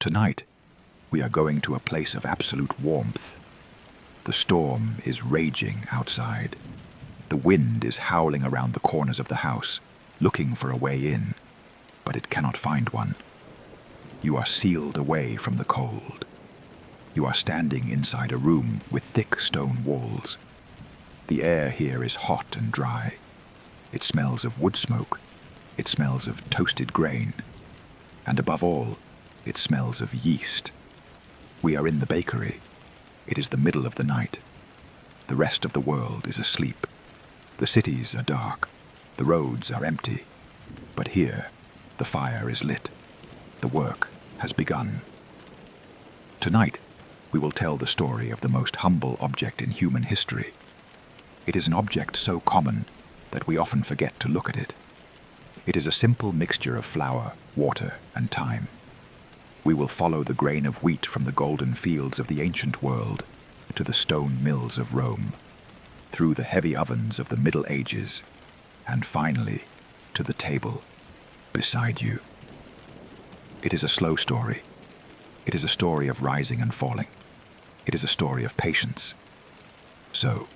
Tonight, we are going to a place of absolute warmth. The storm is raging outside. The wind is howling around the corners of the house, looking for a way in, but it cannot find one. You are sealed away from the cold. You are standing inside a room with thick stone walls. The air here is hot and dry. It smells of wood smoke. It smells of toasted grain. And above all, it smells of yeast. We are in the bakery. It is the middle of the night. The rest of the world is asleep. The cities are dark. The roads are empty. But here, the fire is lit. The work has begun. Tonight, we will tell the story of the most humble object in human history. It is an object so common that we often forget to look at it. It is a simple mixture of flour, water, and time. We will follow the grain of wheat from the golden fields of the ancient world to the stone mills of Rome, through the heavy ovens of the Middle Ages, and finally to the table beside you. It is a slow story. It is a story of rising and falling. It is a story of patience. So,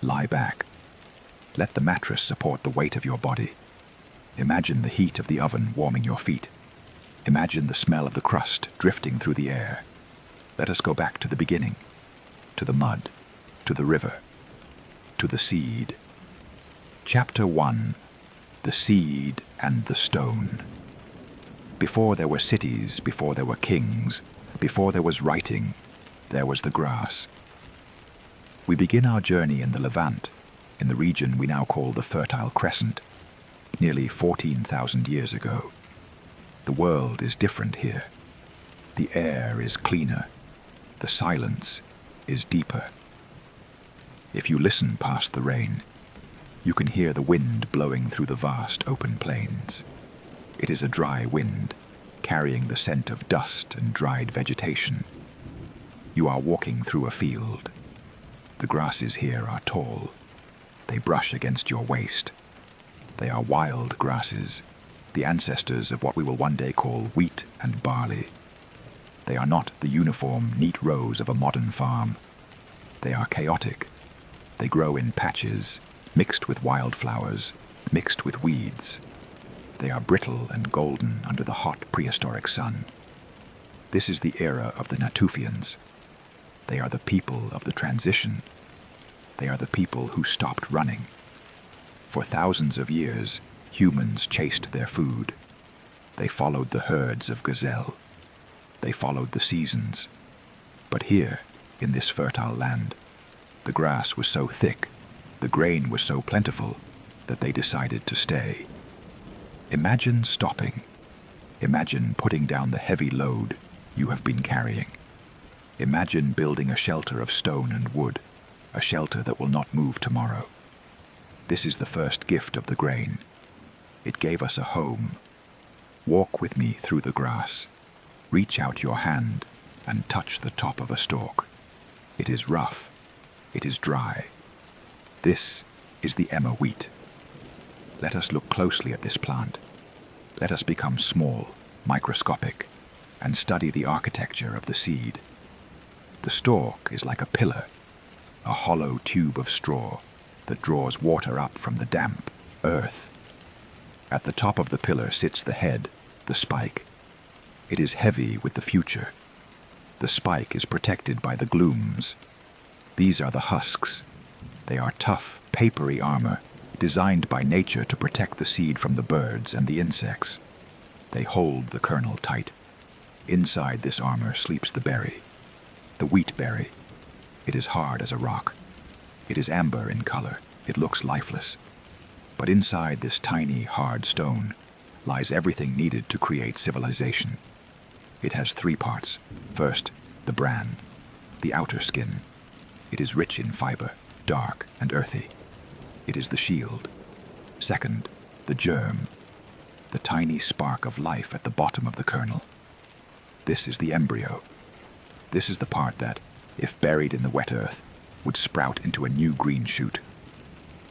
lie back. Let the mattress support the weight of your body. Imagine the heat of the oven warming your feet. Imagine the smell of the crust drifting through the air. Let us go back to the beginning, to the mud, to the river, to the seed. Chapter 1: The Seed and the Stone. Before there were cities, before there were kings, before there was writing, there was the grass. We begin our journey in the Levant, in the region we now call the Fertile Crescent, nearly 14,000 years ago. The world is different here. The air is cleaner. The silence is deeper. If you listen past the rain, you can hear the wind blowing through the vast open plains. It is a dry wind, carrying the scent of dust and dried vegetation. You are walking through a field. The grasses here are tall. They brush against your waist. They are wild grasses, the ancestors of what we will one day call wheat and barley. They are not the uniform, neat rows of a modern farm. They are chaotic. They grow in patches, mixed with wildflowers, mixed with weeds. They are brittle and golden under the hot prehistoric sun. This is the era of the Natufians. They are the people of the transition. They are the people who stopped running. For thousands of years, humans chased their food. They followed the herds of gazelle. They followed the seasons. But here, in this fertile land, the grass was so thick, the grain was so plentiful, that they decided to stay. Imagine stopping. Imagine putting down the heavy load you have been carrying. Imagine building a shelter of stone and wood, a shelter that will not move tomorrow. This is the first gift of the grain. It gave us a home. Walk with me through the grass. Reach out your hand and touch the top of a stalk. It is rough. It is dry. This is the emmer wheat. Let us look closely at this plant. Let us become small, microscopic, and study the architecture of the seed. The stalk is like a pillar, a hollow tube of straw that draws water up from the damp earth. At the top of the pillar sits the head, the spike. It is heavy with the future. The spike is protected by the glooms. These are the husks. They are tough, papery armor, designed by nature to protect the seed from the birds and the insects. They hold the kernel tight. Inside this armor sleeps the berry, the wheat berry. It is hard as a rock. It is amber in color. It looks lifeless. But inside this tiny, hard stone lies everything needed to create civilization. It has 3 parts. First, the bran, the outer skin. It is rich in fiber, dark and earthy. It is the shield. Second, the germ, the tiny spark of life at the bottom of the kernel. This is the embryo. This is the part that, if buried in the wet earth, would sprout into a new green shoot.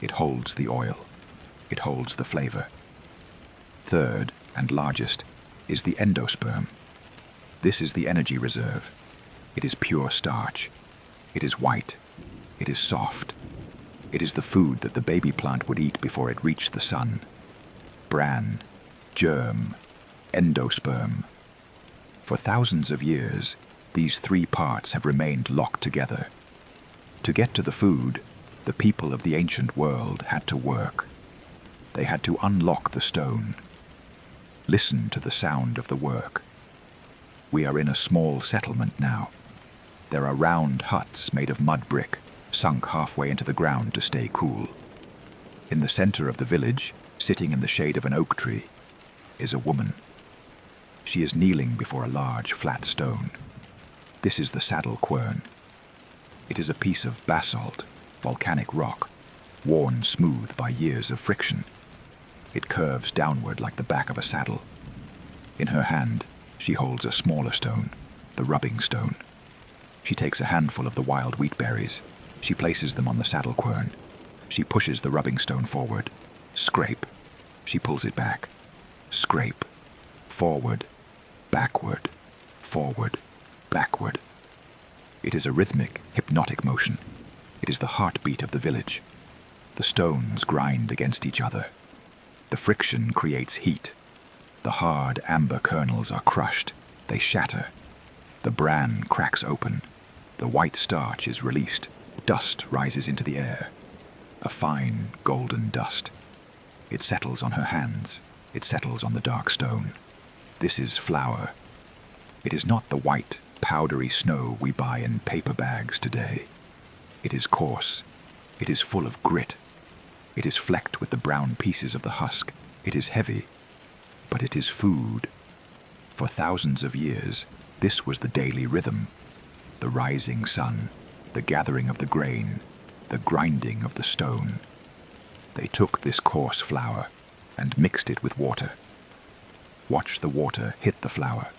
It holds the oil. It holds the flavor. Third, and largest, is the endosperm. This is the energy reserve. It is pure starch. It is white. It is soft. It is the food that the baby plant would eat before it reached the sun. Bran, germ, endosperm. For thousands of years, these three parts have remained locked together. To get to the food, the people of the ancient world had to work. They had to unlock the stone. Listen to the sound of the work. We are in a small settlement now. There are round huts made of mud brick, sunk halfway into the ground to stay cool. In the center of the village, sitting in the shade of an oak tree, is a woman. She is kneeling before a large, flat stone. This is the saddle quern. It is a piece of basalt, volcanic rock, worn smooth by years of friction. It curves downward like the back of a saddle. In her hand, she holds a smaller stone, the rubbing stone. She takes a handful of the wild wheat berries. She places them on the saddle quern. She pushes the rubbing stone forward. Scrape. She pulls it back. Scrape. Forward. Backward. Forward. Backward. It is a rhythmic, hypnotic motion. It is the heartbeat of the village. The stones grind against each other. The friction creates heat. The hard amber kernels are crushed. They shatter. The bran cracks open. The white starch is released. Dust rises into the air. A fine, golden dust. It settles on her hands. It settles on the dark stone. This is flour. It is not the white, powdery snow we buy in paper bags today. It is coarse. It is full of grit. It is flecked with the brown pieces of the husk. It is heavy, but it is food. For thousands of years, this was the daily rhythm. The rising sun, the gathering of the grain, the grinding of the stone. They took this coarse flour and mixed it with water. Watch the water hit the flour.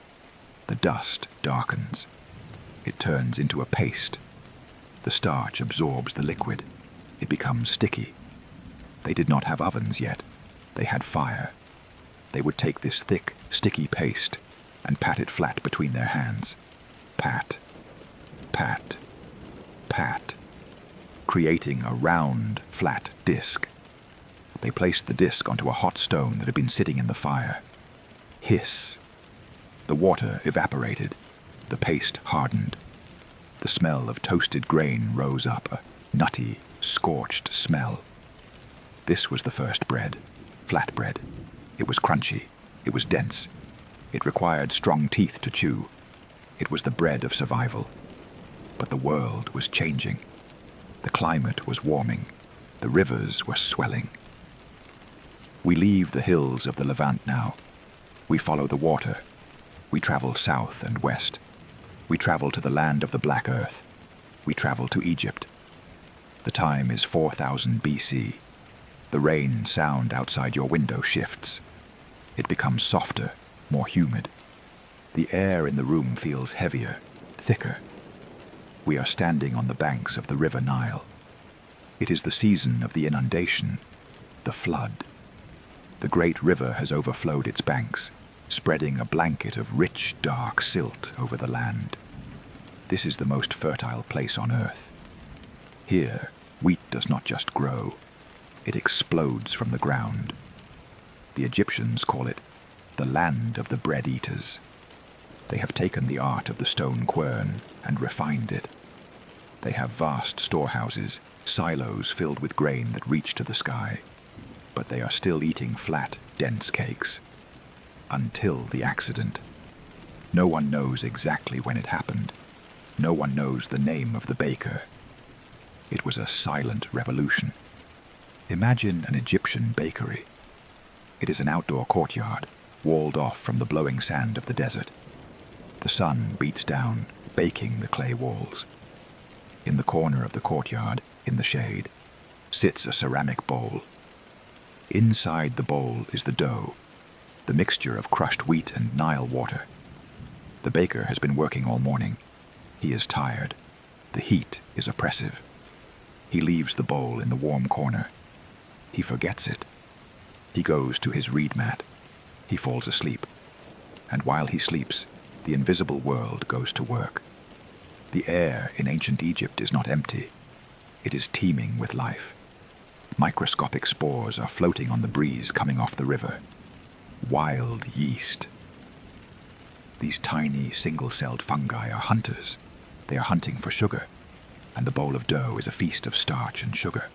The dust darkens. It turns into a paste. The starch absorbs the liquid. It becomes sticky. They did not have ovens yet. They had fire. They would take this thick, sticky paste and pat it flat between their hands. Pat, pat, pat, creating a round, flat disc. They placed the disc onto a hot stone that had been sitting in the fire. Hiss. The water evaporated. The paste hardened. The smell of toasted grain rose up, a nutty, scorched smell. This was the first bread, flat bread. It was crunchy. It was dense. It required strong teeth to chew. It was the bread of survival. But the world was changing. The climate was warming. The rivers were swelling. We leave the hills of the Levant now. We follow the water. We travel south and west. We travel to the land of the Black Earth. We travel to Egypt. The time is 4000 BC. The rain sound outside your window shifts. It becomes softer, more humid. The air in the room feels heavier, thicker. We are standing on the banks of the River Nile. It is the season of the inundation, the flood. The great river has overflowed its banks, spreading a blanket of rich, dark silt over the land. This is the most fertile place on earth. Here, wheat does not just grow. It explodes from the ground. The Egyptians call it the land of the bread eaters. They have taken the art of the stone quern and refined it. They have vast storehouses, silos filled with grain that reach to the sky. But they are still eating flat, dense cakes. Until the accident. No one knows exactly when it happened. No one knows the name of the baker. It was a silent revolution. Imagine an Egyptian bakery. It is an outdoor courtyard, walled off from the blowing sand of the desert. The sun beats down, baking the clay walls. In the corner of the courtyard, in the shade, sits a ceramic bowl. Inside the bowl is the dough, the mixture of crushed wheat and Nile water. The baker has been working all morning. He is tired. The heat is oppressive. He leaves the bowl in the warm corner. He forgets it. He goes to his reed mat. He falls asleep. And while he sleeps, The invisible world goes to work. The air in ancient Egypt is not empty. It is teeming with life. Microscopic spores are floating on the breeze coming off the river. Wild yeast. These tiny, single-celled fungi are hunters. They are hunting for sugar, and the bowl of dough is a feast of starch and sugar.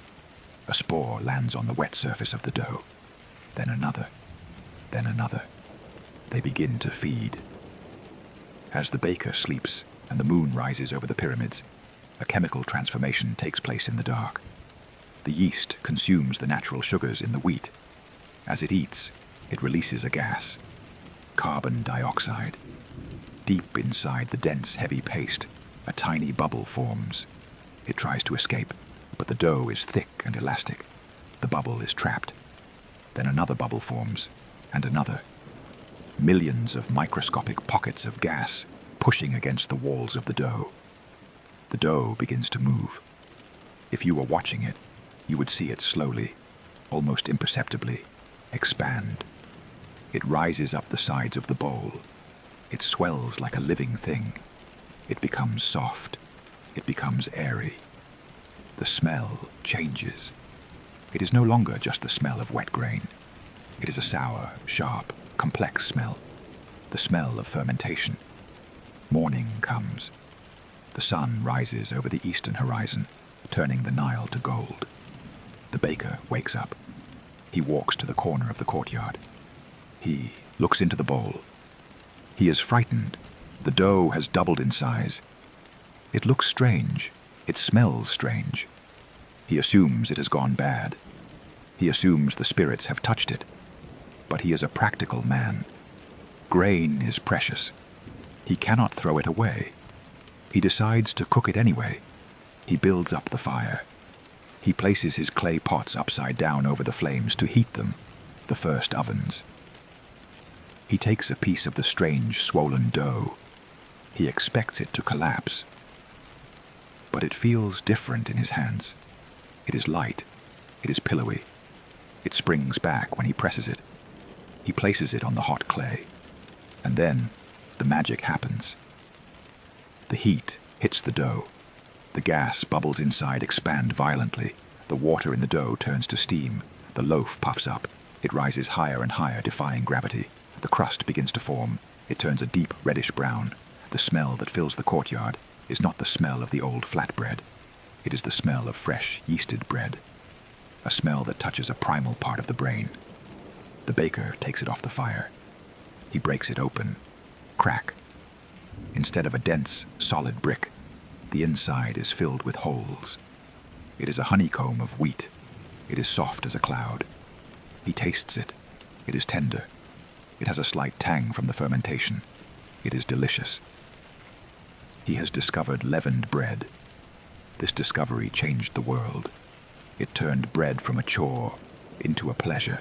A spore lands on the wet surface of the dough. Then another. Then another. They begin to feed. As the baker sleeps and the moon rises over the pyramids, a chemical transformation takes place in the dark. The yeast consumes the natural sugars in the wheat. As it eats, it releases a gas, carbon dioxide. Deep inside the dense, heavy paste, a tiny bubble forms. It tries to escape, but the dough is thick and elastic. The bubble is trapped. Then another bubble forms, and another. Millions of microscopic pockets of gas pushing against the walls of the dough. The dough begins to move. If you were watching it, you would see it slowly, almost imperceptibly, expand. It rises up the sides of the bowl. It swells like a living thing. It becomes soft. It becomes airy. The smell changes. It is no longer just the smell of wet grain. It is a sour, sharp, complex smell. The smell of fermentation. Morning comes. The sun rises over the eastern horizon, turning the Nile to gold. The baker wakes up. He walks to the corner of the courtyard. He looks into the bowl. He is frightened. The dough has doubled in size. It looks strange. It smells strange. He assumes it has gone bad. He assumes the spirits have touched it. But he is a practical man. Grain is precious. He cannot throw it away. He decides to cook it anyway. He builds up the fire. He places his clay pots upside down over the flames to heat them, the first ovens. He takes a piece of the strange, swollen dough. He expects it to collapse. But it feels different in his hands. It is light. It is pillowy. It springs back when he presses it. He places it on the hot clay. And then the magic happens. The heat hits the dough. The gas bubbles inside expand violently. The water in the dough turns to steam. The loaf puffs up. It rises higher and higher, defying gravity. The crust begins to form. It turns a deep reddish brown. The smell that fills the courtyard is not the smell of the old flatbread. It is the smell of fresh, yeasted bread. A smell that touches a primal part of the brain. The baker takes it off the fire. He breaks it open. Crack. Instead of a dense, solid brick, the inside is filled with holes. It is a honeycomb of wheat. It is soft as a cloud. He tastes it. It is tender. It has a slight tang from the fermentation. It is delicious. He has discovered leavened bread. This discovery changed the world. It turned bread from a chore into a pleasure.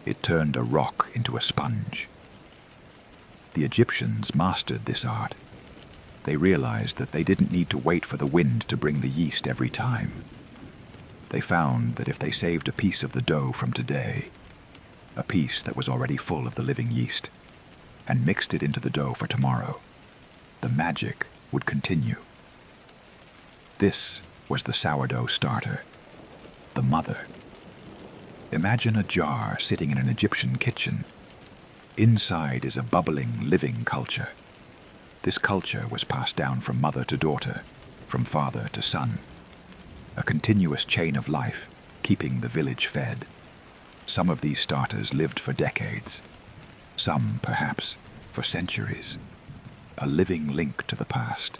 It turned a rock into a sponge. The Egyptians mastered this art. They realized that they didn't need to wait for the wind to bring the yeast every time. They found that if they saved a piece of the dough from today, a piece that was already full of the living yeast, and mixed it into the dough for tomorrow, the magic would continue. This was the sourdough starter, the mother. Imagine a jar sitting in an Egyptian kitchen. Inside is a bubbling, living culture. This culture was passed down from mother to daughter, from father to son. A continuous chain of life, keeping the village fed. Some of these starters lived for decades. Some, perhaps, for centuries. A living link to the past.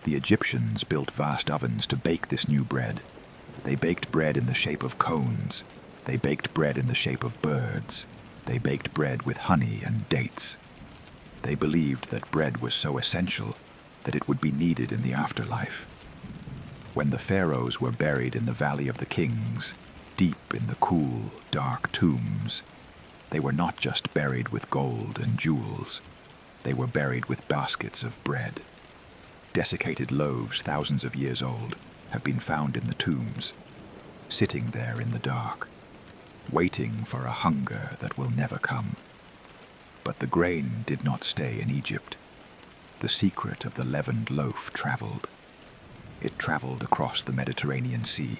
The Egyptians built vast ovens to bake this new bread. They baked bread in the shape of cones. They baked bread in the shape of birds. They baked bread with honey and dates. They believed that bread was so essential that it would be needed in the afterlife. When the pharaohs were buried in the Valley of the Kings, deep in the cool, dark tombs, they were not just buried with gold and jewels. They were buried with baskets of bread. Desiccated loaves thousands of years old have been found in the tombs, sitting there in the dark, waiting for a hunger that will never come. But the grain did not stay in Egypt. The secret of the leavened loaf traveled. It traveled across the Mediterranean Sea.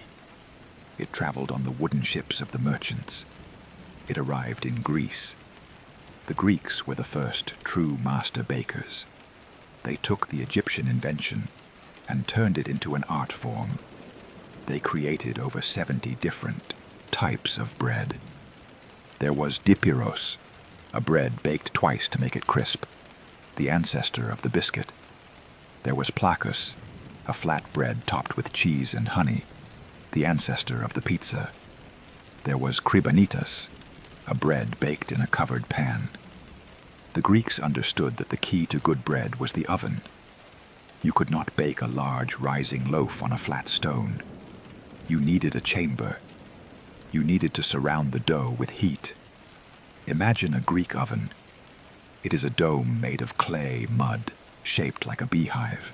It traveled on the wooden ships of the merchants. It arrived in Greece. The Greeks were the first true master bakers. They took the Egyptian invention and turned it into an art form. They created over 70 different types of bread. There was dipyros, a bread baked twice to make it crisp, the ancestor of the biscuit. There was plakos, a flat bread topped with cheese and honey, the ancestor of the pizza. There was kribanitas, a bread baked in a covered pan. The Greeks understood that the key to good bread was the oven. You could not bake a large rising loaf on a flat stone. You needed a chamber. You needed to surround the dough with heat. Imagine a Greek oven. It is a dome made of clay mud, shaped like a beehive.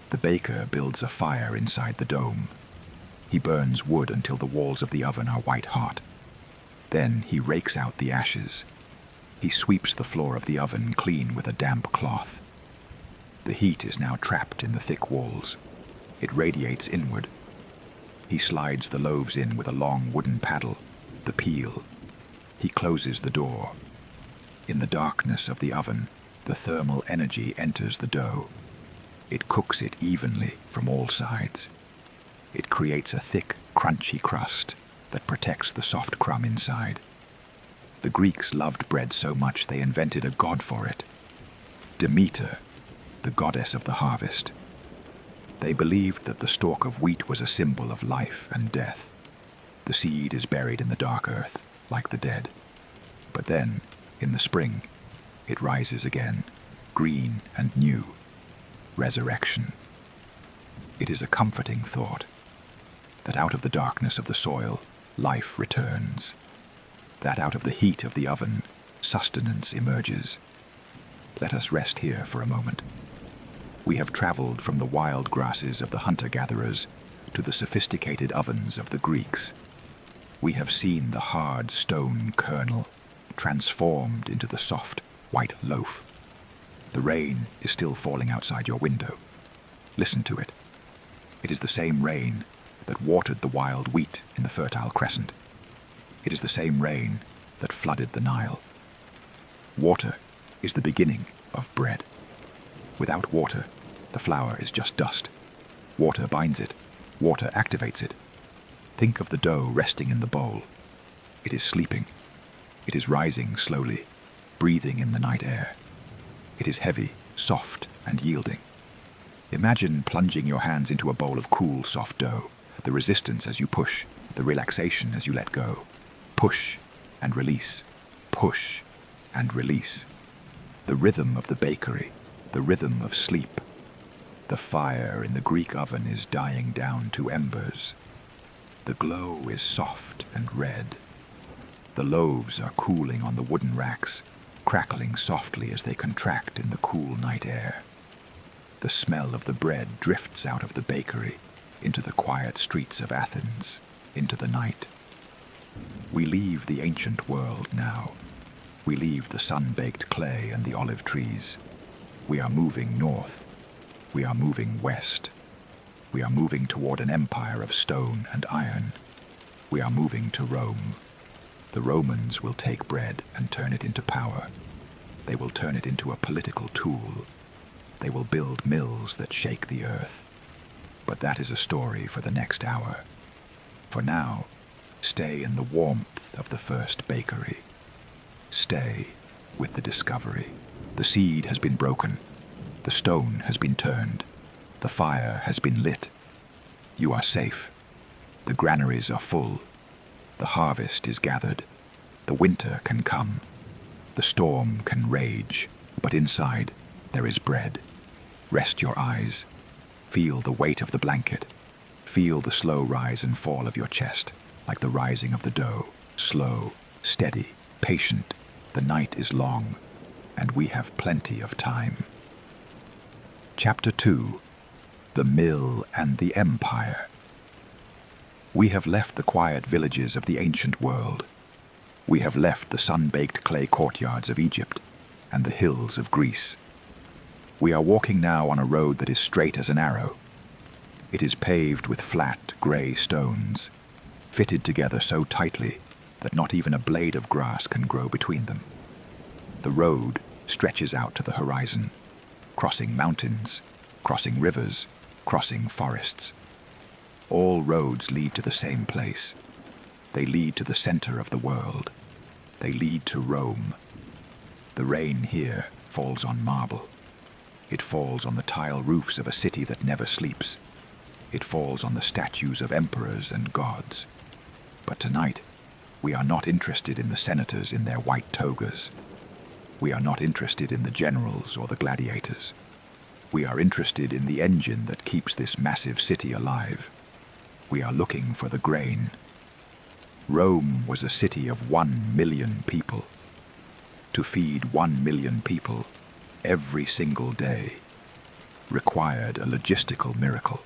The baker builds a fire inside the dome. He burns wood until the walls of the oven are white hot. Then he rakes out the ashes. He sweeps the floor of the oven clean with a damp cloth. The heat is now trapped in the thick walls. It radiates inward. He slides the loaves in with a long wooden paddle, the peel. He closes the door. In the darkness of the oven, the thermal energy enters the dough. It cooks it evenly from all sides. It creates a thick, crunchy crust that protects the soft crumb inside. The Greeks loved bread so much they invented a god for it, Demeter, the goddess of the harvest. They believed that the stalk of wheat was a symbol of life and death. The seed is buried in the dark earth, like the dead. But then, in the spring, it rises again, green and new. Resurrection. It is a comforting thought, that out of the darkness of the soil, life returns. That out of the heat of the oven, sustenance emerges. Let us rest here for a moment. We have traveled from the wild grasses of the hunter-gatherers to the sophisticated ovens of the Greeks. We have seen the hard stone kernel transformed into the soft white loaf. The rain is still falling outside your window. Listen to it. It is the same rain that watered the wild wheat in the Fertile Crescent. It is the same rain that flooded the Nile. Water is the beginning of bread. Without water, the flour is just dust. Water binds it. Water activates it. Think of the dough resting in the bowl. It is sleeping. It is rising slowly, breathing in the night air. It is heavy, soft, and yielding. Imagine plunging your hands into a bowl of cool, soft dough, the resistance as you push, the relaxation as you let go. Push and release. Push and release. The rhythm of the bakery, the rhythm of sleep. The fire in the Greek oven is dying down to embers. The glow is soft and red. The loaves are cooling on the wooden racks, crackling softly as they contract in the cool night air. The smell of the bread drifts out of the bakery into the quiet streets of Athens, into the night. We leave the ancient world now. We leave the sun-baked clay and the olive trees. We are moving north. We are moving west. We are moving toward an empire of stone and iron. We are moving to Rome. The Romans will take bread and turn it into power. They will turn it into a political tool. They will build mills that shake the earth. But that is a story for the next hour. For now, stay in the warmth of the first bakery. Stay with the discovery. The seed has been broken. The stone has been turned. The fire has been lit. You are safe. The granaries are full. The harvest is gathered. The winter can come. The storm can rage. But inside, there is bread. Rest your eyes. Feel the weight of the blanket. Feel the slow rise and fall of your chest, like the rising of the dough. Slow, steady, patient. The night is long, and we have plenty of time. Chapter 2. The Mill and the Empire. We have left the quiet villages of the ancient world. We have left the sun-baked clay courtyards of Egypt and the hills of Greece. We are walking now on a road that is straight as an arrow. It is paved with flat, grey stones, fitted together so tightly that not even a blade of grass can grow between them. The road stretches out to the horizon, crossing mountains, crossing rivers, crossing forests. All roads lead to the same place. They lead to the center of the world. They lead to Rome. The rain here falls on marble. It falls on the tile roofs of a city that never sleeps. It falls on the statues of emperors and gods. But tonight, we are not interested in the senators in their white togas. We are not interested in the generals or the gladiators. We are interested in the engine that keeps this massive city alive. We are looking for the grain. Rome was a city of 1 million people. To feed 1 million people every single day required a logistical miracle.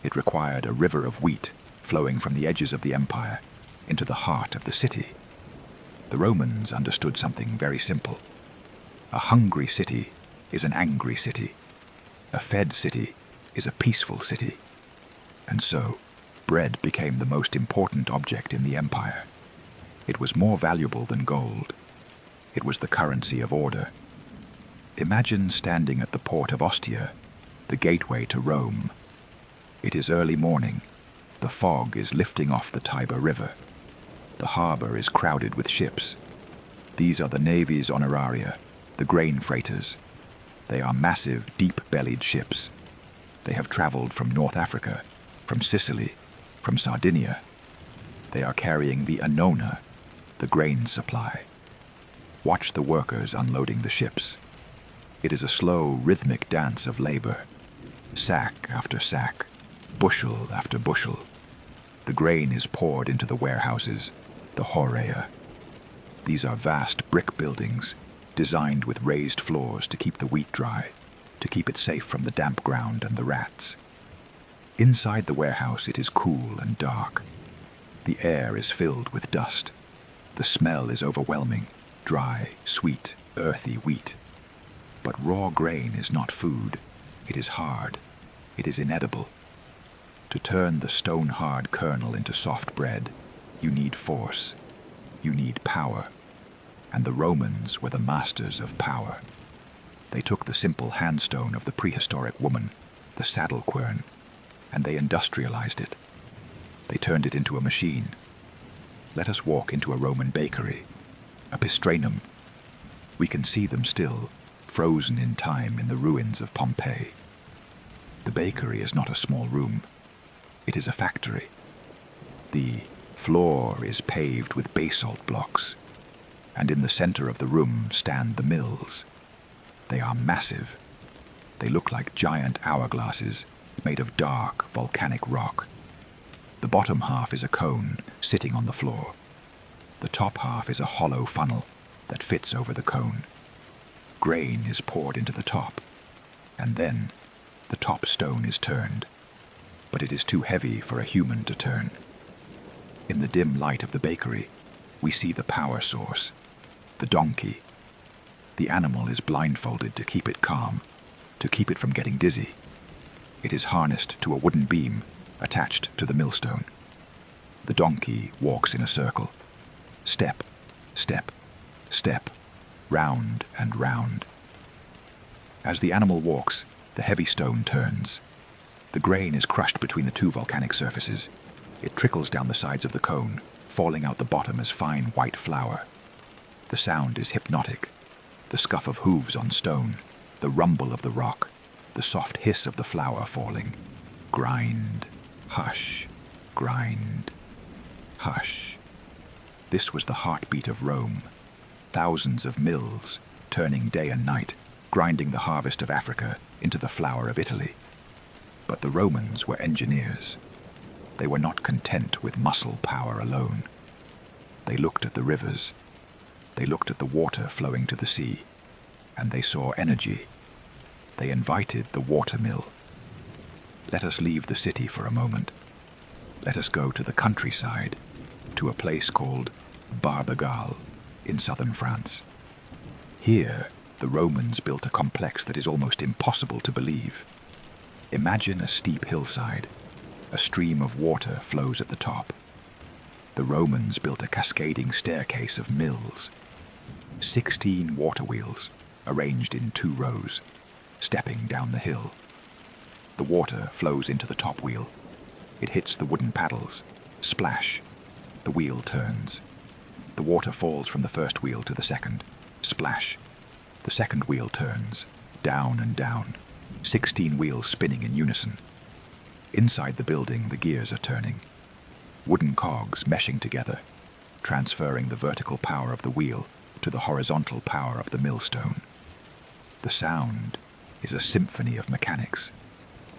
It required a river of wheat flowing from the edges of the empire into the heart of the city. The Romans understood something very simple. A hungry city is an angry city. A fed city is a peaceful city. And so, bread became the most important object in the empire. It was more valuable than gold. It was the currency of order. Imagine standing at the port of Ostia, the gateway to Rome. It is early morning. The fog is lifting off the Tiber River. The harbor is crowded with ships. These are the navies honoraria, the grain freighters. They are massive, deep-bellied ships. They have traveled from North Africa, from Sicily, from Sardinia. They are carrying the annona, the grain supply. Watch the workers unloading the ships. It is a slow, rhythmic dance of labor. Sack after sack, bushel after bushel. The grain is poured into the warehouses, the horea. These are vast brick buildings, designed with raised floors to keep the wheat dry, to keep it safe from the damp ground and the rats. Inside the warehouse it is cool and dark. The air is filled with dust. The smell is overwhelming, dry, sweet, earthy wheat. But raw grain is not food. It is hard. It is inedible. To turn the stone-hard kernel into soft bread, you need force. You need power. And the Romans were the masters of power. They took the simple handstone of the prehistoric woman, the saddle quern, and they industrialized it. They turned it into a machine. Let us walk into a Roman bakery, a pistranum. We can see them still, frozen in time in the ruins of Pompeii. The bakery is not a small room. It is a factory. The floor is paved with basalt blocks, and in the center of the room stand the mills. They are massive. They look like giant hourglasses made of dark, volcanic rock. The bottom half is a cone sitting on the floor. The top half is a hollow funnel that fits over the cone. Grain is poured into the top, and then the top stone is turned, but it is too heavy for a human to turn. In the dim light of the bakery, we see the power source, the donkey. The animal is blindfolded to keep it calm, to keep it from getting dizzy. It is harnessed to a wooden beam attached to the millstone. The donkey walks in a circle. Step, step, step, round and round. As the animal walks, the heavy stone turns. The grain is crushed between the two volcanic surfaces. It trickles down the sides of the cone, falling out the bottom as fine white flour. The sound is hypnotic. The scuff of hooves on stone, the rumble of the rock, the soft hiss of the flour falling. Grind, hush, grind, hush. This was the heartbeat of Rome. Thousands of mills, turning day and night, grinding the harvest of Africa into the flour of Italy. But the Romans were engineers. They were not content with muscle power alone. They looked at the rivers. They looked at the water flowing to the sea, and they saw energy. They invited the watermill. Let us leave the city for a moment. Let us go to the countryside, to a place called Barbegal in southern France. Here, the Romans built a complex that is almost impossible to believe. Imagine a steep hillside. A stream of water flows at the top. The Romans built a cascading staircase of mills. 16 water wheels, arranged in 2 rows, stepping down the hill. The water flows into the top wheel. It hits the wooden paddles. Splash. The wheel turns. The water falls from the first wheel to the second. Splash. The second wheel turns. Down and down. 16 wheels spinning in unison. Inside the building, the gears are turning. Wooden cogs meshing together, transferring the vertical power of the wheel to the horizontal power of the millstone. The sound is a symphony of mechanics.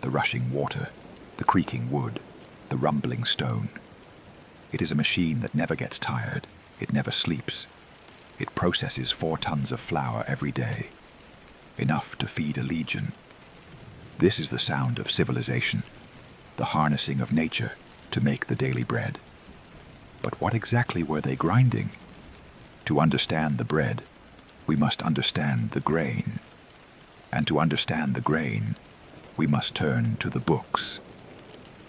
The rushing water, the creaking wood, the rumbling stone. It is a machine that never gets tired. It never sleeps. It processes 4 tons of flour every day, enough to feed a legion. This is the sound of civilization, the harnessing of nature to make the daily bread. But what exactly were they grinding? To understand the bread, we must understand the grain. And to understand the grain, we must turn to the books.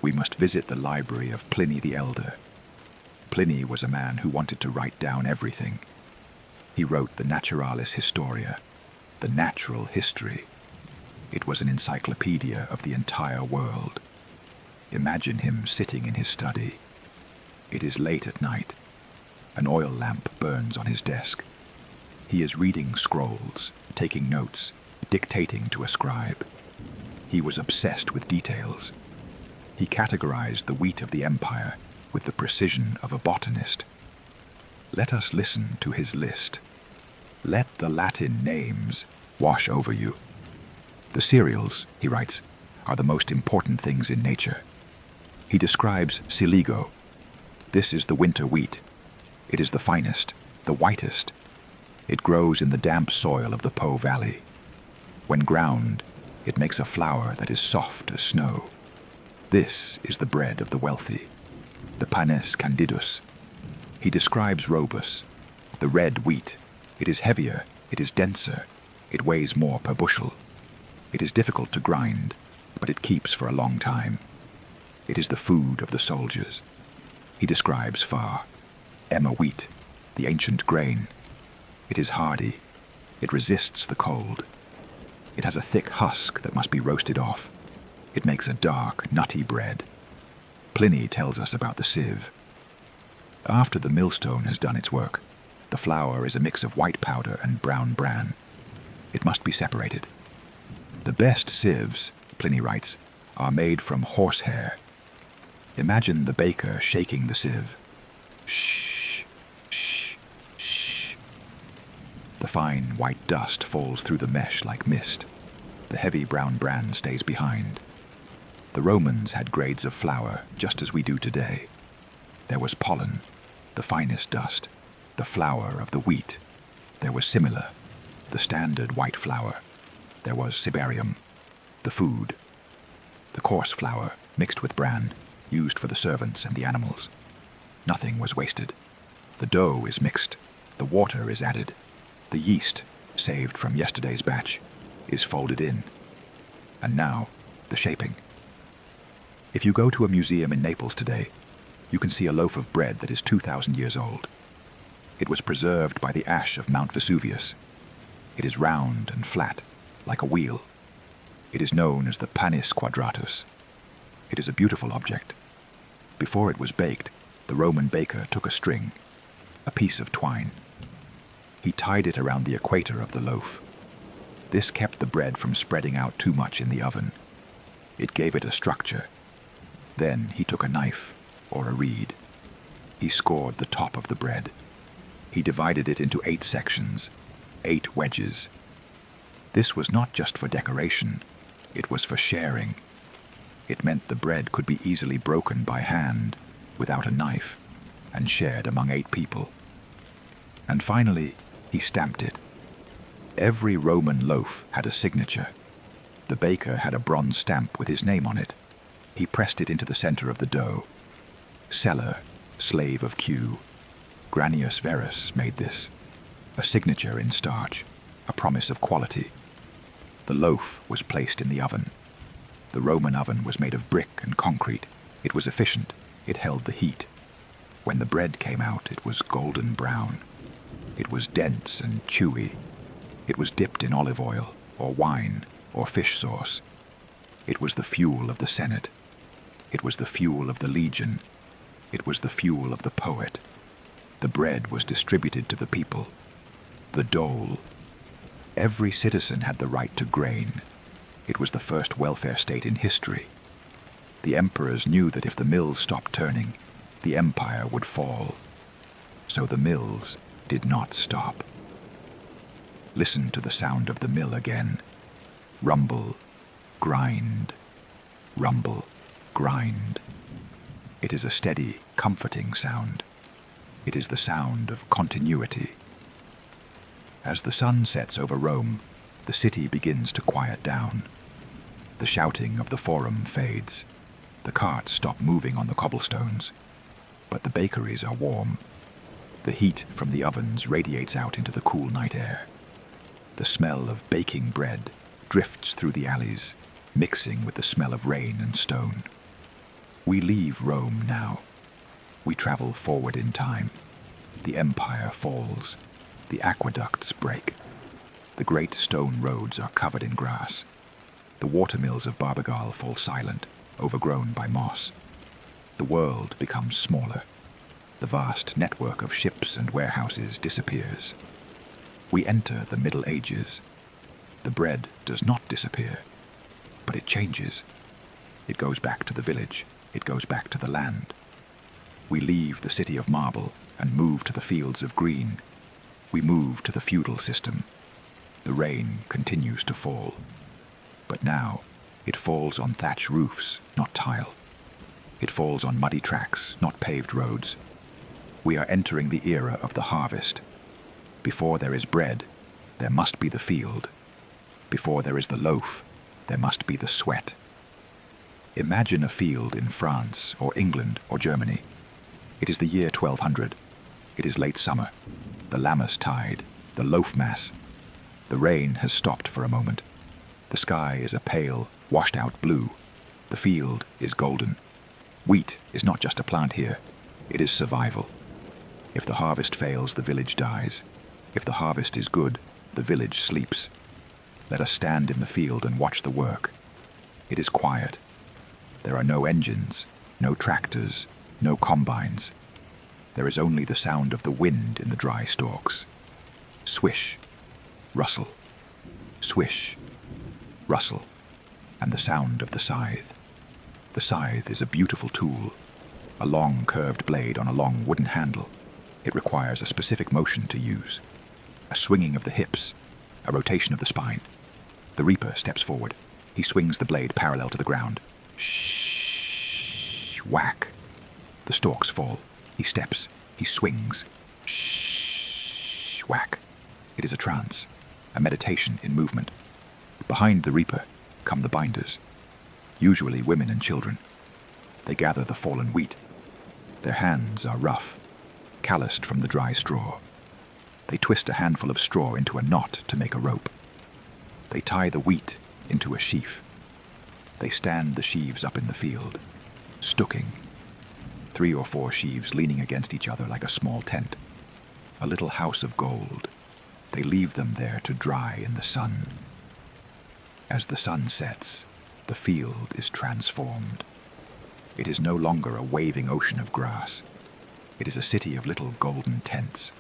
We must visit the library of Pliny the Elder. Pliny was a man who wanted to write down everything. He wrote the Naturalis Historia, the natural history. It was an encyclopedia of the entire world. Imagine him sitting in his study. It is late at night. An oil lamp burns on his desk. He is reading scrolls, taking notes, dictating to a scribe. He was obsessed with details. He categorized the wheat of the empire with the precision of a botanist. Let us listen to his list. Let the Latin names wash over you. The cereals, he writes, are the most important things in nature. He describes siligo. This is the winter wheat. It is the finest, the whitest. It grows in the damp soil of the Po Valley. When ground, it makes a flour that is soft as snow. This is the bread of the wealthy, the panes candidus. He describes robus, the red wheat. It is heavier, it is denser, it weighs more per bushel. It is difficult to grind, but it keeps for a long time. It is the food of the soldiers. He describes far, emmer wheat, the ancient grain. It is hardy. It resists the cold. It has a thick husk that must be roasted off. It makes a dark, nutty bread. Pliny tells us about the sieve. After the millstone has done its work, the flour is a mix of white powder and brown bran. It must be separated. The best sieves, Pliny writes, are made from horsehair. Imagine the baker shaking the sieve. Shh, shh, shh. The fine white dust falls through the mesh like mist. The heavy brown bran stays behind. The Romans had grades of flour just as we do today. There was pollen, the finest dust, the flour of the wheat. There was simila, the standard white flour. There was cibarium, the food. The coarse flour, mixed with bran, used for the servants and the animals. Nothing was wasted. The dough is mixed. The water is added. The yeast, saved from yesterday's batch, is folded in. And now, the shaping. If you go to a museum in Naples today, you can see a loaf of bread that is 2,000 years old. It was preserved by the ash of Mount Vesuvius. It is round and flat, like a wheel. It is known as the panis quadratus. It is a beautiful object. Before it was baked, the Roman baker took a string, a piece of twine. He tied it around the equator of the loaf. This kept the bread from spreading out too much in the oven. It gave it a structure. Then he took a knife, or a reed. He scored the top of the bread. He divided it into 8 sections, 8 wedges. This was not just for decoration, it was for sharing. It meant the bread could be easily broken by hand, without a knife, and shared among 8 people. And finally, he stamped it. Every Roman loaf had a signature. The baker had a bronze stamp with his name on it. He pressed it into the center of the dough. Celer, slave of Q, Granius Verus, made this, a signature in starch. a promise of quality. The loaf was placed in the oven. The Roman oven was made of brick and concrete. It was efficient. It held the heat. When the bread came out, it was golden brown. It was dense and chewy. It was dipped in olive oil, or wine, or fish sauce. It was the fuel of the Senate. It was the fuel of the legion. It was the fuel of the poet. The bread was distributed to the people. The dole. Every citizen had the right to grain. It was the first welfare state in history. The emperors knew that if the mills stopped turning, the empire would fall. So the mills did not stop. Listen to the sound of the mill again. Rumble, grind, rumble, grind. It is a steady, comforting sound. It is the sound of continuity. As the sun sets over Rome, the city begins to quiet down. The shouting of the forum fades. The carts stop moving on the cobblestones. But the bakeries are warm. The heat from the ovens radiates out into the cool night air. The smell of baking bread drifts through the alleys, mixing with the smell of rain and stone. We leave Rome now. We travel forward in time. The empire falls. The aqueducts break. The great stone roads are covered in grass. The watermills of Barbagal fall silent, overgrown by moss. The world becomes smaller. The vast network of ships and warehouses disappears. We enter the Middle Ages. The bread does not disappear, but it changes. It goes back to the village. It goes back to the land. We leave the city of marble and move to the fields of green. We move to the feudal system. The rain continues to fall. But now, it falls on thatch roofs, not tile. It falls on muddy tracks, not paved roads. We are entering the era of the harvest. Before there is bread, there must be the field. Before there is the loaf, there must be the sweat. Imagine a field in France or England or Germany. It is the year 1200. It is late summer. The Lammas tide, the loaf mass. The rain has stopped for a moment. The sky is a pale, washed-out blue. The field is golden. Wheat is not just a plant here. It is survival. If the harvest fails, the village dies. If the harvest is good, the village sleeps. Let us stand in the field and watch the work. It is quiet. There are no engines, no tractors, no combines. There is only the sound of the wind in the dry stalks. Swish, rustle, swish, rustle, and the sound of the scythe. The scythe is a beautiful tool, a long curved blade on a long wooden handle. It requires a specific motion to use. A swinging of the hips, a rotation of the spine. The reaper steps forward. He swings the blade parallel to the ground. Shh, whack. The stalks fall. He steps. He swings. Shh, whack. It is a trance, a meditation in movement. Behind the reaper come the binders, usually women and children. They gather the fallen wheat. Their hands are rough, calloused from the dry straw. They twist a handful of straw into a knot to make a rope. They tie the wheat into a sheaf. They stand the sheaves up in the field, stooking. 3 or 4 sheaves leaning against each other like a small tent. A little house of gold. They leave them there to dry in the sun. As the sun sets, the field is transformed. It is no longer a waving ocean of grass. It is a city of little golden tents.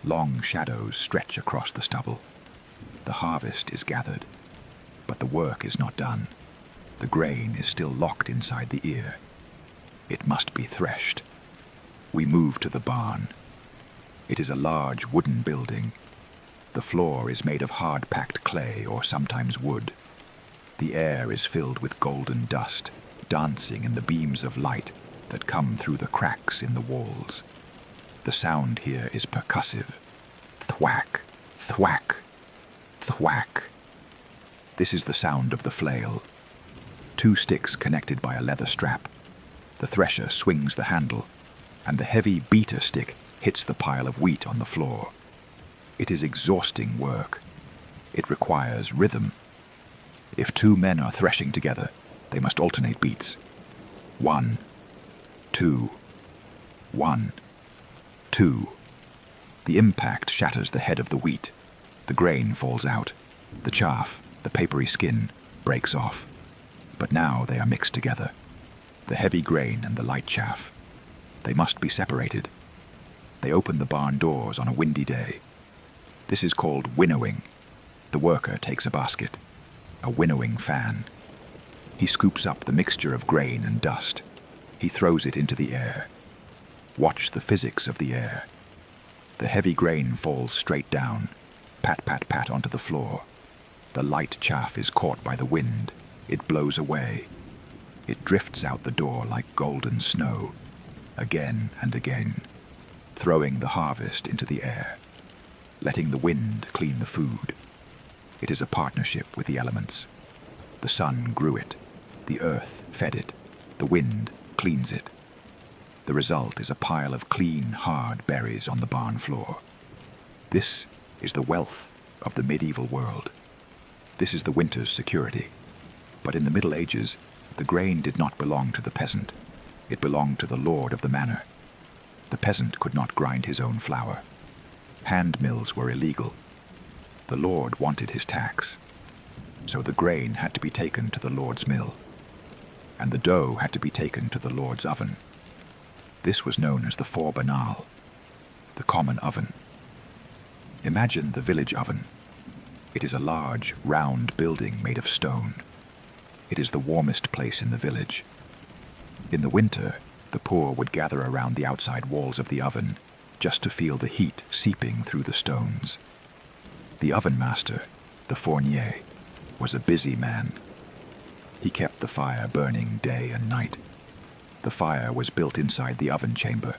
Long shadows stretch across the stubble. The harvest is gathered, but the work is not done. The grain is still locked inside the ear. It must be threshed. We move to the barn. It is a large wooden building. The floor is made of hard-packed clay or sometimes wood. The air is filled with golden dust, dancing in the beams of light that come through the cracks in the walls. The sound here is percussive. Thwack, thwack, thwack. This is the sound of the flail. 2 sticks connected by a leather strap. The thresher swings the handle, and the heavy beater stick hits the pile of wheat on the floor. It is exhausting work. It requires rhythm. If two men are threshing together, they must alternate beats. 1, 2, 1, 2. The impact shatters the head of the wheat. The grain falls out. The chaff, the papery skin, breaks off. But now they are mixed together. The heavy grain and the light chaff. They must be separated. They open the barn doors on a windy day. This is called winnowing. The worker takes a basket, a winnowing fan. He scoops up the mixture of grain and dust. He throws it into the air. Watch the physics of the air. The heavy grain falls straight down, pat, pat, pat onto the floor. The light chaff is caught by the wind. It blows away. It drifts out the door like golden snow, again and again, throwing the harvest into the air, letting the wind clean the food. It is a partnership with the elements. The sun grew it. The earth fed it. The wind cleans it. The result is a pile of clean, hard berries on the barn floor. This is the wealth of the medieval world. This is the winter's security. But in the Middle Ages, the grain did not belong to the peasant. It belonged to the lord of the manor. The peasant could not grind his own flour. Hand mills were illegal. The lord wanted his tax. So the grain had to be taken to the lord's mill, and the dough had to be taken to the lord's oven. This was known as the four banal, the common oven. Imagine the village oven. It is a large, round building made of stone. It is the warmest place in the village. In the winter, the poor would gather around the outside walls of the oven just to feel the heat seeping through the stones. The oven master, the fournier, was a busy man. He kept the fire burning day and night. The fire was built inside the oven chamber,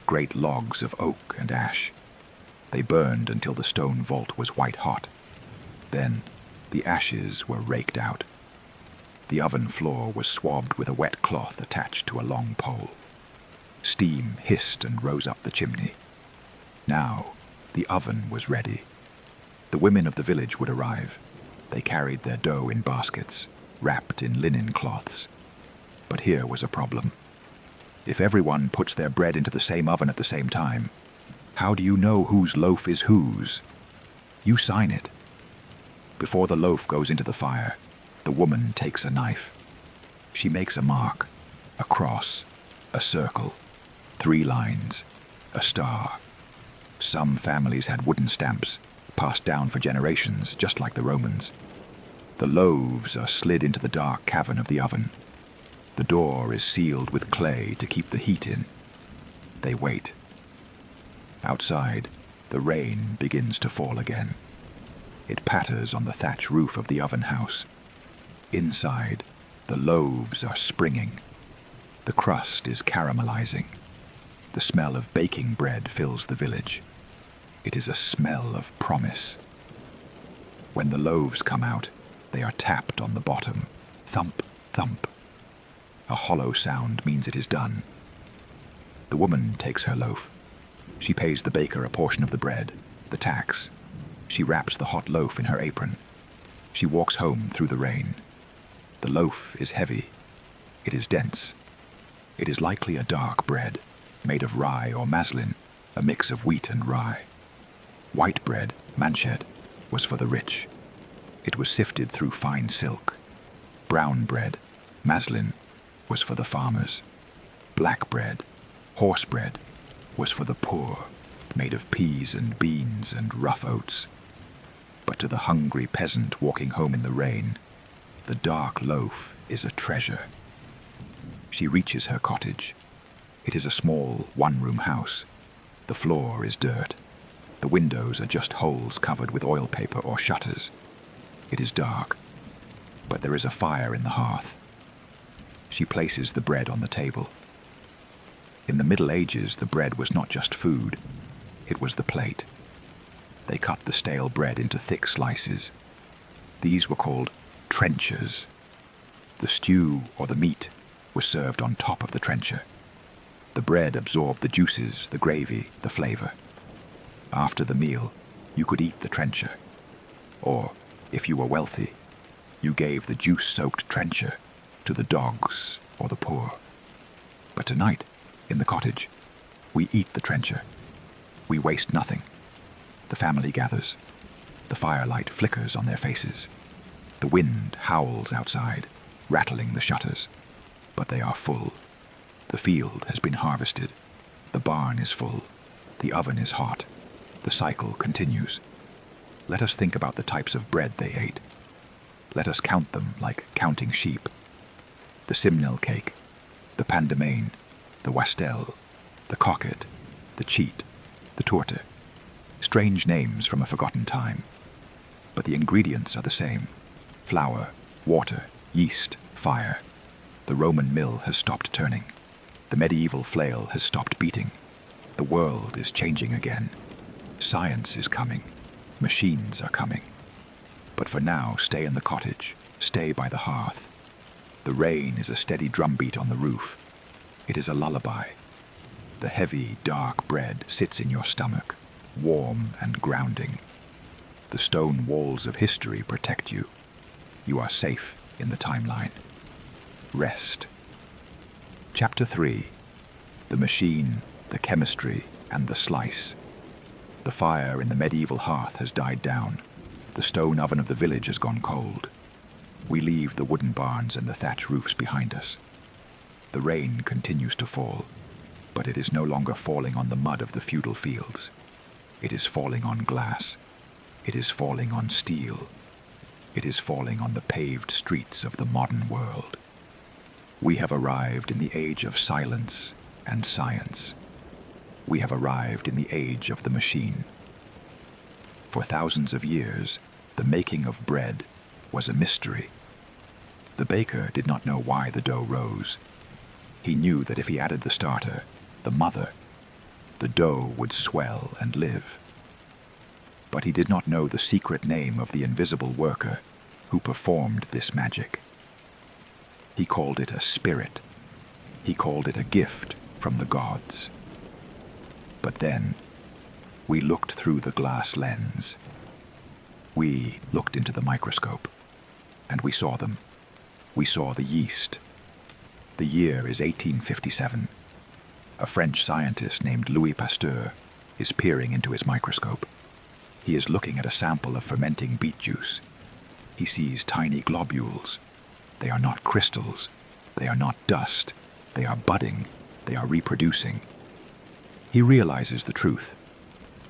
great logs of oak and ash. They burned until the stone vault was white hot. Then the ashes were raked out. The oven floor was swabbed with a wet cloth attached to a long pole. Steam hissed and rose up the chimney. Now the oven was ready. The women of the village would arrive. They carried their dough in baskets, wrapped in linen cloths. But here was a problem. If everyone puts their bread into the same oven at the same time, how do you know whose loaf is whose? You sign it. Before the loaf goes into the fire, the woman takes a knife. She makes a mark, a cross, a circle, 3 lines, a star. Some families had wooden stamps, passed down for generations, just like the Romans. The loaves are slid into the dark cavern of the oven. The door is sealed with clay to keep the heat in. They wait. Outside, the rain begins to fall again. It patters on the thatch roof of the oven house. Inside, the loaves are springing. The crust is caramelizing. The smell of baking bread fills the village. It is a smell of promise. When the loaves come out, they are tapped on the bottom. Thump, thump. A hollow sound means it is done. The woman takes her loaf. She pays the baker a portion of the bread, the tax. She wraps the hot loaf in her apron. She walks home through the rain. The loaf is heavy. It is dense. It is likely a dark bread, made of rye or maslin, a mix of wheat and rye. White bread, manchet, was for the rich. It was sifted through fine silk. Brown bread, maslin, was for the farmers. Black bread, horse bread, was for the poor, made of peas and beans and rough oats. But to the hungry peasant walking home in the rain, the dark loaf is a treasure. She reaches her cottage. It is a small, one-room house. The floor is dirt. The windows are just holes covered with oil paper or shutters. It is dark, but there is a fire in the hearth. She places the bread on the table. In the Middle Ages, the bread was not just food. It was the plate. They cut the stale bread into thick slices. These were called trenchers. The stew or the meat was served on top of the trencher. The bread absorbed the juices, the gravy, the flavor. After the meal, you could eat the trencher. Or, if you were wealthy, you gave the juice-soaked trencher to the dogs or the poor. But tonight, in the cottage, we eat the trencher. We waste nothing. The family gathers. The firelight flickers on their faces. The wind howls outside, rattling the shutters. But they are full. The field has been harvested. The barn is full. The oven is hot. The cycle continues. Let us think about the types of bread they ate. Let us count them like counting sheep. The simnel cake, the pandemain, the wastel, the cocket, the cheat, the torte. Strange names from a forgotten time. But the ingredients are the same. Flour, water, yeast, fire. The Roman mill has stopped turning. The medieval flail has stopped beating. The world is changing again. Science is coming. Machines are coming. But for now, stay in the cottage. Stay by the hearth. The rain is a steady drumbeat on the roof. It is a lullaby. The heavy, dark bread sits in your stomach, warm and grounding. The stone walls of history protect you. You are safe in the timeline. Rest. Chapter 3. The machine, the chemistry, and the slice. The fire in the medieval hearth has died down. The stone oven of the village has gone cold. We leave the wooden barns and the thatch roofs behind us. The rain continues to fall, but it is no longer falling on the mud of the feudal fields. It is falling on glass. It is falling on steel. It is falling on the paved streets of the modern world. We have arrived in the age of silence and science. We have arrived in the age of the machine. For thousands of years, the making of bread was a mystery. The baker did not know why the dough rose. He knew that if he added the starter, the mother, the dough would swell and live. But he did not know the secret name of the invisible worker who performed this magic. He called it a spirit. He called it a gift from the gods. But then, we looked through the glass lens. We looked into the microscope, and we saw them. We saw the yeast. The year is 1857. A French scientist named Louis Pasteur is peering into his microscope. He is looking at a sample of fermenting beet juice. He sees tiny globules. They are not crystals. They are not dust. They are budding. They are reproducing. He realizes the truth.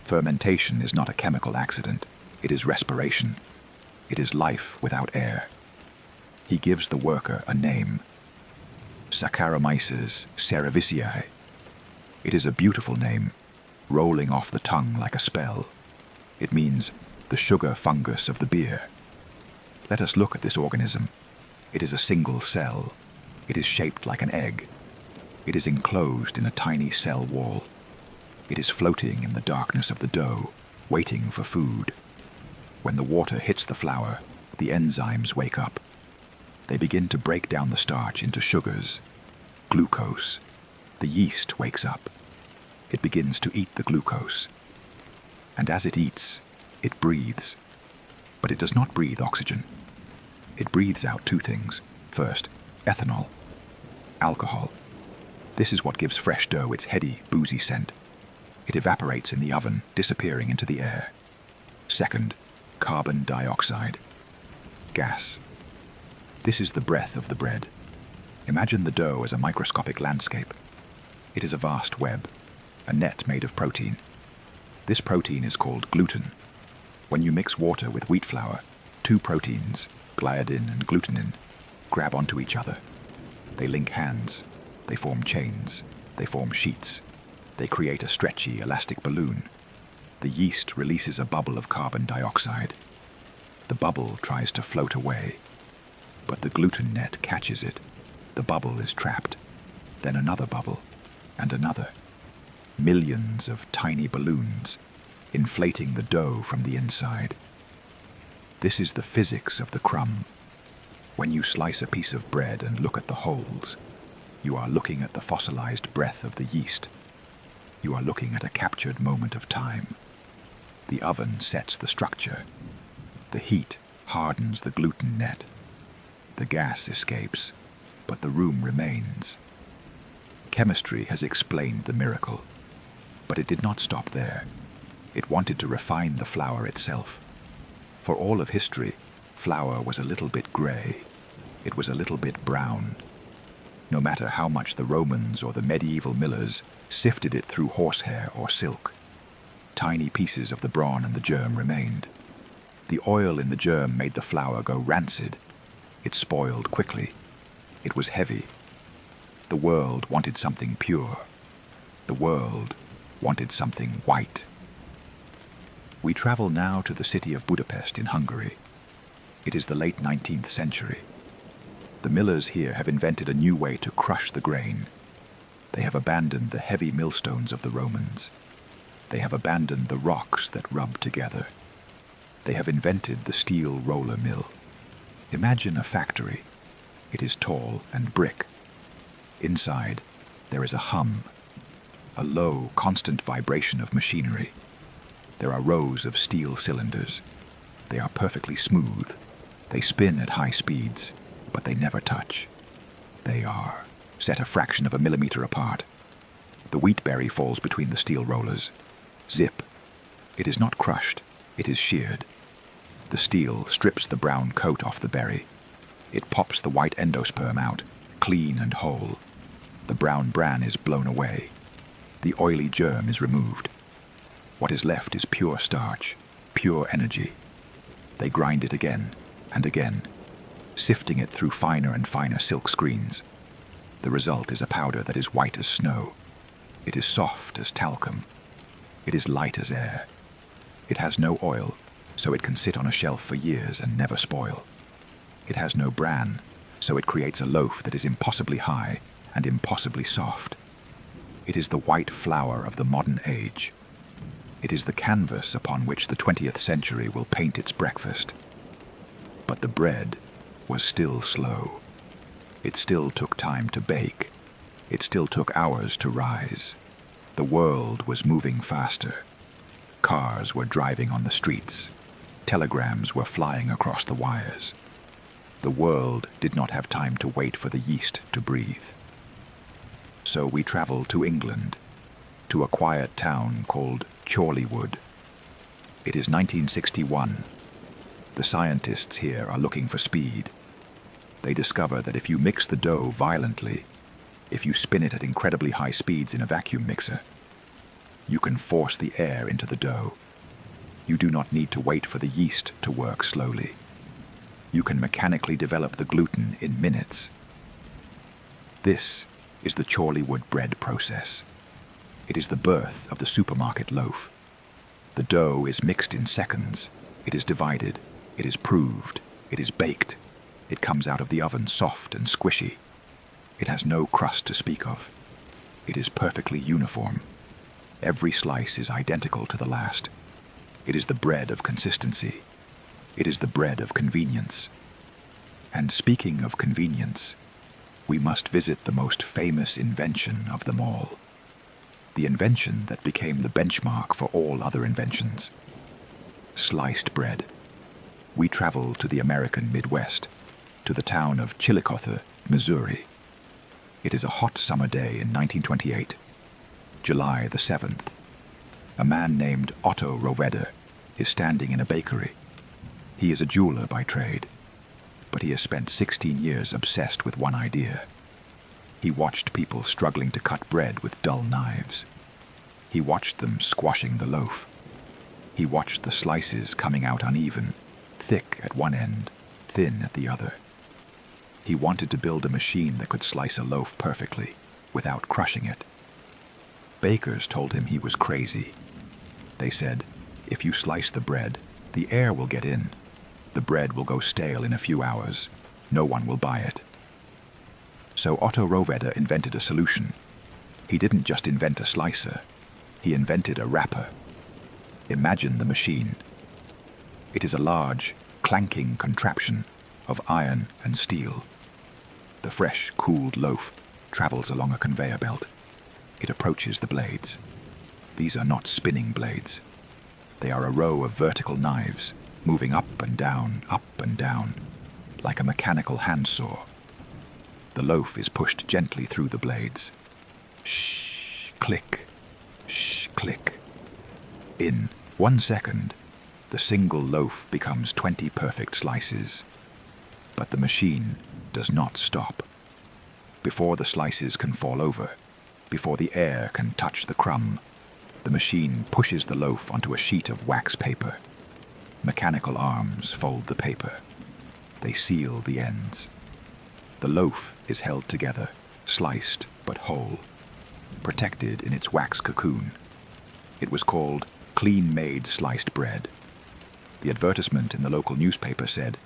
Fermentation is not a chemical accident. It is respiration. It is life without air. He gives the worker a name. Saccharomyces cerevisiae. It is a beautiful name, rolling off the tongue like a spell. It means the sugar fungus of the beer. Let us look at this organism. It is a single cell. It is shaped like an egg. It is enclosed in a tiny cell wall. It is floating in the darkness of the dough, waiting for food. When the water hits the flour, the enzymes wake up. They begin to break down the starch into sugars, glucose. The yeast wakes up. It begins to eat the glucose. And as it eats, it breathes. But it does not breathe oxygen. It breathes out two things. First, ethanol, alcohol. This is what gives fresh dough its heady, boozy scent. It evaporates in the oven, disappearing into the air. Second, carbon dioxide, gas. This is the breath of the bread. Imagine the dough as a microscopic landscape. It is a vast web, a net made of protein. This protein is called gluten. When you mix water with wheat flour, two proteins, gliadin and glutenin, grab onto each other. They link hands. They form chains. They form sheets. They create a stretchy, elastic balloon. The yeast releases a bubble of carbon dioxide. The bubble tries to float away, but the gluten net catches it. The bubble is trapped. Then another bubble, and another. Millions of tiny balloons, inflating the dough from the inside. This is the physics of the crumb. When you slice a piece of bread and look at the holes, you are looking at the fossilized breath of the yeast. You are looking at a captured moment of time. The oven sets the structure. The heat hardens the gluten net. The gas escapes, but the room remains. Chemistry has explained the miracle, but it did not stop there. It wanted to refine the flour itself. For all of history, flour was a little bit gray. It was a little bit brown. No matter how much the Romans or the medieval millers sifted it through horsehair or silk, tiny pieces of the brawn and the germ remained. The oil in the germ made the flour go rancid. It spoiled quickly. It was heavy. The world wanted something pure. The world wanted something white. We travel now to the city of Budapest in Hungary. It is the late 19th century. The millers here have invented a new way to crush the grain. They have abandoned the heavy millstones of the Romans. They have abandoned the rocks that rub together. They have invented the steel roller mill. Imagine a factory. It is tall and brick. Inside, there is a hum, a low, constant vibration of machinery. There are rows of steel cylinders. They are perfectly smooth. They spin at high speeds, but they never touch. They are set a fraction of a millimeter apart. The wheat berry falls between the steel rollers. Zip. It is not crushed. It is sheared. The steel strips the brown coat off the berry. It pops the white endosperm out, clean and whole. The brown bran is blown away. The oily germ is removed. What is left is pure starch, pure energy. They grind it again and again, sifting it through finer and finer silk screens. The result is a powder that is white as snow. It is soft as talcum. It is light as air. It has no oil, so it can sit on a shelf for years and never spoil. It has no bran, so it creates a loaf that is impossibly high and impossibly soft. It is the white flour of the modern age. It is the canvas upon which the 20th century will paint its breakfast. But the bread was still slow. It still took time to bake. It still took hours to rise. The world was moving faster. Cars were driving on the streets. Telegrams were flying across the wires. The world did not have time to wait for the yeast to breathe. So we travel to England, to a quiet town called Chorleywood. It is 1961. The scientists here are looking for speed. They discover that if you mix the dough violently, if you spin it at incredibly high speeds in a vacuum mixer, you can force the air into the dough. You do not need to wait for the yeast to work slowly. You can mechanically develop the gluten in minutes. This is the Chorleywood bread process. It is the birth of the supermarket loaf. The dough is mixed in seconds. It is divided. It is proved. It is baked. It comes out of the oven soft and squishy. It has no crust to speak of. It is perfectly uniform. Every slice is identical to the last. It is the bread of consistency. It is the bread of convenience. And speaking of convenience, we must visit the most famous invention of them all. The invention that became the benchmark for all other inventions. Sliced bread. We travel to the American Midwest, to the town of Chillicothe, Missouri. It is a hot summer day in 1928, July the 7th. A man named Otto Roveder is standing in a bakery. He is a jeweler by trade, but he has spent 16 years obsessed with one idea. He watched people struggling to cut bread with dull knives. He watched them squashing the loaf. He watched the slices coming out uneven, thick at one end, thin at the other. He wanted to build a machine that could slice a loaf perfectly, without crushing it. Bakers told him he was crazy. They said, if you slice the bread, the air will get in. The bread will go stale in a few hours. No one will buy it. So Otto Roveder invented a solution. He didn't just invent a slicer. He invented a wrapper. Imagine the machine. It is a large, clanking contraption of iron and steel. The fresh, cooled loaf travels along a conveyor belt. It approaches the blades. These are not spinning blades. They are a row of vertical knives, moving up and down, like a mechanical handsaw. The loaf is pushed gently through the blades. Shh, click, shh, click. In 1 second, the single loaf becomes 20 perfect slices. But the machine does not stop. Before the slices can fall over, before the air can touch the crumb, the machine pushes the loaf onto a sheet of wax paper. Mechanical arms fold the paper. They seal the ends. The loaf is held together, sliced but whole, protected in its wax cocoon. It was called clean-made sliced bread. The advertisement in the local newspaper said,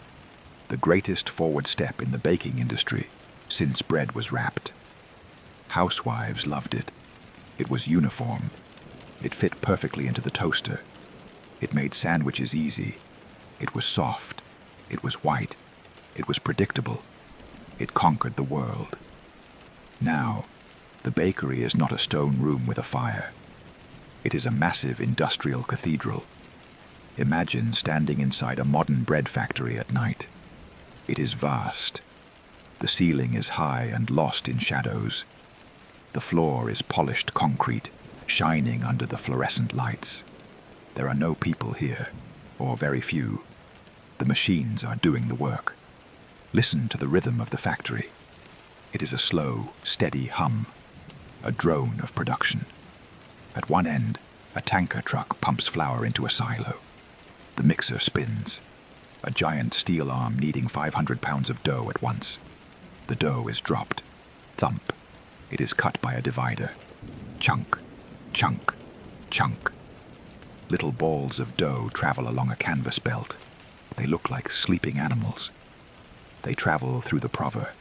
"The greatest forward step in the baking industry since bread was wrapped." Housewives loved it. It was uniform. It fit perfectly into the toaster. It made sandwiches easy. It was soft. It was white. It was predictable. It conquered the world. Now, the bakery is not a stone room with a fire. It is a massive industrial cathedral. Imagine standing inside a modern bread factory at night. It is vast. The ceiling is high and lost in shadows. The floor is polished concrete, shining under the fluorescent lights. There are no people here, or very few. The machines are doing the work. Listen to the rhythm of the factory. It is a slow, steady hum, a drone of production. At one end, a tanker truck pumps flour into a silo. The mixer spins, a giant steel arm kneading 500 pounds of dough at once. The dough is dropped. Thump. It is cut by a divider. Chunk, chunk, chunk. Little balls of dough travel along a canvas belt. They look like sleeping animals. They travel through the prover,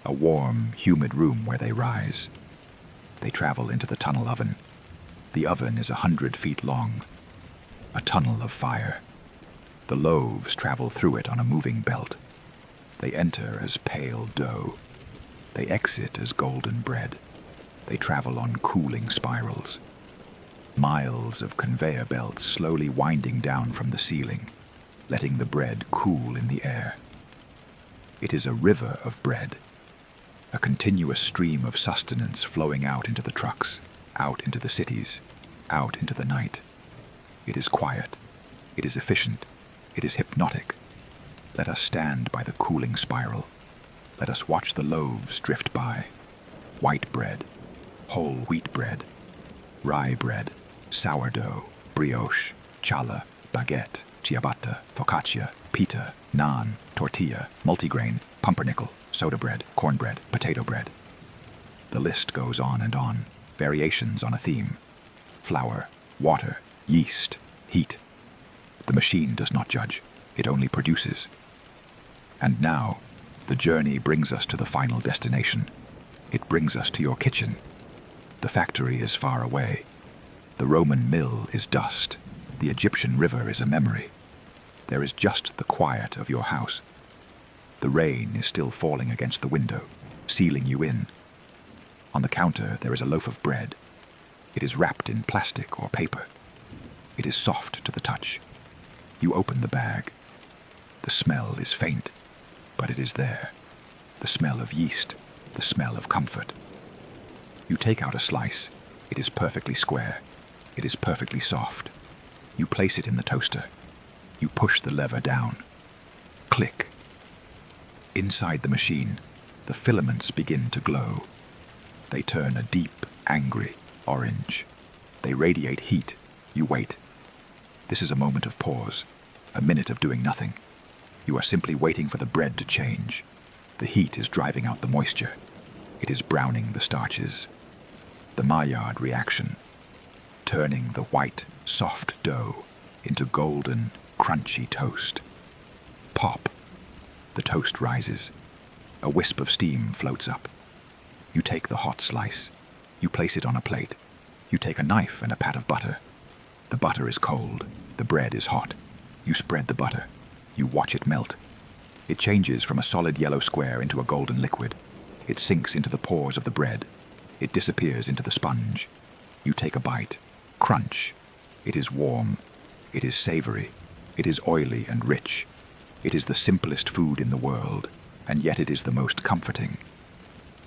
a warm, humid room where they rise. They travel into the tunnel oven. The oven is 100 feet long, a tunnel of fire. The loaves travel through it on a moving belt. They enter as pale dough. They exit as golden bread. They travel on cooling spirals. Miles of conveyor belts slowly winding down from the ceiling, letting the bread cool in the air. It is a river of bread, a continuous stream of sustenance flowing out into the trucks, out into the cities, out into the night. It is quiet. It is efficient. It is hypnotic. Let us stand by the cooling spiral. Let us watch the loaves drift by. White bread, whole wheat bread, rye bread, sourdough, brioche, challah, baguette, ciabatta, focaccia, pita, naan, tortilla, multigrain, pumpernickel, soda bread, cornbread, potato bread. The list goes on and on, variations on a theme. Flour, water, yeast, heat. The machine does not judge, it only produces. And now, the journey brings us to the final destination. It brings us to your kitchen. The factory is far away. The Roman mill is dust. The Egyptian river is a memory. There is just the quiet of your house. The rain is still falling against the window, sealing you in. On the counter, there is a loaf of bread. It is wrapped in plastic or paper. It is soft to the touch. You open the bag. The smell is faint, but it is there. The smell of yeast, the smell of comfort. You take out a slice. It is perfectly square. It is perfectly soft. You place it in the toaster. You push the lever down. Click. Inside the machine, the filaments begin to glow. They turn a deep, angry orange. They radiate heat. You wait. This is a moment of pause, a minute of doing nothing. You are simply waiting for the bread to change. The heat is driving out the moisture. It is browning the starches. The Maillard reaction, turning the white, soft dough into golden, crunchy toast. Pop. The toast rises. A wisp of steam floats up. You take the hot slice. You place it on a plate. You take a knife and a pat of butter. The butter is cold. The bread is hot. You spread the butter. You watch it melt. It changes from a solid yellow square into a golden liquid. It sinks into the pores of the bread. It disappears into the sponge. You take a bite. Crunch. It is warm. It is savory. It is oily and rich. It is the simplest food in the world, and yet it is the most comforting.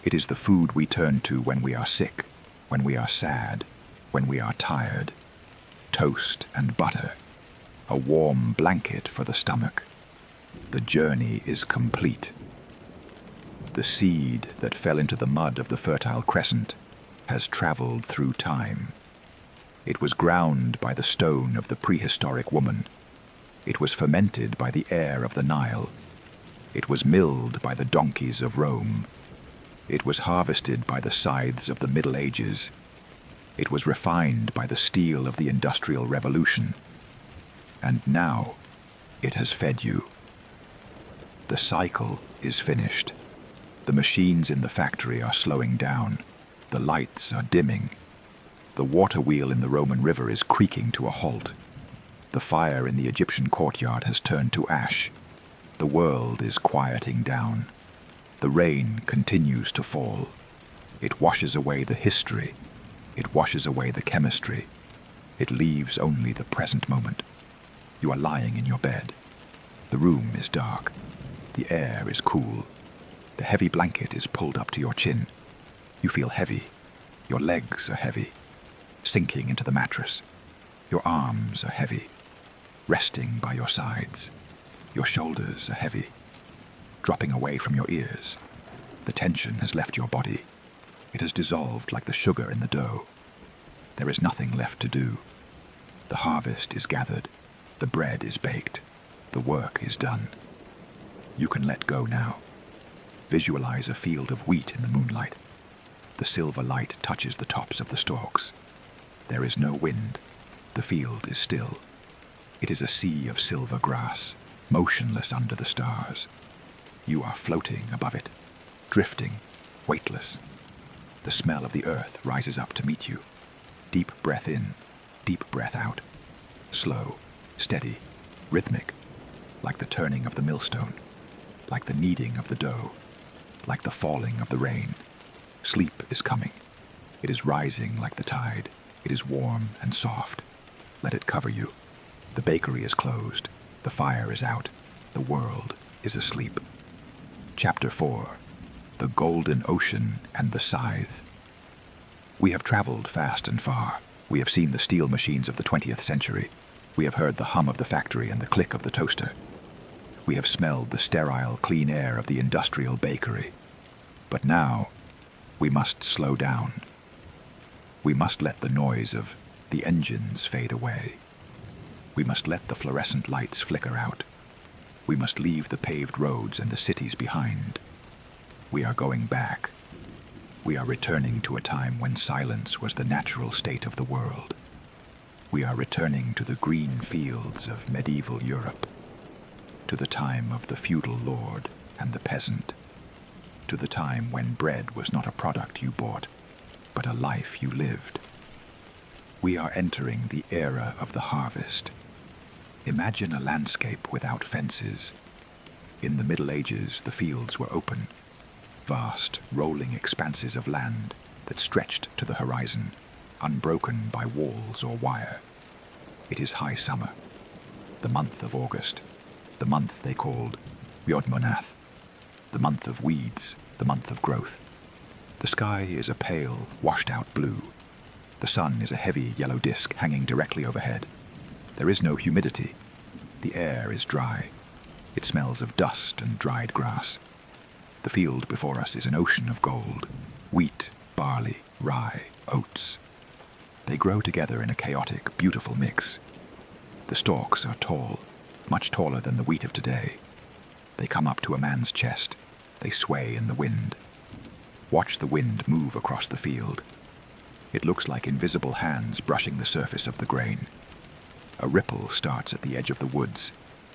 It is the food we turn to when we are sick, when we are sad, when we are tired. Toast and butter, a warm blanket for the stomach. The journey is complete. The seed that fell into the mud of the Fertile Crescent has traveled through time. It was ground by the stone of the prehistoric woman. It was fermented by the air of the Nile. It was milled by the donkeys of Rome. It was harvested by the scythes of the Middle Ages. It was refined by the steel of the Industrial Revolution. And now it has fed you. The cycle is finished. The machines in the factory are slowing down. The lights are dimming. The water wheel in the Roman river is creaking to a halt. The fire in the Egyptian courtyard has turned to ash. The world is quieting down. The rain continues to fall. It washes away the history. It washes away the chemistry. It leaves only the present moment. You are lying in your bed. The room is dark. The air is cool. The heavy blanket is pulled up to your chin. You feel heavy. Your legs are heavy, sinking into the mattress. Your arms are heavy, resting by your sides. Your shoulders are heavy, dropping away from your ears. The tension has left your body. It has dissolved like the sugar in the dough. There is nothing left to do. The harvest is gathered. The bread is baked. The work is done. You can let go now. Visualize a field of wheat in the moonlight. The silver light touches the tops of the stalks. There is no wind. The field is still. It is a sea of silver grass, motionless under the stars. You are floating above it, drifting, weightless. The smell of the earth rises up to meet you. Deep breath in, deep breath out. Slow, steady, rhythmic, like the turning of the millstone, like the kneading of the dough, like the falling of the rain. Sleep is coming. It is rising like the tide. It is warm and soft. Let it cover you. The bakery is closed. The fire is out. The world is asleep. Chapter 4. The Golden Ocean and the Scythe. We have traveled fast and far. We have seen the steel machines of the 20th century. We have heard the hum of the factory and the click of the toaster. We have smelled the sterile, clean air of the industrial bakery. But now, we must slow down. We must let the noise of the engines fade away. We must let the fluorescent lights flicker out. We must leave the paved roads and the cities behind. We are going back. We are returning to a time when silence was the natural state of the world. We are returning to the green fields of medieval Europe, to the time of the feudal lord and the peasant, to the time when bread was not a product you bought, but a life you lived. We are entering the era of the harvest. Imagine a landscape without fences. In the Middle Ages, the fields were open, vast, rolling expanses of land that stretched to the horizon, unbroken by walls or wire. It is high summer, the month of August, the month they called Yodmonath, the month of weeds, the month of growth. The sky is a pale, washed-out blue. The sun is a heavy yellow disk hanging directly overhead. There is no humidity. The air is dry. It smells of dust and dried grass. The field before us is an ocean of gold. Wheat, barley, rye, oats. They grow together in a chaotic, beautiful mix. The stalks are tall, much taller than the wheat of today. They come up to a man's chest. They sway in the wind. Watch the wind move across the field. It looks like invisible hands brushing the surface of the grain. A ripple starts at the edge of the woods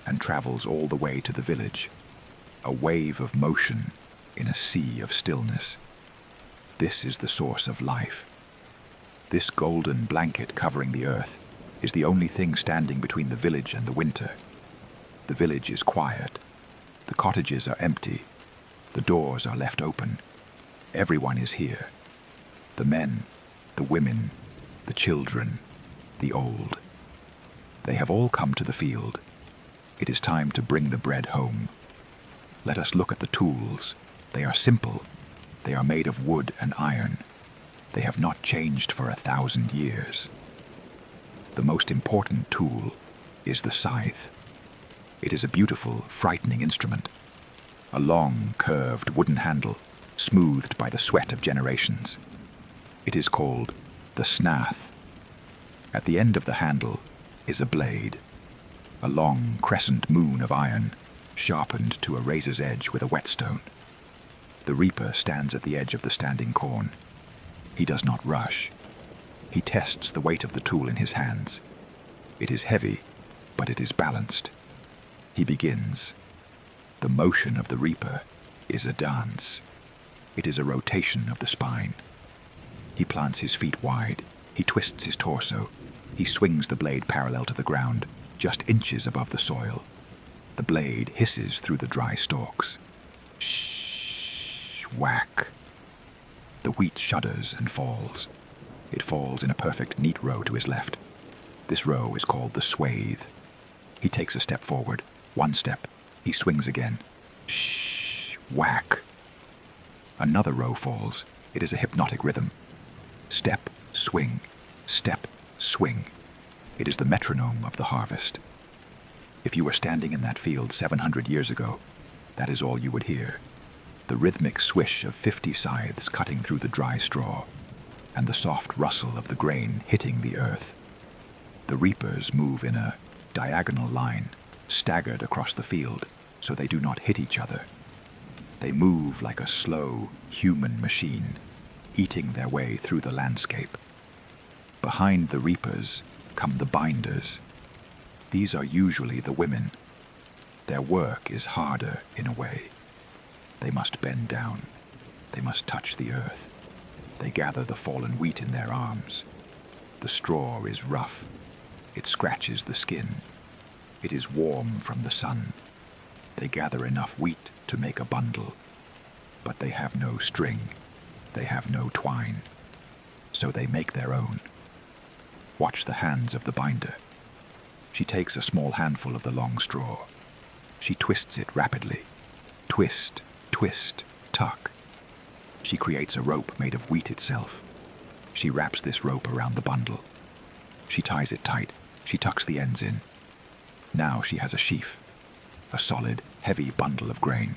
and travels all the way to the village. A wave of motion in a sea of stillness. This is the source of life. This golden blanket covering the earth is the only thing standing between the village and the winter. The village is quiet. The cottages are empty. The doors are left open. Everyone is here. The men, the women, the children, the old. They have all come to the field, It is time to bring the bread home. Let us look at the tools. They are simple. They are made of wood and iron. They have not changed for 1,000 years. The most important tool is the scythe. It is a beautiful, frightening instrument. A long, curved wooden handle, smoothed by the sweat of generations. It is called the scythe. At the end of the handle is a blade, a long crescent moon of iron, sharpened to a razor's edge with a whetstone. The reaper stands at the edge of the standing corn. He does not rush. He tests the weight of the tool in his hands. It is heavy, but it is balanced. He begins. The motion of the reaper is a dance. It is a rotation of the spine. He plants his feet wide. He twists his torso. He swings the blade parallel to the ground, just inches above the soil. The blade hisses through the dry stalks. Shh, whack. The wheat shudders and falls. It falls in a perfect neat row to his left. This row is called the scythe. He takes a step forward, one step. He swings again. Shh, whack. Another row falls. It is a hypnotic rhythm. Step, swing, step, swing. It is the metronome of the harvest. If you were standing in that field 700 years ago, that is all you would hear. The rhythmic swish of 50 scythes cutting through the dry straw, and the soft rustle of the grain hitting the earth. The reapers move in a diagonal line, staggered across the field, so they do not hit each other. They move like a slow, human machine, eating their way through the landscape. Behind the reapers come the binders. These are usually the women. Their work is harder in a way. They must bend down. They must touch the earth. They gather the fallen wheat in their arms. The straw is rough. It scratches the skin. It is warm from the sun. They gather enough wheat to make a bundle. But they have no string. They have no twine. So they make their own. Watch the hands of the binder. She takes a small handful of the long straw. She twists it rapidly. Twist, twist, tuck. She creates a rope made of wheat itself. She wraps this rope around the bundle. She ties it tight. She tucks the ends in. Now she has a sheaf, a solid, heavy bundle of grain.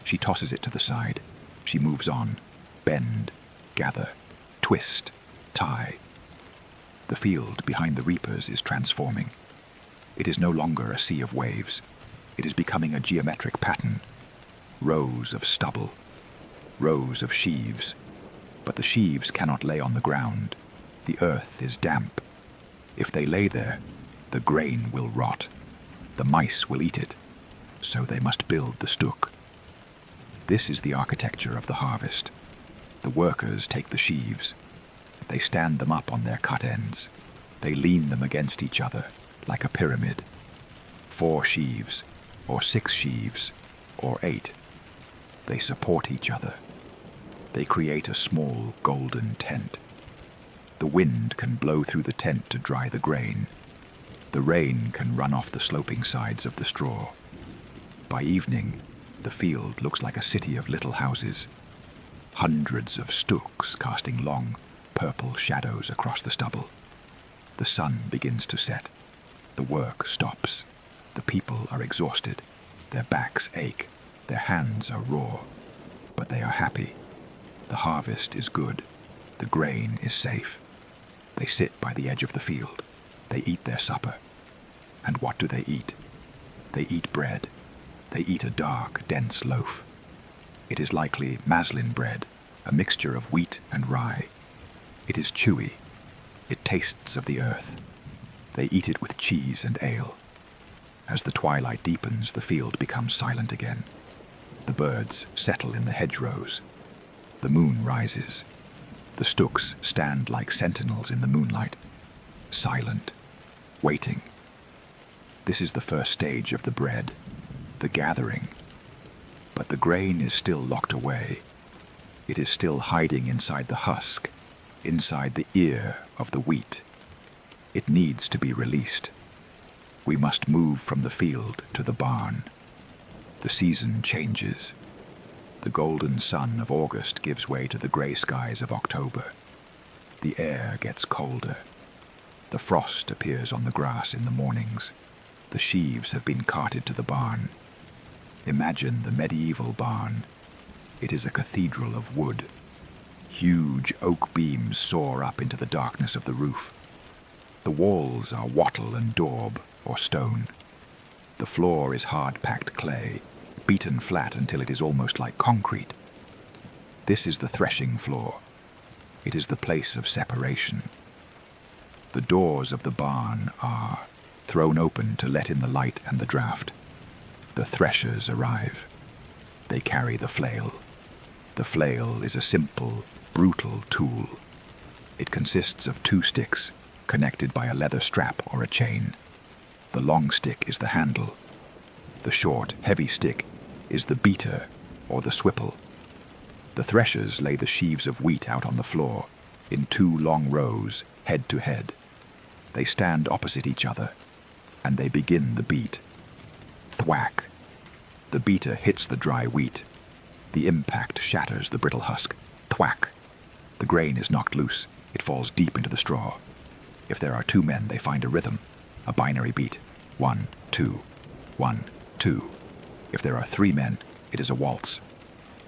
She tosses it to the side. She moves on. Bend, gather, twist, tie. The field behind the reapers is transforming. It is no longer a sea of waves. It is becoming a geometric pattern. Rows of stubble, rows of sheaves. But the sheaves cannot lay on the ground. The earth is damp. If they lay there, the grain will rot. The mice will eat it. So they must build the stook. This is the architecture of the harvest. The workers take the sheaves. They stand them up on their cut ends. They lean them against each other like a pyramid. 4 sheaves, or 6 sheaves, or 8. They support each other. They create a small golden tent. The wind can blow through the tent to dry the grain. The rain can run off the sloping sides of the straw. By evening, the field looks like a city of little houses. Hundreds of stooks casting long, purple shadows across the stubble. The sun begins to set. The work stops. The people are exhausted. Their backs ache. Their hands are raw. But they are happy. The harvest is good. The grain is safe. They sit by the edge of the field. They eat their supper. And what do they eat? They eat bread. They eat a dark, dense loaf. It is likely maslin bread, a mixture of wheat and rye. It is chewy. It tastes of the earth. They eat it with cheese and ale. As the twilight deepens, the field becomes silent again. The birds settle in the hedgerows. The moon rises. The stooks stand like sentinels in the moonlight, silent, waiting. This is the first stage of the bread, the gathering. But the grain is still locked away. It is still hiding inside the husk, inside the ear of the wheat. It needs to be released. We must move from the field to the barn. The season changes. The golden sun of August gives way to the grey skies of October. The air gets colder. The frost appears on the grass in the mornings. The sheaves have been carted to the barn. Imagine the medieval barn. It is a cathedral of wood. Huge oak beams soar up into the darkness of the roof. The walls are wattle and daub, or stone. The floor is hard-packed clay, beaten flat until it is almost like concrete. This is the threshing floor. It is the place of separation. The doors of the barn are thrown open to let in the light and the draught. The threshers arrive. They carry the flail. The flail is a simple, brutal tool. It consists of 2 sticks, connected by a leather strap or a chain. The long stick is the handle. The short, heavy stick is the beater or the swipple. The threshers lay the sheaves of wheat out on the floor, in 2 long rows, head to head. They stand opposite each other, and they begin the beat. Thwack. The beater hits the dry wheat. The impact shatters the brittle husk. Thwack. The grain is knocked loose. It falls deep into the straw. If there are 2 men, they find a rhythm, a binary beat. 1, 2, 1, 2. If there are 3 men, it is a waltz.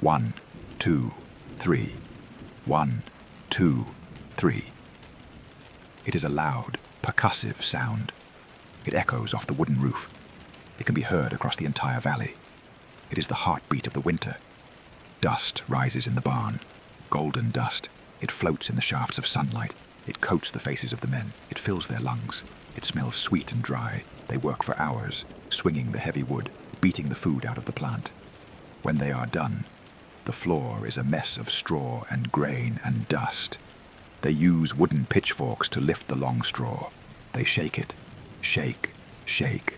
1, 2, 3. 1, 2, 3. It is a loud, percussive sound. It echoes off the wooden roof. It can be heard across the entire valley. It is the heartbeat of the winter. Dust rises in the barn. Golden dust. It floats in the shafts of sunlight. It coats the faces of the men. It fills their lungs. It smells sweet and dry. They work for hours, swinging the heavy wood, beating the food out of the plant. When they are done, the floor is a mess of straw and grain and dust. They use wooden pitchforks to lift the long straw. They shake it. Shake, shake.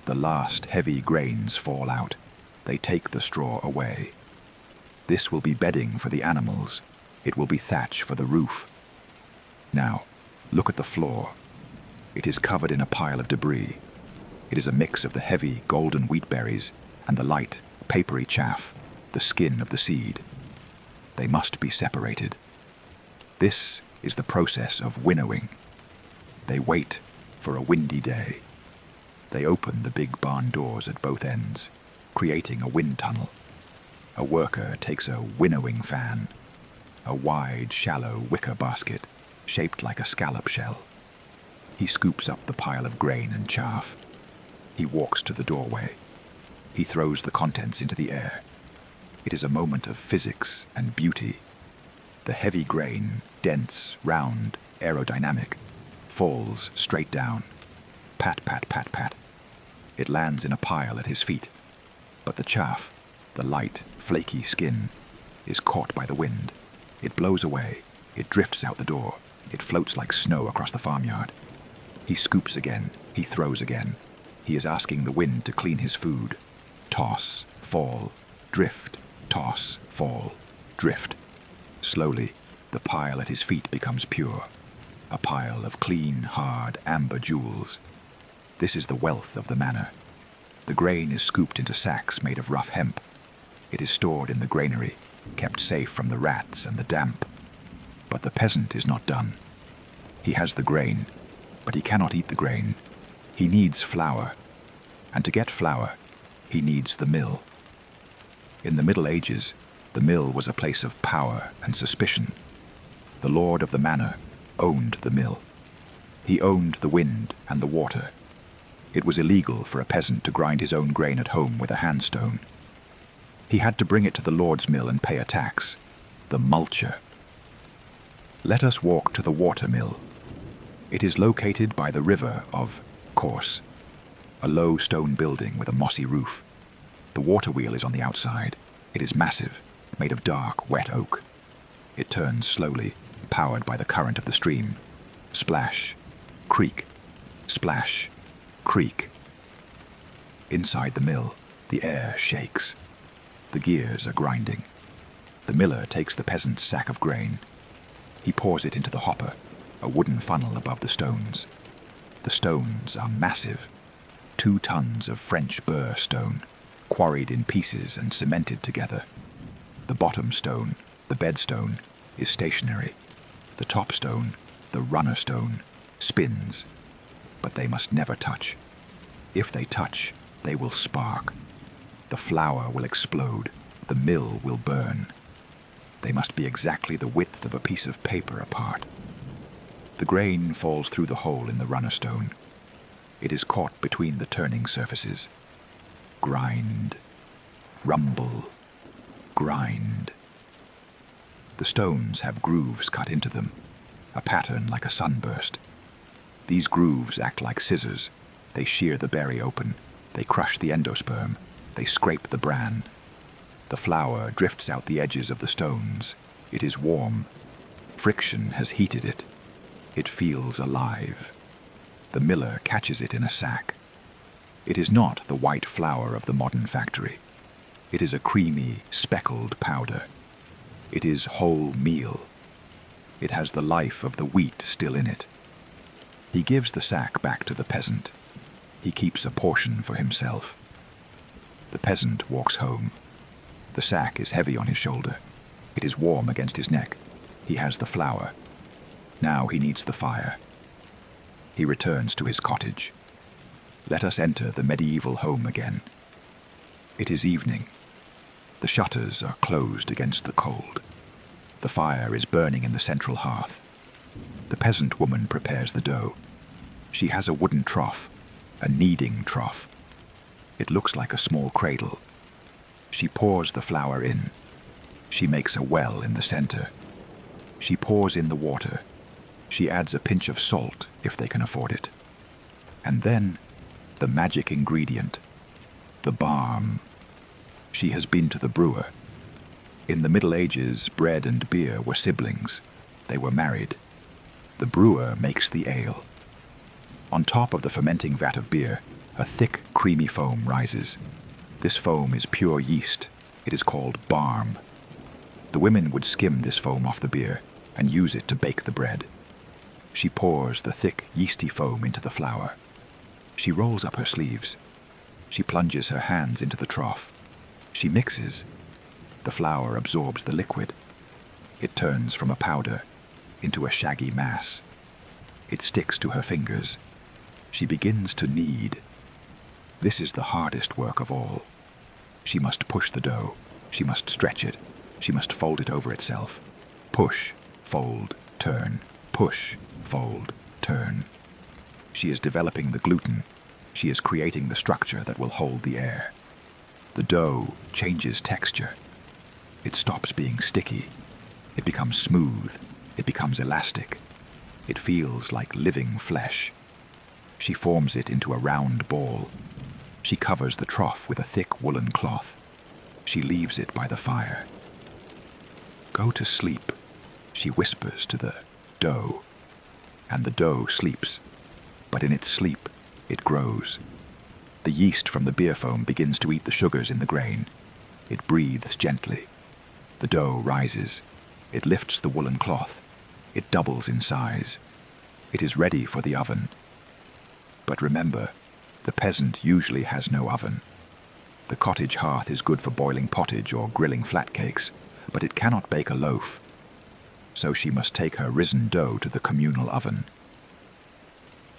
The last heavy grains fall out. They take the straw away. This will be bedding for the animals. It will be thatch for the roof. Now, look at the floor. It is covered in a pile of debris. It is a mix of the heavy, golden wheat berries and the light, papery chaff, the skin of the seed. They must be separated. This is the process of winnowing. They wait for a windy day. They open the big barn doors at both ends, creating a wind tunnel. A worker takes a winnowing fan, a wide, shallow wicker basket shaped like a scallop shell. He scoops up the pile of grain and chaff. He walks to the doorway. He throws the contents into the air. It is a moment of physics and beauty. The heavy grain, dense, round, aerodynamic, falls straight down. Pat, pat, pat, pat. It lands in a pile at his feet. But the chaff, the light, flaky skin, is caught by the wind. It blows away. It drifts out the door. It floats like snow across the farmyard. He scoops again. He throws again. He is asking the wind to clean his food. Toss, fall, drift, toss, fall, drift. Slowly, the pile at his feet becomes pure. A pile of clean, hard, amber jewels. This is the wealth of the manor. The grain is scooped into sacks made of rough hemp. It is stored in the granary, kept safe from the rats and the damp. But the peasant is not done. He has the grain, but he cannot eat the grain. He needs flour, and to get flour, he needs the mill. In the Middle Ages, the mill was a place of power and suspicion. The lord of the manor owned the mill. He owned the wind and the water. It was illegal for a peasant to grind his own grain at home with a handstone. He had to bring it to the lord's mill and pay a tax, the multure. Let us walk to the water mill. It is located by the river of Course, a low stone building with a mossy roof. The water wheel is on the outside. It is massive, made of dark, wet oak. It turns slowly, powered by the current of the stream. Splash, creak, splash, creak. Inside the mill, the air shakes. The gears are grinding. The miller takes the peasant's sack of grain. He pours it into the hopper, a wooden funnel above the stones. The stones are massive, 2 tons of French burr stone, quarried in pieces and cemented together. The bottom stone, the bed stone, is stationary. The top stone, the runner stone, spins, but they must never touch. If they touch, they will spark. The flour will explode, the mill will burn. They must be exactly the width of a piece of paper apart. The grain falls through the hole in the runner stone. It is caught between the turning surfaces. Grind, rumble, grind. The stones have grooves cut into them, a pattern like a sunburst. These grooves act like scissors. They shear the berry open. They crush the endosperm. They scrape the bran. The flour drifts out the edges of the stones. It is warm. Friction has heated it. It feels alive. The miller catches it in a sack. It is not the white flour of the modern factory. It is a creamy, speckled powder. It is whole meal. It has the life of the wheat still in it. He gives the sack back to the peasant. He keeps a portion for himself. The peasant walks home. The sack is heavy on his shoulder. It is warm against his neck. He has the flour. Now he needs the fire. He returns to his cottage. Let us enter the medieval home again. It is evening. The shutters are closed against the cold. The fire is burning in the central hearth. The peasant woman prepares the dough. She has a wooden trough, a kneading trough. It looks like a small cradle. She pours the flour in. She makes a well in the center. She pours in the water. She adds a pinch of salt if they can afford it. And then, the magic ingredient, the barm. She has been to the brewer. In the Middle Ages, bread and beer were siblings. They were married. The brewer makes the ale. On top of the fermenting vat of beer, a thick, creamy foam rises. This foam is pure yeast. It is called barm. The women would skim this foam off the beer and use it to bake the bread. She pours the thick, yeasty foam into the flour. She rolls up her sleeves. She plunges her hands into the trough. She mixes. The flour absorbs the liquid. It turns from a powder into a shaggy mass. It sticks to her fingers. She begins to knead. This is the hardest work of all. She must push the dough. She must stretch it. She must fold it over itself. Push, fold, turn. Push, fold, turn. She is developing the gluten. She is creating the structure that will hold the air. The dough changes texture. It stops being sticky. It becomes smooth. It becomes elastic. It feels like living flesh. She forms it into a round ball. She covers the trough with a thick woolen cloth. She leaves it by the fire. Go to sleep, she whispers to the dough. And the dough sleeps. But in its sleep, it grows. The yeast from the beer foam begins to eat the sugars in the grain. It breathes gently. The dough rises. It lifts the woolen cloth. It doubles in size. It is ready for the oven. But remember, the peasant usually has no oven. The cottage hearth is good for boiling pottage or grilling flat cakes, but it cannot bake a loaf. So she must take her risen dough to the communal oven.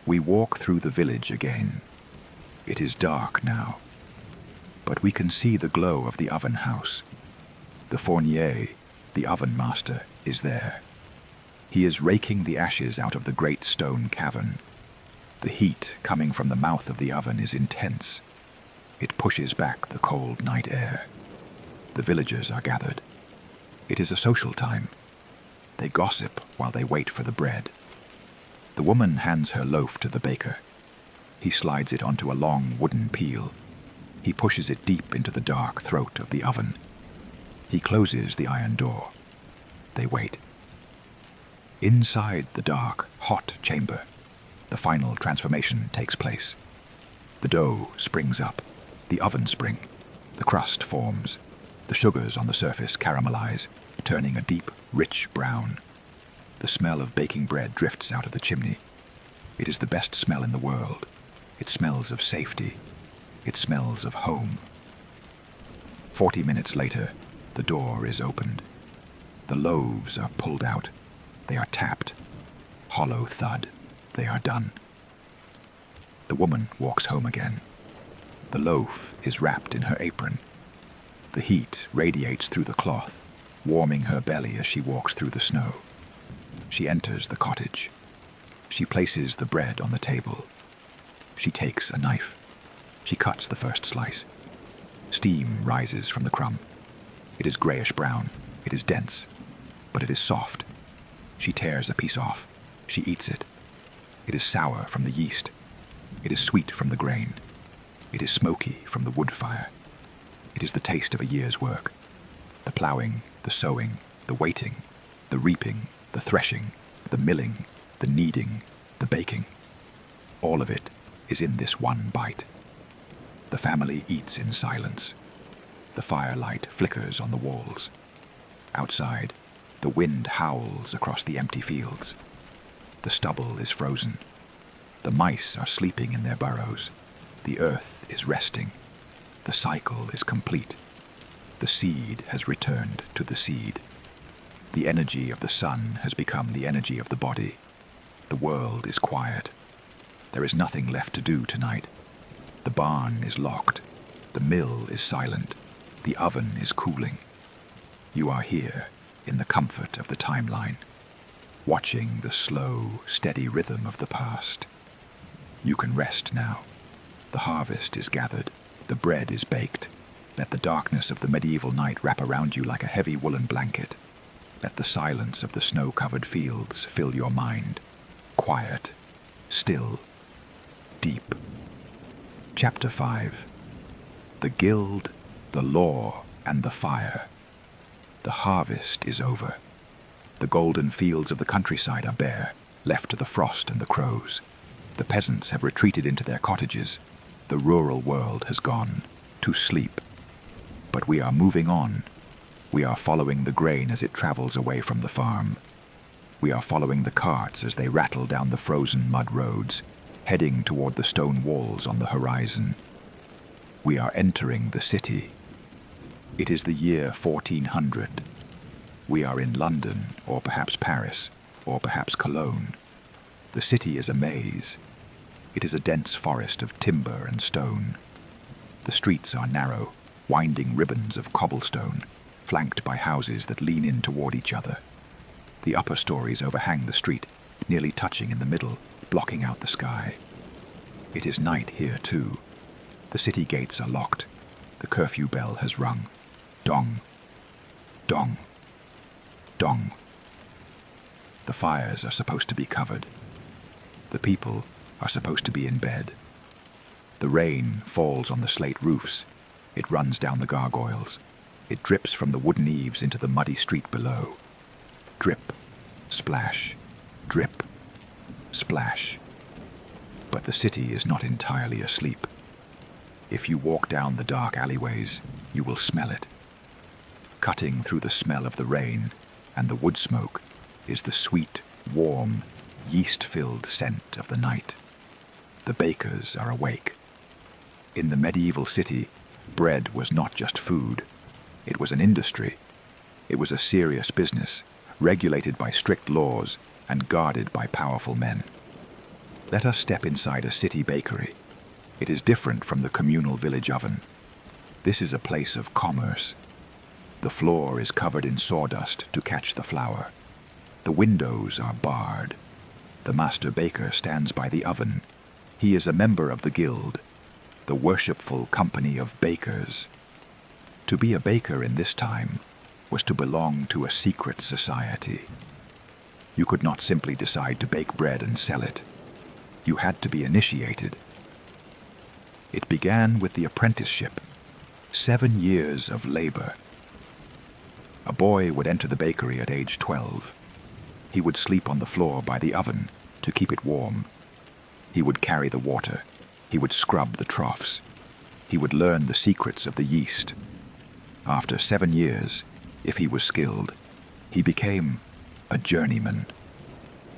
We walk through the village again. It is dark now, but we can see the glow of the oven house. The fournier, the oven master, is there. He is raking the ashes out of the great stone cavern. The heat coming from the mouth of the oven is intense. It pushes back the cold night air. The villagers are gathered. It is a social time. They gossip while they wait for the bread. The woman hands her loaf to the baker. He slides it onto a long wooden peel. He pushes it deep into the dark throat of the oven. He closes the iron door. They wait. Inside the dark, hot chamber, the final transformation takes place. The dough springs up, the oven spring, the crust forms, the sugars on the surface caramelize, turning a deep, rich brown. The smell of baking bread drifts out of the chimney. It is the best smell in the world. It smells of safety. It smells of home. 40 minutes later, the door is opened. The loaves are pulled out. They are tapped. Hollow thud. They are done. The woman walks home again. The loaf is wrapped in her apron. The heat radiates through the cloth, warming her belly as she walks through the snow. She enters the cottage. She places the bread on the table. She takes a knife. She cuts the first slice. Steam rises from the crumb. It is grayish-brown. It is dense, but it is soft. She tears a piece off. She eats it. It is sour from the yeast. It is sweet from the grain. It is smoky from the wood fire. It is the taste of a year's work. The ploughing, the sowing, the waiting, the reaping, the threshing, the milling, the kneading, the baking. All of it is in this one bite. The family eats in silence. The firelight flickers on the walls. Outside, the wind howls across the empty fields. The stubble is frozen. The mice are sleeping in their burrows. The earth is resting. The cycle is complete. The seed has returned to the seed. The energy of the sun has become the energy of the body. The world is quiet. There is nothing left to do tonight. The barn is locked. The mill is silent. The oven is cooling. You are here in the comfort of the timeline, watching the slow, steady rhythm of the past. You can rest now. The harvest is gathered. The bread is baked. Let the darkness of the medieval night wrap around you like a heavy woolen blanket. Let the silence of the snow-covered fields fill your mind. Quiet, still, deep. Chapter 5. The Guild, the Law, and the Fire. The harvest is over. The golden fields of the countryside are bare, left to the frost and the crows. The peasants have retreated into their cottages. The rural world has gone to sleep. But we are moving on. We are following the grain as it travels away from the farm. We are following the carts as they rattle down the frozen mud roads, heading toward the stone walls on the horizon. We are entering the city. It is the year 1400. We are in London, or perhaps Paris, or perhaps Cologne. The city is a maze. It is a dense forest of timber and stone. The streets are narrow, winding ribbons of cobblestone, flanked by houses that lean in toward each other. The upper stories overhang the street, nearly touching in the middle, blocking out the sky. It is night here, too. The city gates are locked. The curfew bell has rung. Dong. Dong. Dong. The fires are supposed to be covered. The people are supposed to be in bed. The rain falls on the slate roofs. It runs down the gargoyles. It drips from the wooden eaves into the muddy street below. Drip, splash, drip, splash. But the city is not entirely asleep. If you walk down the dark alleyways, you will smell it. Cutting through the smell of the rain and the wood smoke is the sweet, warm, yeast-filled scent of the night. The bakers are awake. In the medieval city, bread was not just food. It was an industry. It was a serious business, regulated by strict laws and guarded by powerful men. Let us step inside a city bakery. It is different from the communal village oven. This is a place of commerce. The floor is covered in sawdust to catch the flour. The windows are barred. The master baker stands by the oven. He is a member of the guild, the worshipful company of bakers. To be a baker in this time was to belong to a secret society. You could not simply decide to bake bread and sell it. You had to be initiated. It began with the apprenticeship, 7 years of labor. A boy would enter the bakery at age 12. He would sleep on the floor by the oven to keep it warm. He would carry the water. He would scrub the troughs. He would learn the secrets of the yeast. After 7 years, if he was skilled, he became a journeyman,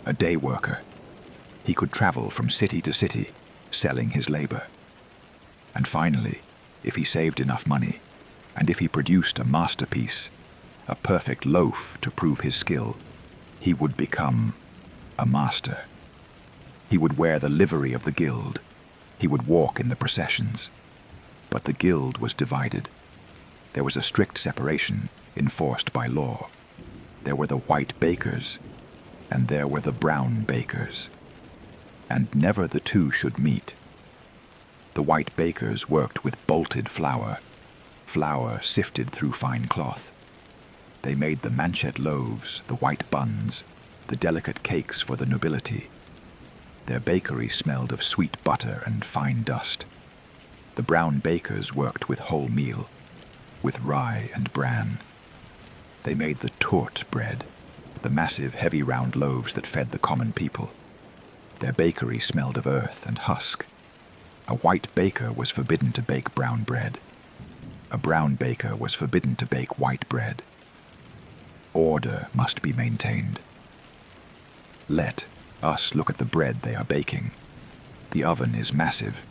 a day worker. He could travel from city to city, selling his labor. And finally, if he saved enough money, and if he produced a masterpiece, a perfect loaf to prove his skill, he would become a master. He would wear the livery of the guild. He would walk in the processions. But the guild was divided. There was a strict separation enforced by law. There were the white bakers, and there were the brown bakers. And never the two should meet. The white bakers worked with bolted flour, flour sifted through fine cloth. They made the manchet loaves, the white buns, the delicate cakes for the nobility. Their bakery smelled of sweet butter and fine dust. The brown bakers worked with wholemeal, with rye and bran. They made the tourte bread, the massive, heavy round loaves that fed the common people. Their bakery smelled of earth and husk. A white baker was forbidden to bake brown bread. A brown baker was forbidden to bake white bread. Order must be maintained. Let us look at the bread they are baking. The oven is massive.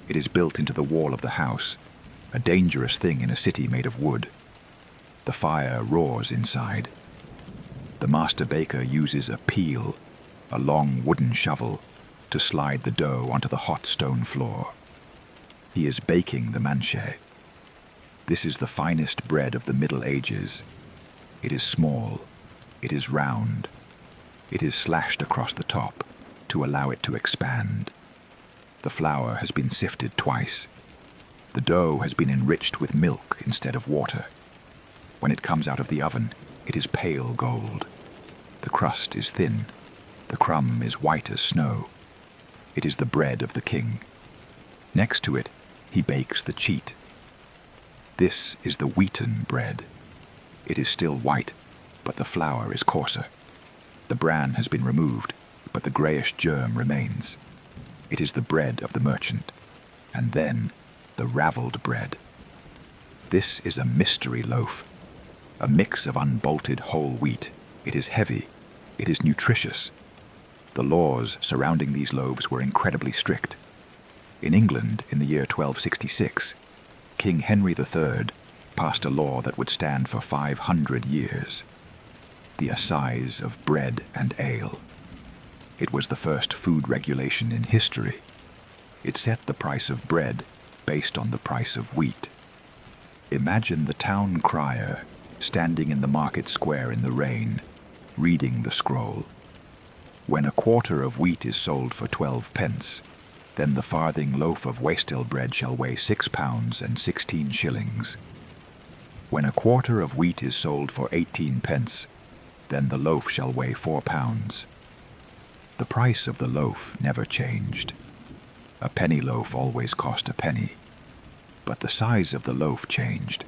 It is built into the wall of the house, a dangerous thing in a city made of wood. The fire roars inside. The master baker uses a peel, a long wooden shovel, to slide the dough onto the hot stone floor. He is baking the manchet. This is the finest bread of the Middle Ages. It is small. It is round. It is slashed across the top to allow it to expand. The flour has been sifted twice. The dough has been enriched with milk instead of water. When it comes out of the oven, it is pale gold. The crust is thin. The crumb is white as snow. It is the bread of the king. Next to it, he bakes the cheat. This is the wheaten bread. It is still white, but the flour is coarser. The bran has been removed, but the grayish germ remains. It is the bread of the merchant. And then, the raveled bread. This is a mystery loaf, a mix of unbolted whole wheat. It is heavy. It is nutritious. The laws surrounding these loaves were incredibly strict. In England, in the year 1266, King Henry III passed a law that would stand for 500 years. The Assize of Bread and Ale. It was the first food regulation in history. It set the price of bread based on the price of wheat. Imagine the town crier standing in the market square in the rain, reading the scroll. When a quarter of wheat is sold for 12 pence, then the farthing loaf of wastel bread shall weigh 6 pounds and 16 shillings. When a quarter of wheat is sold for 18 pence, then the loaf shall weigh 4 pounds. The price of the loaf never changed. A penny loaf always cost a penny. But the size of the loaf changed.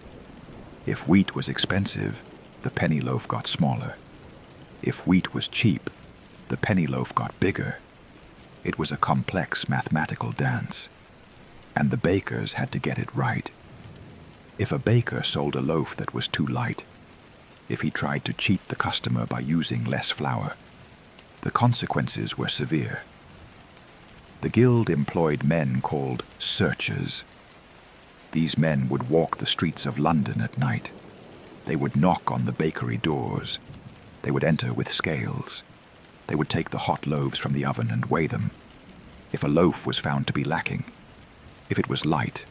If wheat was expensive, the penny loaf got smaller. If wheat was cheap, the penny loaf got bigger. It was a complex mathematical dance, and the bakers had to get it right. If a baker sold a loaf that was too light, if he tried to cheat the customer by using less flour, the consequences were severe. The guild employed men called searchers. These men would walk the streets of London at night. They would knock on the bakery doors. They would enter with scales. They would take the hot loaves from the oven and weigh them. If a loaf was found to be lacking, if it was light,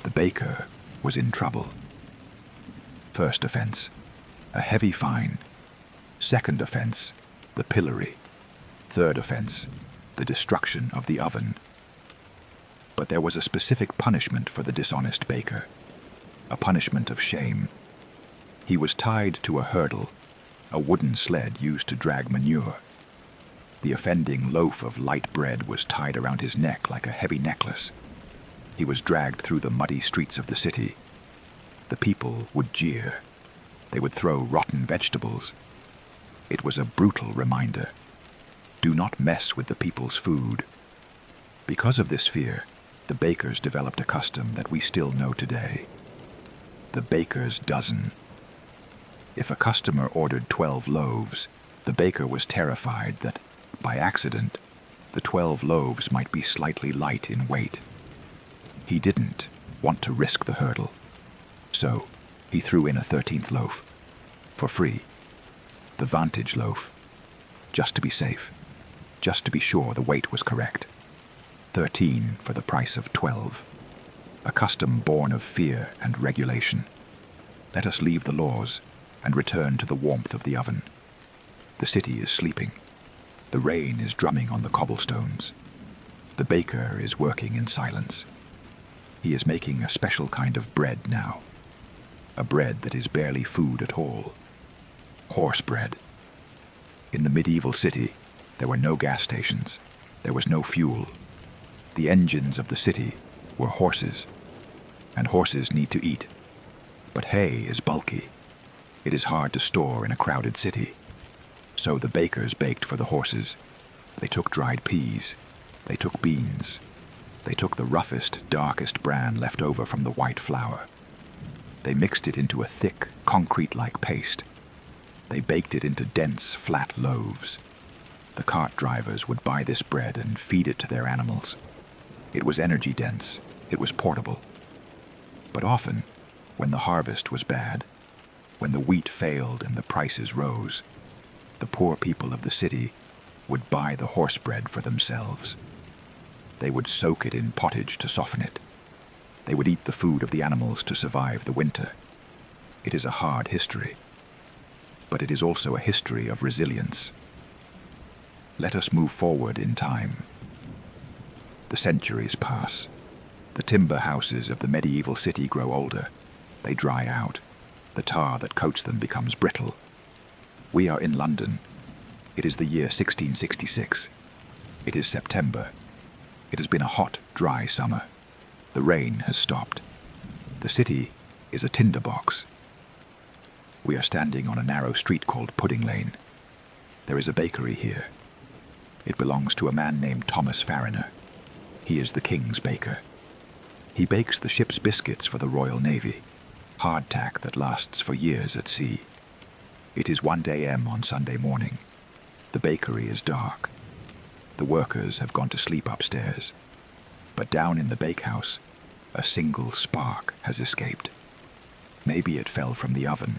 the baker was in trouble. First offense, a heavy fine. Second offense, the pillory. Third offense, the destruction of the oven. But there was a specific punishment for the dishonest baker, a punishment of shame. He was tied to a hurdle, a wooden sled used to drag manure. The offending loaf of light bread was tied around his neck like a heavy necklace. He was dragged through the muddy streets of the city. The people would jeer. They would throw rotten vegetables. It was a brutal reminder. Do not mess with the people's food. Because of this fear, the bakers developed a custom that we still know today. The baker's dozen. If a customer ordered 12 loaves, the baker was terrified that, by accident, The 12 loaves might be slightly light in weight. He didn't want to risk the hurdle, so he threw in a 13th loaf, for free, the vantage loaf, just to be safe, just to be sure the weight was correct. 13 for the price of 12, a custom born of fear and regulation. Let us leave the laws and return to the warmth of the oven. The city is sleeping. The rain is drumming on the cobblestones. The baker is working in silence. He is making a special kind of bread now, a bread that is barely food at all. Horse bread. In the medieval city, there were no gas stations. There was no fuel. The engines of the city were horses, and horses need to eat. But hay is bulky. It is hard to store in a crowded city. So the bakers baked for the horses. They took dried peas. They took beans. They took the roughest, darkest bran left over from the white flour. They mixed it into a thick, concrete-like paste. They baked it into dense, flat loaves. The cart drivers would buy this bread and feed it to their animals. It was energy-dense. It was portable. But often, when the harvest was bad, when the wheat failed and the prices rose, the poor people of the city would buy the horse bread for themselves. They would soak it in pottage to soften it. They would eat the food of the animals to survive the winter. It is a hard history, but it is also a history of resilience. Let us move forward in time. The centuries pass. The timber houses of the medieval city grow older. They dry out. The tar that coats them becomes brittle. We are in London. It is the year 1666. It is September. It has been a hot, dry summer. The rain has stopped. The city is a tinderbox. We are standing on a narrow street called Pudding Lane. There is a bakery here. It belongs to a man named Thomas Fariner. He is the king's baker. He bakes the ship's biscuits for the Royal Navy, hardtack that lasts for years at sea. It is 1 a.m. on Sunday morning. The bakery is dark. The workers have gone to sleep upstairs. But down in the bakehouse, a single spark has escaped. Maybe it fell from the oven.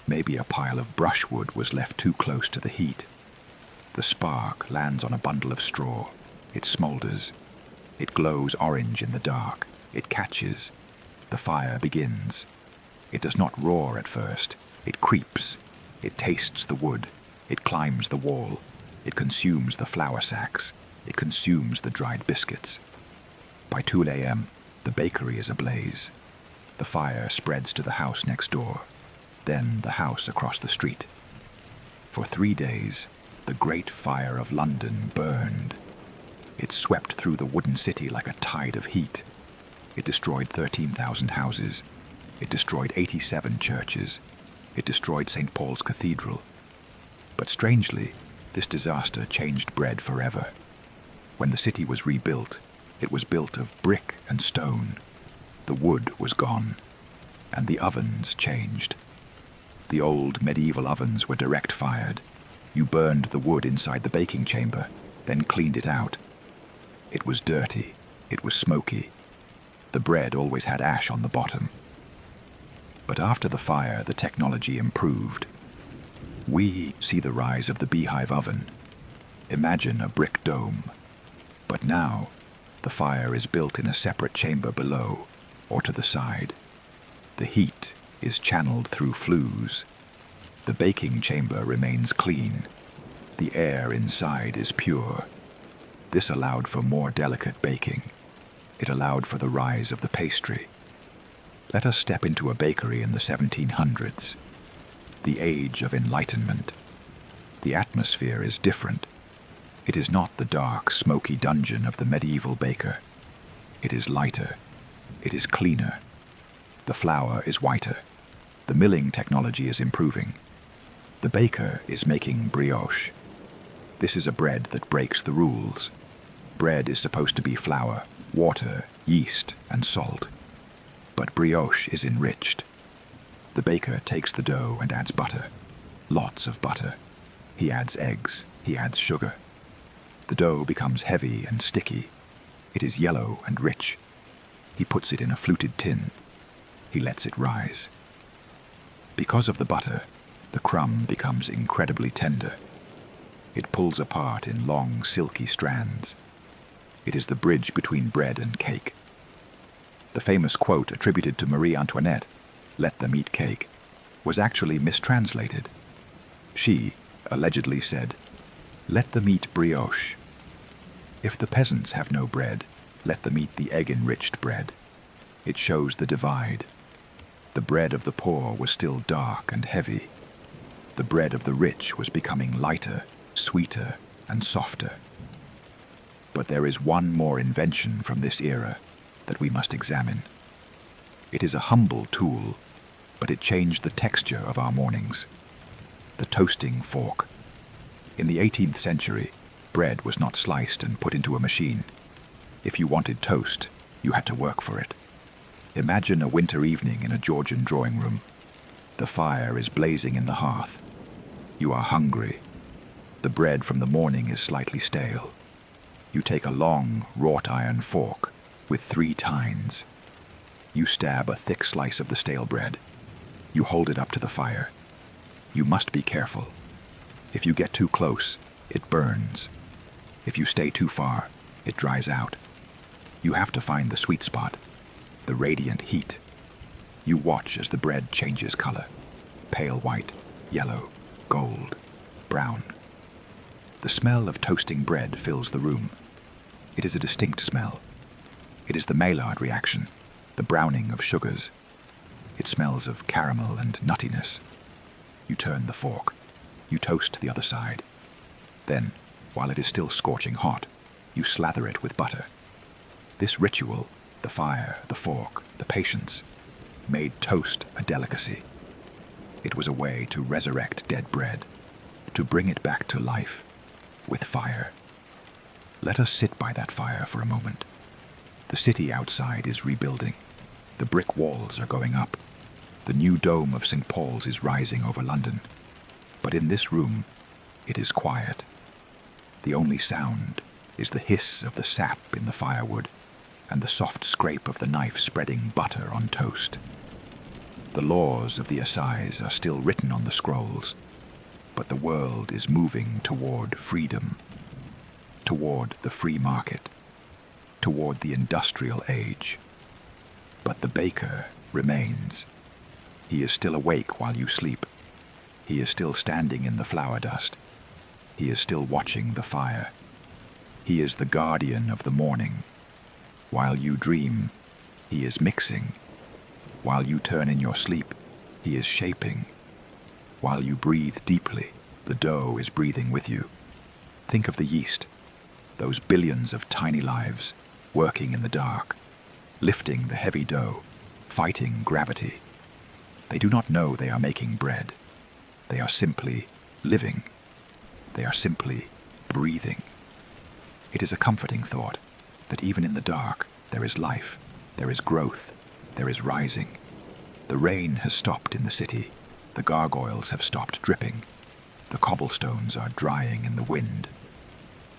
Maybe a pile of brushwood was left too close to the heat. The spark lands on a bundle of straw. It smolders. It glows orange in the dark. It catches. The fire begins. It does not roar at first. It creeps. It tastes the wood. It climbs the wall. It consumes the flour sacks. It consumes the dried biscuits. By 2 a.m., the bakery is ablaze. The fire spreads to the house next door, then the house across the street. For 3 days, the great fire of London burned. It swept through the wooden city like a tide of heat. It destroyed 13,000 houses. It destroyed 87 churches. It destroyed St. Paul's Cathedral. But strangely, this disaster changed bread forever. When the city was rebuilt, it was built of brick and stone. The wood was gone, and the ovens changed. The old medieval ovens were direct fired. You burned the wood inside the baking chamber, then cleaned it out. It was dirty. It was smoky. The bread always had ash on the bottom. But after the fire, the technology improved. We see the rise of the beehive oven. Imagine a brick dome. But now, the fire is built in a separate chamber below, or to the side. The heat is channeled through flues. The baking chamber remains clean. The air inside is pure. This allowed for more delicate baking. It allowed for the rise of the pastry. Let us step into a bakery in the 1700s, the age of enlightenment. The atmosphere is different. It is not the dark, smoky dungeon of the medieval baker. It is lighter. It is cleaner. The flour is whiter. The milling technology is improving. The baker is making brioche. This is a bread that breaks the rules. Bread is supposed to be flour, water, yeast, and salt. But brioche is enriched. The baker takes the dough and adds butter. Lots of butter. He adds eggs. He adds sugar. The dough becomes heavy and sticky. It is yellow and rich. He puts it in a fluted tin. He lets it rise. Because of the butter, the crumb becomes incredibly tender. It pulls apart in long, silky strands. It is the bridge between bread and cake. The famous quote attributed to Marie Antoinette, "Let them eat cake," was actually mistranslated. She allegedly said, "Let them eat brioche." If the peasants have no bread, let them eat the egg-enriched bread. It shows the divide. The bread of the poor was still dark and heavy. The bread of the rich was becoming lighter, sweeter, and softer. But there is one more invention from this era that we must examine. It is a humble tool, but it changed the texture of our mornings. The toasting fork. In the 18th century, bread was not sliced and put into a machine. If you wanted toast, you had to work for it. Imagine a winter evening in a Georgian drawing room. The fire is blazing in the hearth. You are hungry. The bread from the morning is slightly stale. You take a long, wrought-iron fork with 3 tines. You stab a thick slice of the stale bread. You hold it up to the fire. You must be careful. If you get too close, it burns. If you stay too far, it dries out. You have to find the sweet spot, the radiant heat. You watch as the bread changes color. Pale white, yellow, gold, brown. The smell of toasting bread fills the room. It is a distinct smell. It is the Maillard reaction, the browning of sugars. It smells of caramel and nuttiness. You turn the fork. You toast the other side. Then, while it is still scorching hot, you slather it with butter. This ritual, the fire, the fork, the patience, made toast a delicacy. It was a way to resurrect dead bread, to bring it back to life with fire. Let us sit by that fire for a moment. The city outside is rebuilding. The brick walls are going up. The new dome of St. Paul's is rising over London. But in this room, it is quiet. The only sound is the hiss of the sap in the firewood and the soft scrape of the knife spreading butter on toast. The laws of the assize are still written on the scrolls, but the world is moving toward freedom, toward the free market, toward the industrial age. But the baker remains. He is still awake while you sleep. He is still standing in the flour dust. He is still watching the fire. He is the guardian of the morning. While you dream, he is mixing. While you turn in your sleep, he is shaping. While you breathe deeply, the dough is breathing with you. Think of the yeast, those billions of tiny lives working in the dark, lifting the heavy dough, fighting gravity. They do not know they are making bread. They are simply living. They are simply breathing. It is a comforting thought that even in the dark there is life, there is growth, there is rising. The rain has stopped in the city. The gargoyles have stopped dripping. The cobblestones are drying in the wind.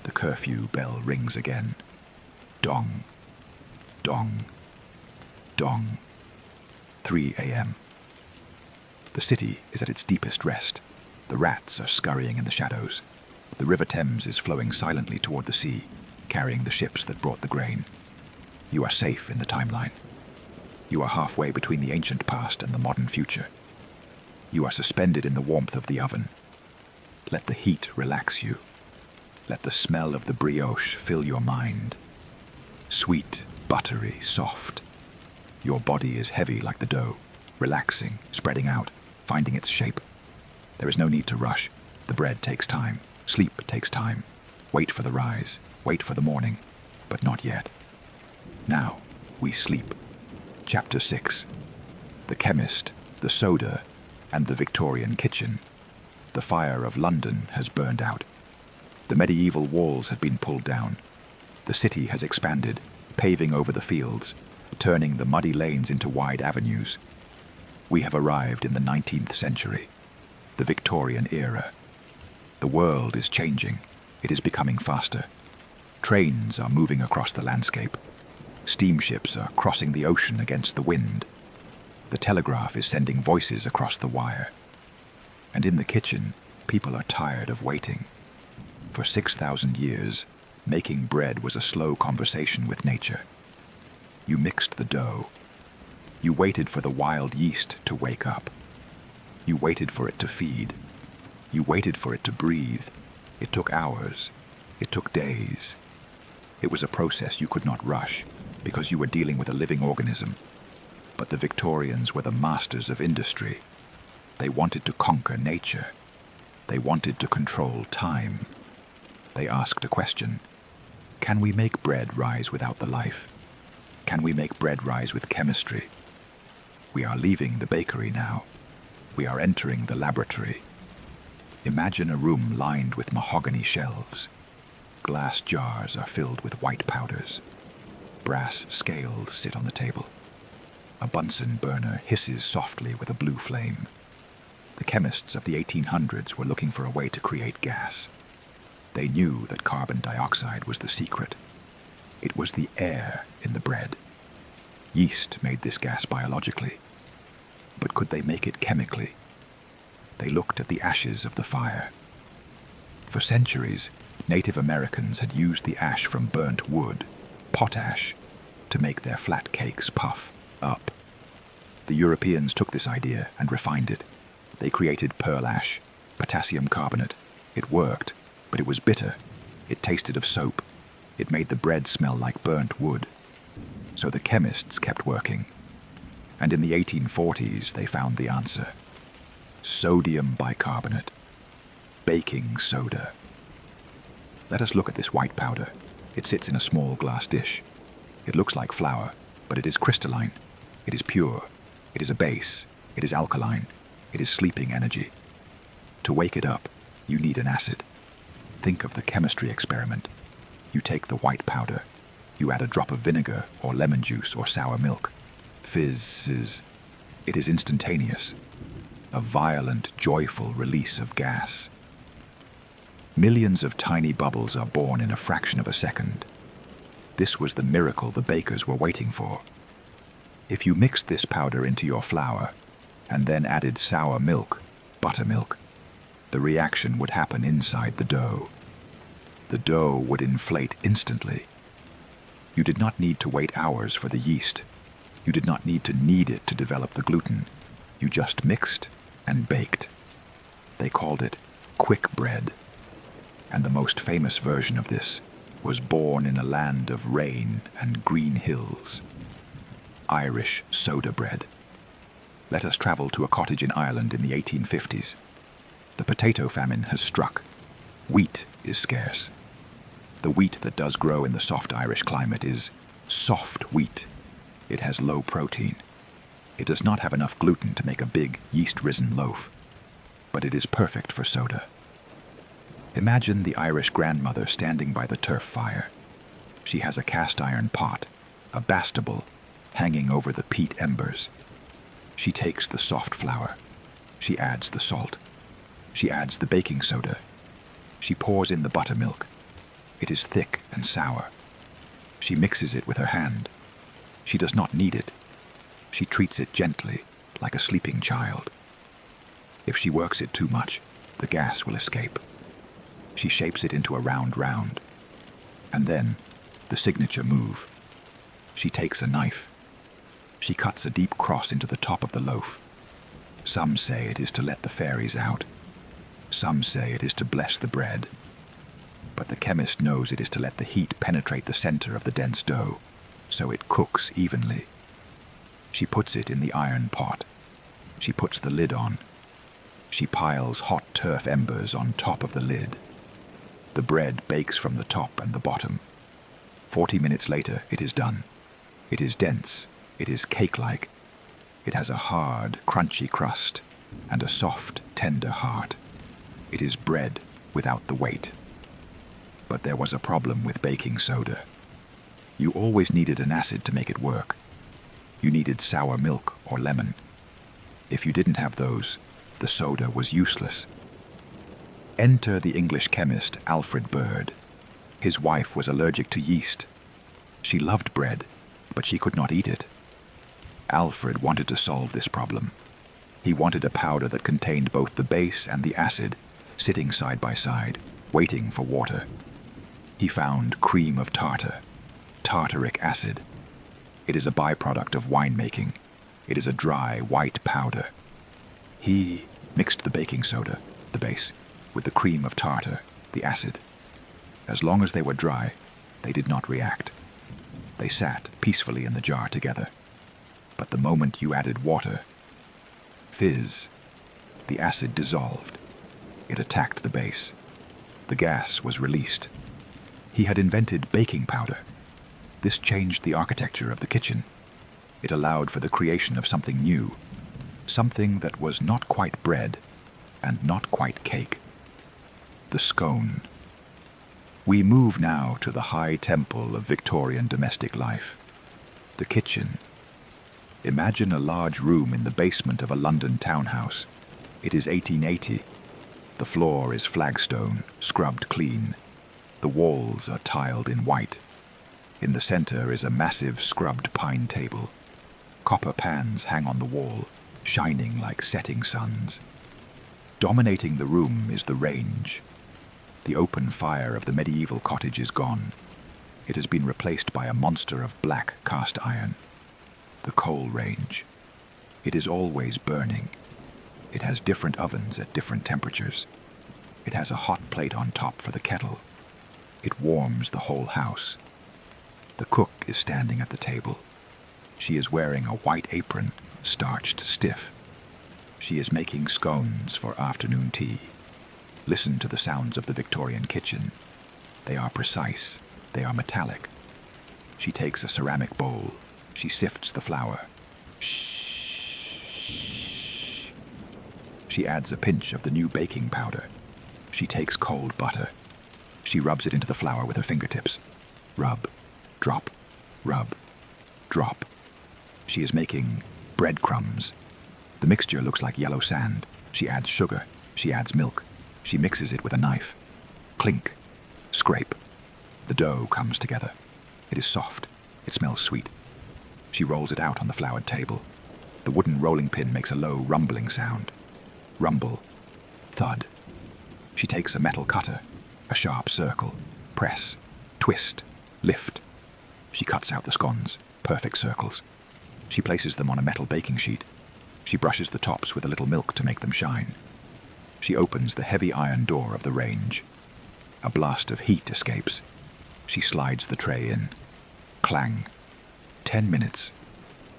The curfew bell rings again. Dong, dong, dong. 3 a.m. The city is at its deepest rest. The rats are scurrying in the shadows. The River Thames is flowing silently toward the sea, carrying the ships that brought the grain. You are safe in the timeline. You are halfway between the ancient past and the modern future. You are suspended in the warmth of the oven. Let the heat relax you. Let the smell of the brioche fill your mind. Sweet, buttery, soft. Your body is heavy like the dough, relaxing, spreading out, finding its shape. There is no need to rush. The bread takes time. Sleep takes time. Wait for the rise. Wait for the morning. But not yet. Now, we sleep. Chapter 6. The chemist, the soda, and the Victorian kitchen. The fire of London has burned out. The medieval walls have been pulled down. The city has expanded, paving over the fields, turning the muddy lanes into wide avenues. We have arrived in the 19th century, the Victorian era. The world is changing. It is becoming faster. Trains are moving across the landscape. Steamships are crossing the ocean against the wind. The telegraph is sending voices across the wire. And in the kitchen, people are tired of waiting. For 6,000 years, making bread was a slow conversation with nature. You mixed the dough. You waited for the wild yeast to wake up. You waited for it to feed. You waited for it to breathe. It took hours. It took days. It was a process you could not rush because you were dealing with a living organism. But the Victorians were the masters of industry. They wanted to conquer nature. They wanted to control time. They asked a question. Can we make bread rise without the life? Can we make bread rise with chemistry? We are leaving the bakery now. We are entering the laboratory. Imagine a room lined with mahogany shelves. Glass jars are filled with white powders. Brass scales sit on the table. A Bunsen burner hisses softly with a blue flame. The chemists of the 1800s were looking for a way to create gas. They knew that carbon dioxide was the secret. It was the air in the bread. Yeast made this gas biologically. But could they make it chemically? They looked at the ashes of the fire. For centuries, Native Americans had used the ash from burnt wood, potash, to make their flat cakes puff up. The Europeans took this idea and refined it. They created pearl ash, potassium carbonate. It worked, but it was bitter. It tasted of soap. It made the bread smell like burnt wood. So the chemists kept working. And in the 1840s, they found the answer. Sodium bicarbonate. Baking soda. Let us look at this white powder. It sits in a small glass dish. It looks like flour, but it is crystalline. It is pure. It is a base. It is alkaline. It is sleeping energy. To wake it up, you need an acid. Think of the chemistry experiment. You take the white powder. You add a drop of vinegar or lemon juice or sour milk. Fizzes. It is instantaneous. A violent, joyful release of gas. Millions of tiny bubbles are born in a fraction of a second. This was the miracle the bakers were waiting for. If you mixed this powder into your flour and then added sour milk, buttermilk, the reaction would happen inside the dough. The dough would inflate instantly. You did not need to wait hours for the yeast. You did not need to knead it to develop the gluten. You just mixed and baked. They called it quick bread. And the most famous version of this was born in a land of rain and green hills. Irish soda bread. Let us travel to a cottage in Ireland in the 1850s. The potato famine has struck. Wheat is scarce. The wheat that does grow in the soft Irish climate is soft wheat. It has low protein. It does not have enough gluten to make a big yeast-risen loaf, but it is perfect for soda. Imagine the Irish grandmother standing by the turf fire. She has a cast-iron pot, a bastable, hanging over the peat embers. She takes the soft flour. She adds the salt. She adds the baking soda. She pours in the buttermilk. It is thick and sour. She mixes it with her hand. She does not knead it. She treats it gently, like a sleeping child. If she works it too much, the gas will escape. She shapes it into a round. And then, the signature move. She takes a knife. She cuts a deep cross into the top of the loaf. Some say it is to let the fairies out. Some say it is to bless the bread. But the chemist knows it is to let the heat penetrate the center of the dense dough, so it cooks evenly. She puts it in the iron pot. She puts the lid on. She piles hot turf embers on top of the lid. The bread bakes from the top and the bottom. 40 minutes later, it is done. It is dense. It is cake-like. It has a hard, crunchy crust and a soft, tender heart. It is bread without the weight. But there was a problem with baking soda. You always needed an acid to make it work. You needed sour milk or lemon. If you didn't have those, the soda was useless. Enter the English chemist Alfred Bird. His wife was allergic to yeast. She loved bread, but she could not eat it. Alfred wanted to solve this problem. He wanted a powder that contained both the base and the acid, sitting side by side, waiting for water. He found cream of tartar, tartaric acid. It is a byproduct of winemaking. It is a dry, white powder. He mixed the baking soda, the base, with the cream of tartar, the acid. As long as they were dry, they did not react. They sat peacefully in the jar together. But the moment you added water, fizz, the acid dissolved. It attacked the base. The gas was released. He had invented baking powder. This changed the architecture of the kitchen. It allowed for the creation of something new, something that was not quite bread and not quite cake. The scone. We move now to the high temple of Victorian domestic life, the kitchen. Imagine a large room in the basement of a London townhouse. It is 1880. The floor is flagstone, scrubbed clean. The walls are tiled in white. In the center is a massive scrubbed pine table. Copper pans hang on the wall, shining like setting suns. Dominating the room is the range. The open fire of the medieval cottage is gone. It has been replaced by a monster of black cast iron. The coal range. It is always burning. It has different ovens at different temperatures. It has a hot plate on top for the kettle. It warms the whole house. The cook is standing at the table. She is wearing a white apron, starched stiff. She is making scones for afternoon tea. Listen to the sounds of the Victorian kitchen. They are precise. They are metallic. She takes a ceramic bowl. She sifts the flour. Shh. She adds a pinch of the new baking powder. She takes cold butter. She rubs it into the flour with her fingertips. Rub, drop, rub, drop. She is making breadcrumbs. The mixture looks like yellow sand. She adds sugar. She adds milk. She mixes it with a knife. Clink. Scrape. The dough comes together. It is soft. It smells sweet. She rolls it out on the floured table. The wooden rolling pin makes a low rumbling sound. Rumble. Thud. She takes a metal cutter. A sharp circle. Press. Twist. Lift. She cuts out the scones. Perfect circles. She places them on a metal baking sheet. She brushes the tops with a little milk to make them shine. She opens the heavy iron door of the range. A blast of heat escapes. She slides the tray in. Clang. 10 minutes.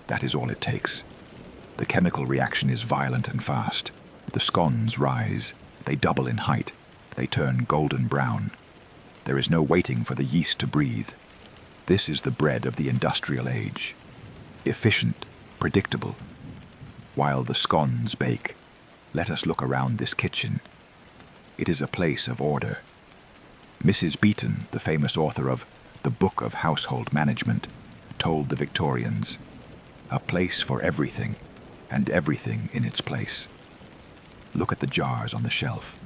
That is all it takes. The chemical reaction is violent and fast. The scones rise. They double in height. They turn golden brown. There is no waiting for the yeast to breathe. This is the bread of the industrial age. Efficient, predictable. While the scones bake, let us look around this kitchen. It is a place of order. Mrs. Beeton, the famous author of The Book of Household Management, told the Victorians, a place for everything, and everything in its place. Look at the jars on the shelf.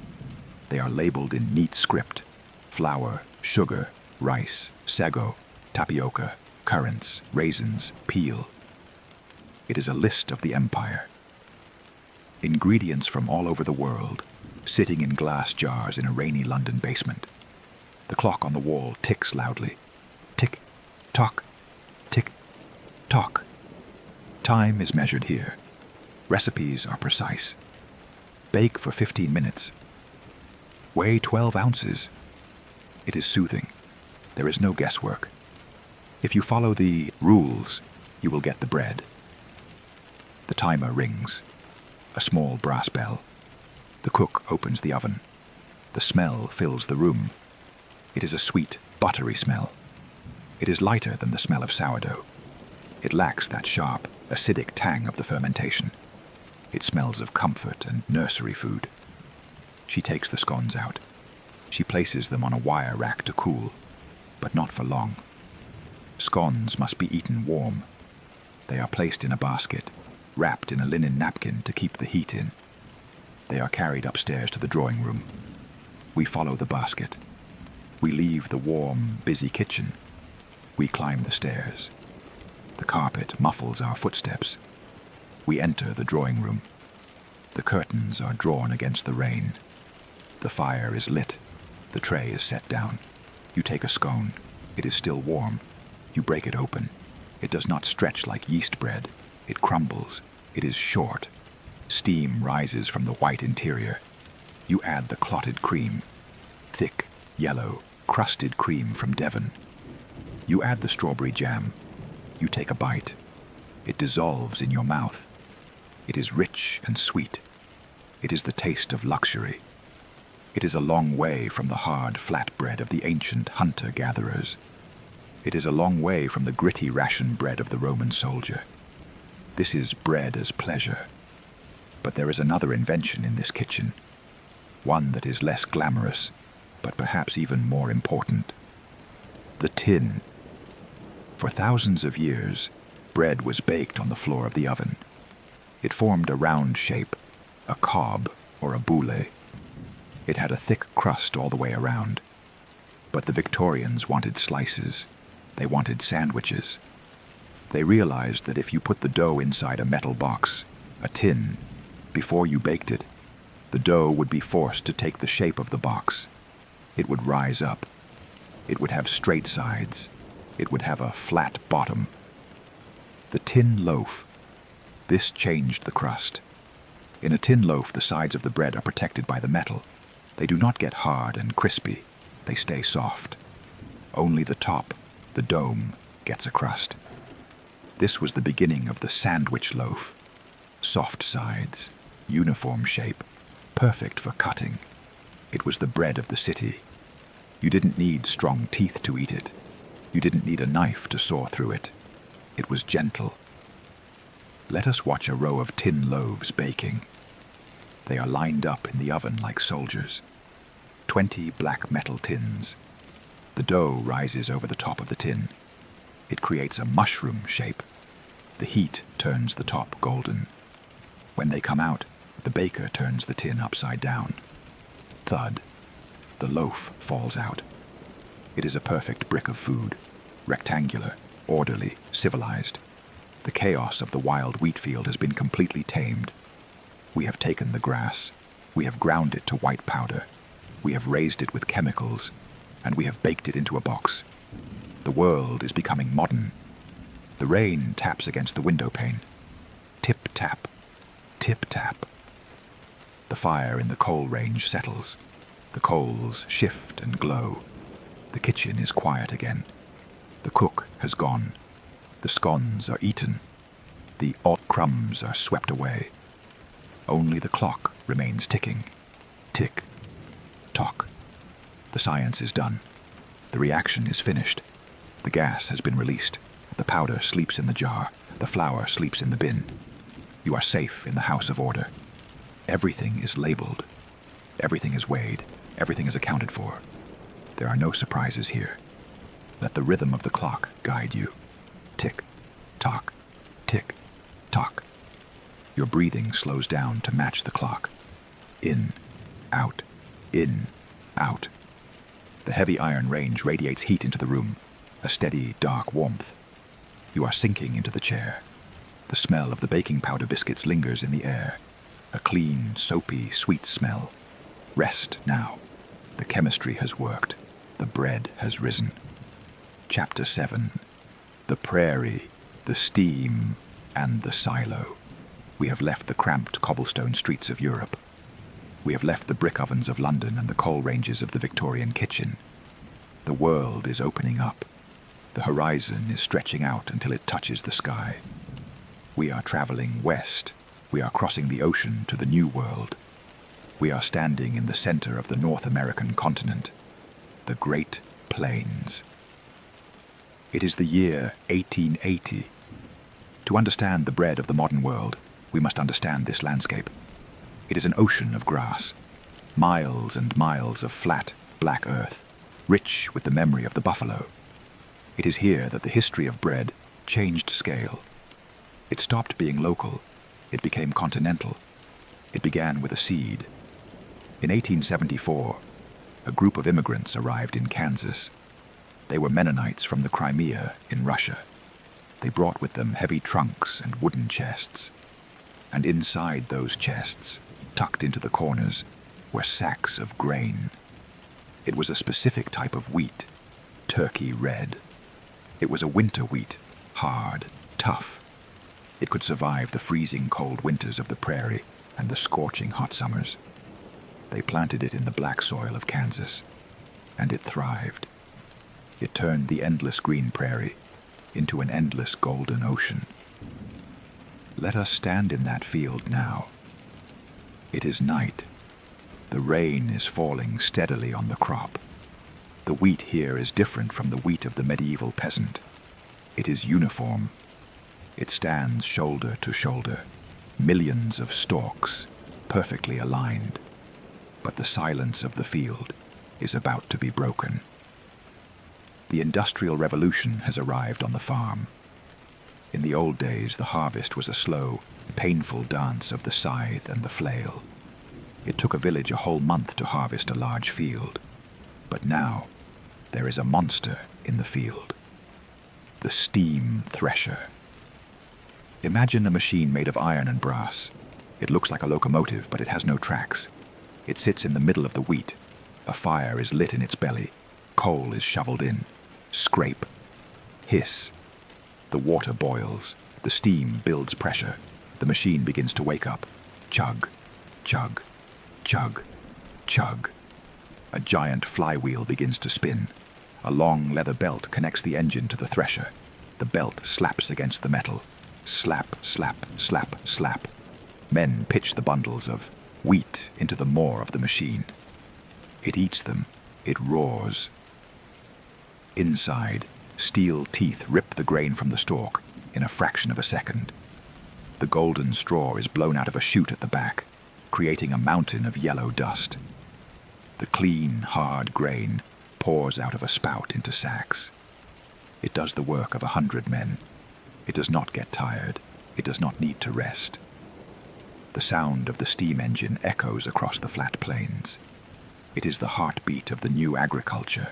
They are labeled in neat script: flour, sugar, rice, sago, tapioca, currants, raisins, peel. It is a list of the empire. Ingredients from all over the world, sitting in glass jars in a rainy London basement. The clock on the wall ticks loudly. Tick, tock, tick, tock. Time is measured here. Recipes are precise. Bake for 15 minutes. Weigh 12 ounces. It is soothing. There is no guesswork. If you follow the rules, you will get the bread. The timer rings. A small brass bell. The cook opens the oven. The smell fills the room. It is a sweet, buttery smell. It is lighter than the smell of sourdough. It lacks that sharp, acidic tang of the fermentation. It smells of comfort and nursery food. She takes the scones out. She places them on a wire rack to cool, but not for long. Scones must be eaten warm. They are placed in a basket, wrapped in a linen napkin to keep the heat in. They are carried upstairs to the drawing room. We follow the basket. We leave the warm, busy kitchen. We climb the stairs. The carpet muffles our footsteps. We enter the drawing room. The curtains are drawn against the rain. The fire is lit. The tray is set down. You take a scone. It is still warm. You break it open. It does not stretch like yeast bread. It crumbles. It is short. Steam rises from the white interior. You add the clotted cream. Thick, yellow, crusted cream from Devon. You add the strawberry jam. You take a bite. It dissolves in your mouth. It is rich and sweet. It is the taste of luxury. It is a long way from the hard flatbread of the ancient hunter-gatherers. It is a long way from the gritty ration bread of the Roman soldier. This is bread as pleasure. But there is another invention in this kitchen, one that is less glamorous, but perhaps even more important. The tin. For thousands of years, bread was baked on the floor of the oven. It formed a round shape, a cob or a boule. It had a thick crust all the way around. But the Victorians wanted slices. They wanted sandwiches. They realized that if you put the dough inside a metal box, a tin, before you baked it, the dough would be forced to take the shape of the box. It would rise up. It would have straight sides. It would have a flat bottom. The tin loaf. This changed the crust. In a tin loaf, the sides of the bread are protected by the metal. They do not get hard and crispy. They stay soft. Only the top, the dome, gets a crust. This was the beginning of the sandwich loaf. Soft sides, uniform shape, perfect for cutting. It was the bread of the city. You didn't need strong teeth to eat it. You didn't need a knife to saw through it. It was gentle. Let us watch a row of tin loaves baking. They are lined up in the oven like soldiers. 20 black metal tins. The dough rises over the top of the tin. It creates a mushroom shape. The heat turns the top golden. When they come out, the baker turns the tin upside down. Thud. The loaf falls out. It is a perfect brick of food, rectangular, orderly, civilized. The chaos of the wild wheat field has been completely tamed. We have taken the grass. We have ground it to white powder. We have raised it with chemicals, and we have baked it into a box. The world is becoming modern. The rain taps against the window pane. Tip-tap, tip-tap. The fire in the coal range settles. The coals shift and glow. The kitchen is quiet again. The cook has gone. The scones are eaten. The odd crumbs are swept away. Only the clock remains ticking. Tick, tock. The science is done. The reaction is finished. The gas has been released. The powder sleeps in the jar. The flour sleeps in the bin. You are safe in the house of order. Everything is labeled. Everything is weighed. Everything is accounted for. There are no surprises here. Let the rhythm of the clock guide you. Tick, tock, tick, tock. Your breathing slows down to match the clock. In, out, in, out. The heavy iron range radiates heat into the room, a steady, dark warmth. You are sinking into the chair. The smell of the baking powder biscuits lingers in the air, a clean, soapy, sweet smell. Rest now. The chemistry has worked. The bread has risen. Chapter 7. The prairie, the steam, and the silo. We have left the cramped cobblestone streets of Europe. We have left the brick ovens of London and the coal ranges of the Victorian kitchen. The world is opening up. The horizon is stretching out until it touches the sky. We are traveling west. We are crossing the ocean to the New World. We are standing in the center of the North American continent, the Great Plains. It is the year 1880. To understand the bread of the modern world, we must understand this landscape. It is an ocean of grass, miles and miles of flat, black earth, rich with the memory of the buffalo. It is here that the history of bread changed scale. It stopped being local. It became continental. It began with a seed. In 1874, A group of immigrants arrived in Kansas. They were Mennonites from the Crimea in Russia. They brought with them heavy trunks and wooden chests. And inside those chests, tucked into the corners, were sacks of grain. It was a specific type of wheat, turkey red. It was a winter wheat, hard, tough. It could survive the freezing cold winters of the prairie and the scorching hot summers. They planted it in the black soil of Kansas, and it thrived. It turned the endless green prairie into an endless golden ocean. Let us stand in that field now. It is night. The rain is falling steadily on the crop. The wheat here is different from the wheat of the medieval peasant. It is uniform. It stands shoulder to shoulder, millions of stalks, perfectly aligned. But the silence of the field is about to be broken. The Industrial Revolution has arrived on the farm. In the old days, the harvest was a slow, painful dance of the scythe and the flail. It took a village a whole month to harvest a large field. But now, there is a monster in the field. The steam thresher. Imagine a machine made of iron and brass. It looks like a locomotive, but it has no tracks. It sits in the middle of the wheat. A fire is lit in its belly. Coal is shoveled in. Scrape. Hiss. The water boils. The steam builds pressure. The machine begins to wake up. Chug. Chug. Chug. Chug. A giant flywheel begins to spin. A long leather belt connects the engine to the thresher. The belt slaps against the metal. Slap, slap, slap, slap. Men pitch the bundles of wheat into the maw of the machine. It eats them. It roars. Inside, steel teeth rip the grain from the stalk in a fraction of a second. The golden straw is blown out of a chute at the back, creating a mountain of yellow dust. The clean, hard grain pours out of a spout into sacks. It does the work of 100 men. It does not get tired. It does not need to rest. The sound of the steam engine echoes across the flat plains. It is the heartbeat of the new agriculture.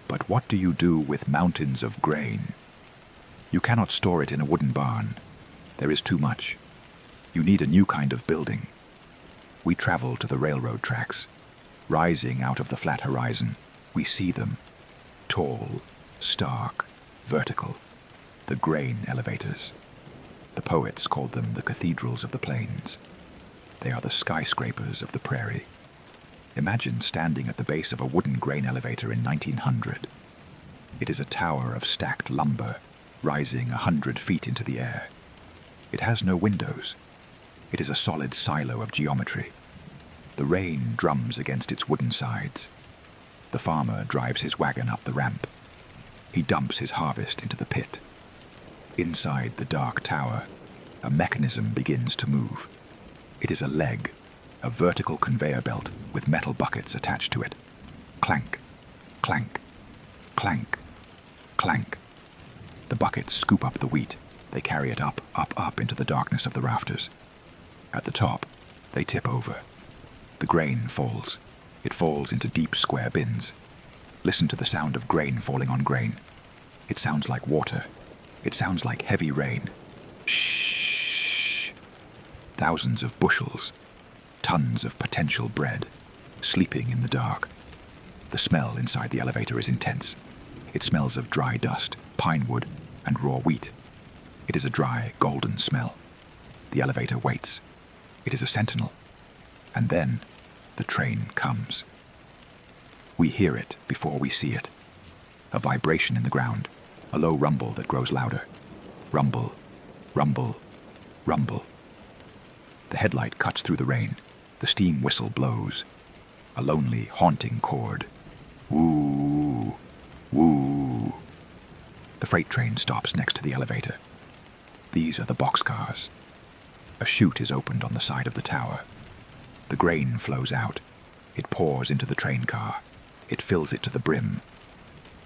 But what do you do with mountains of grain? You cannot store it in a wooden barn. There is too much. You need a new kind of building. We travel to the railroad tracks. Rising out of the flat horizon, we see them. Tall, stark, vertical. The grain elevators. The poets called them the cathedrals of the plains. They are the skyscrapers of the prairie. Imagine standing at the base of a wooden grain elevator in 1900. It is a tower of stacked lumber, rising 100 feet into the air. It has no windows. It is a solid silo of geometry. The rain drums against its wooden sides. The farmer drives his wagon up the ramp. He dumps his harvest into the pit. Inside the dark tower, a mechanism begins to move. It is a leg, a vertical conveyor belt with metal buckets attached to it. Clank, clank, clank, clank. The buckets scoop up the wheat. They carry it up, up, up into the darkness of the rafters. At the top, they tip over. The grain falls. It falls into deep square bins. Listen to the sound of grain falling on grain. It sounds like water. It sounds like heavy rain. Shh. Thousands of bushels, tons of potential bread, sleeping in the dark. The smell inside the elevator is intense. It smells of dry dust, pine wood, and raw wheat. It is a dry, golden smell. The elevator waits. It is a sentinel. And then the train comes. We hear it before we see it. A vibration in the ground, a low rumble that grows louder. Rumble, rumble, rumble. The headlight cuts through the rain. The steam whistle blows. A lonely, haunting chord. Woo, woo. The freight train stops next to the elevator. These are the boxcars. A chute is opened on the side of the tower. The grain flows out. It pours into the train car. It fills it to the brim.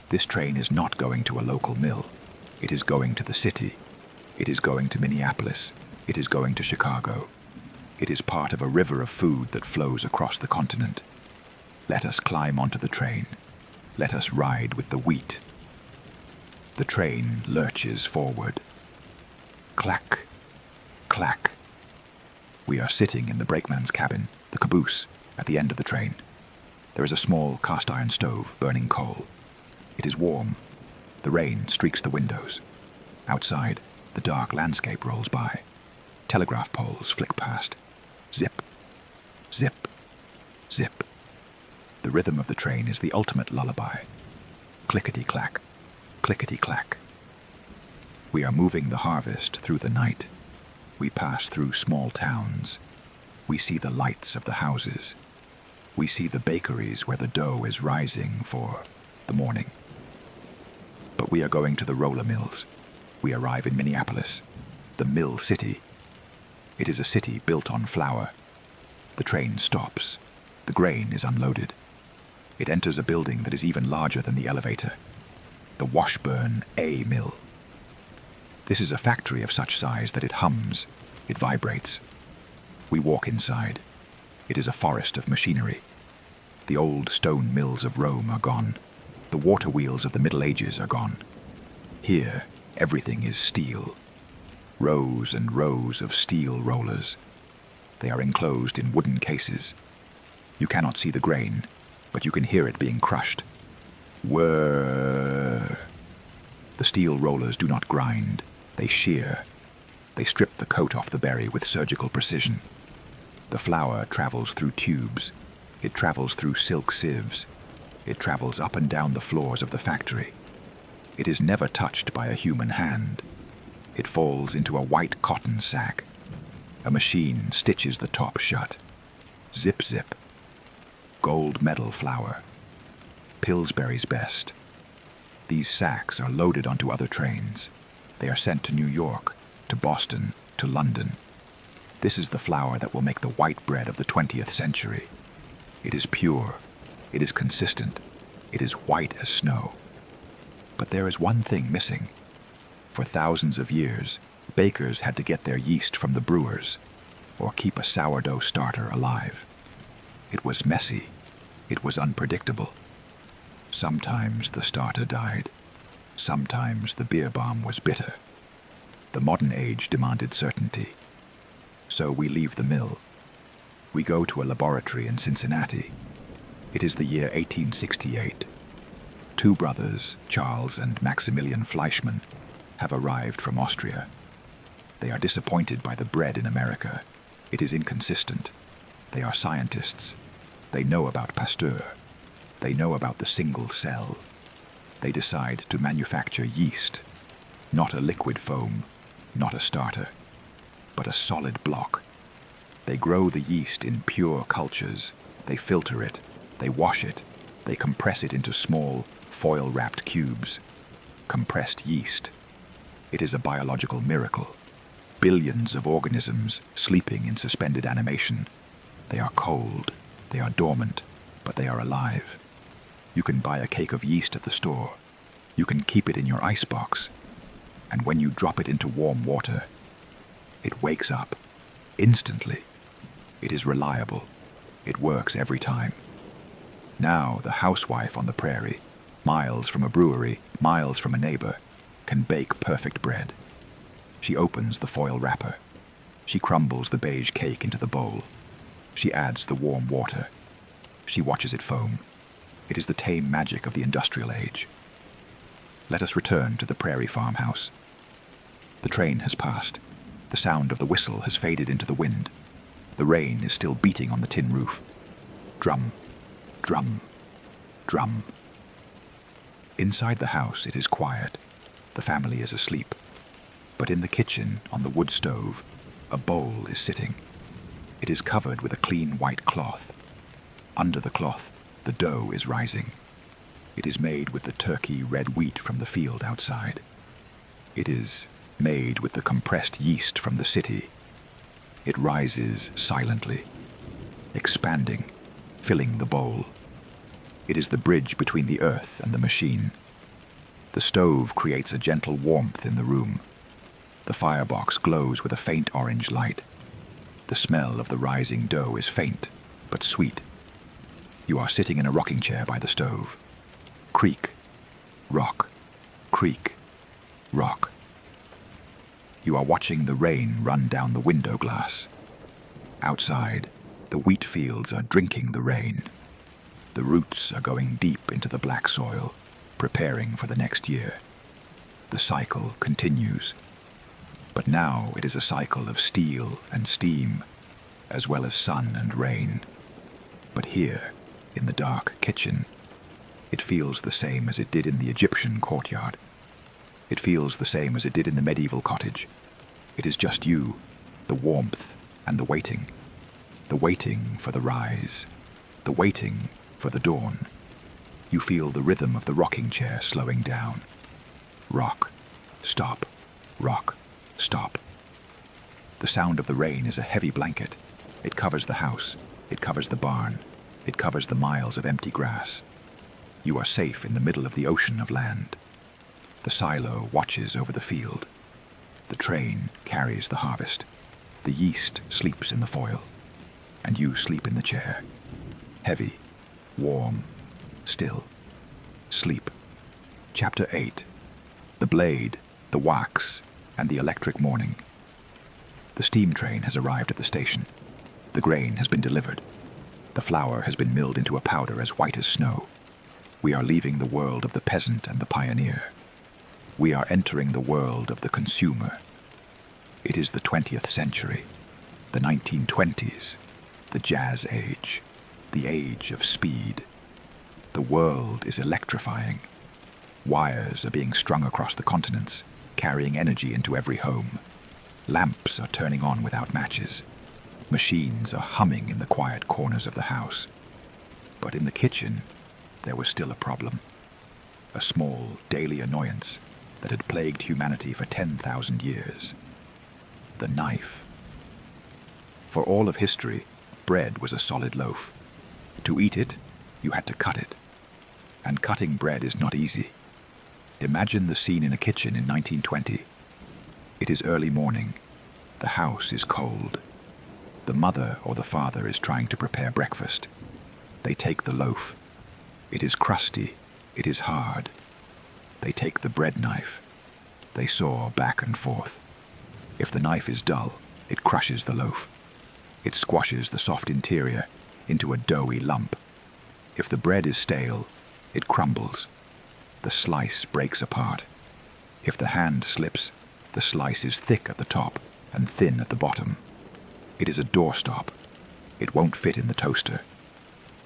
This train is not going to a local mill. It is going to the city. It is going to Minneapolis. It is going to Chicago. It is part of a river of food that flows across the continent. Let us climb onto the train. Let us ride with the wheat. The train lurches forward. Clack, clack. We are sitting in the brakeman's cabin, the caboose, at the end of the train. There is a small cast-iron stove burning coal. It is warm. The rain streaks the windows. Outside, the dark landscape rolls by. Telegraph poles flick past. Zip, zip, zip. The rhythm of the train is the ultimate lullaby. Clickety-clack, clickety-clack. We are moving the harvest through the night. We pass through small towns. We see the lights of the houses. We see the bakeries where the dough is rising for the morning. But we are going to the roller mills. We arrive in Minneapolis, the mill city. It is a city built on flour. The train stops. The grain is unloaded. It enters a building that is even larger than the elevator. The Washburn A Mill. This is a factory of such size that it hums, it vibrates. We walk inside. It is a forest of machinery. The old stone mills of Rome are gone. The water wheels of the Middle Ages are gone. Here, everything is steel. Rows and rows of steel rollers. They are enclosed in wooden cases. You cannot see the grain, but you can hear it being crushed. Whirr. The steel rollers do not grind. They shear. They strip the coat off the berry with surgical precision. The flour travels through tubes. It travels through silk sieves. It travels up and down the floors of the factory. It is never touched by a human hand. It falls into a white cotton sack. A machine stitches the top shut. Zip, zip. Gold medal flour. Pillsbury's best. These sacks are loaded onto other trains. They are sent to New York, to Boston, to London. This is the flour that will make the white bread of the 20th century. It is pure. It is consistent. It is white as snow. But there is one thing missing. For thousands of years, bakers had to get their yeast from the brewers, or keep a sourdough starter alive. It was messy. It was unpredictable. Sometimes the starter died. Sometimes the beer bomb was bitter. The modern age demanded certainty. So we leave the mill. We go to a laboratory in Cincinnati. It is the year 1868. Two brothers, Charles and Maximilian Fleischmann, have arrived from Austria. They are disappointed by the bread in America. It is inconsistent. They are scientists. They know about Pasteur. They know about the single cell. They decide to manufacture yeast, not a liquid foam, not a starter, but a solid block. They grow the yeast in pure cultures. They filter it. They wash it. They compress it into small, foil-wrapped cubes. Compressed yeast. It is a biological miracle. Billions of organisms sleeping in suspended animation. They are cold. They are dormant, but they are alive. You can buy a cake of yeast at the store. You can keep it in your icebox. And when you drop it into warm water, it wakes up instantly. It is reliable. It works every time. Now the housewife on the prairie, miles from a brewery, miles from a neighbor, can bake perfect bread. She opens the foil wrapper. She crumbles the beige cake into the bowl. She adds the warm water. She watches it foam. It is the tame magic of the industrial age. Let us return to the prairie farmhouse. The train has passed. The sound of the whistle has faded into the wind. The rain is still beating on the tin roof. Drum, drum, drum. Inside the house it is quiet. The family is asleep. But in the kitchen, on the wood stove, a bowl is sitting. It is covered with a clean white cloth. Under the cloth, the dough is rising. It is made with the turkey red wheat from the field outside. It is made with the compressed yeast from the city. It rises silently, expanding, filling the bowl. It is the bridge between the earth and the machine. The stove creates a gentle warmth in the room. The firebox glows with a faint orange light. The smell of the rising dough is faint, but sweet. You are sitting in a rocking chair by the stove. Creak, rock, creak, rock. You are watching the rain run down the window glass. Outside, the wheat fields are drinking the rain. The roots are going deep into the black soil, preparing for the next year. The cycle continues. But now it is a cycle of steel and steam, as well as sun and rain. But here, in the dark kitchen, it feels the same as it did in the Egyptian courtyard. It feels the same as it did in the medieval cottage. It is just you, the warmth and the waiting. The waiting for the rise. The waiting for the dawn. You feel the rhythm of the rocking chair slowing down. Rock, stop, rock, stop. The sound of the rain is a heavy blanket. It covers the house. It covers the barn. It covers the miles of empty grass. You are safe in the middle of the ocean of land. The silo watches over the field. The train carries the harvest. The yeast sleeps in the foil. And you sleep in the chair. Heavy, warm, still. Sleep. Chapter 8. The blade, the wax, and the electric morning. The steam train has arrived at the station. The grain has been delivered. The flour has been milled into a powder as white as snow. We are leaving the world of the peasant and the pioneer. We are entering the world of the consumer. It is the 20th century, the 1920s, the jazz age, the age of speed. The world is electrifying. Wires are being strung across the continents, carrying energy into every home. Lamps are turning on without matches. Machines are humming in the quiet corners of the house. But in the kitchen, there was still a problem. A small, daily annoyance that had plagued humanity for 10,000 years. The knife. For all of history, bread was a solid loaf. To eat it, you had to cut it. And cutting bread is not easy. Imagine the scene in a kitchen in 1920. It is early morning. The house is cold. The mother or the father is trying to prepare breakfast. They take the loaf. It is crusty. It is hard. They take the bread knife. They saw back and forth. If the knife is dull, it crushes the loaf. It squashes the soft interior into a doughy lump. If the bread is stale, it crumbles. The slice breaks apart. If the hand slips, the slice is thick at the top and thin at the bottom. It is a doorstop. It won't fit in the toaster.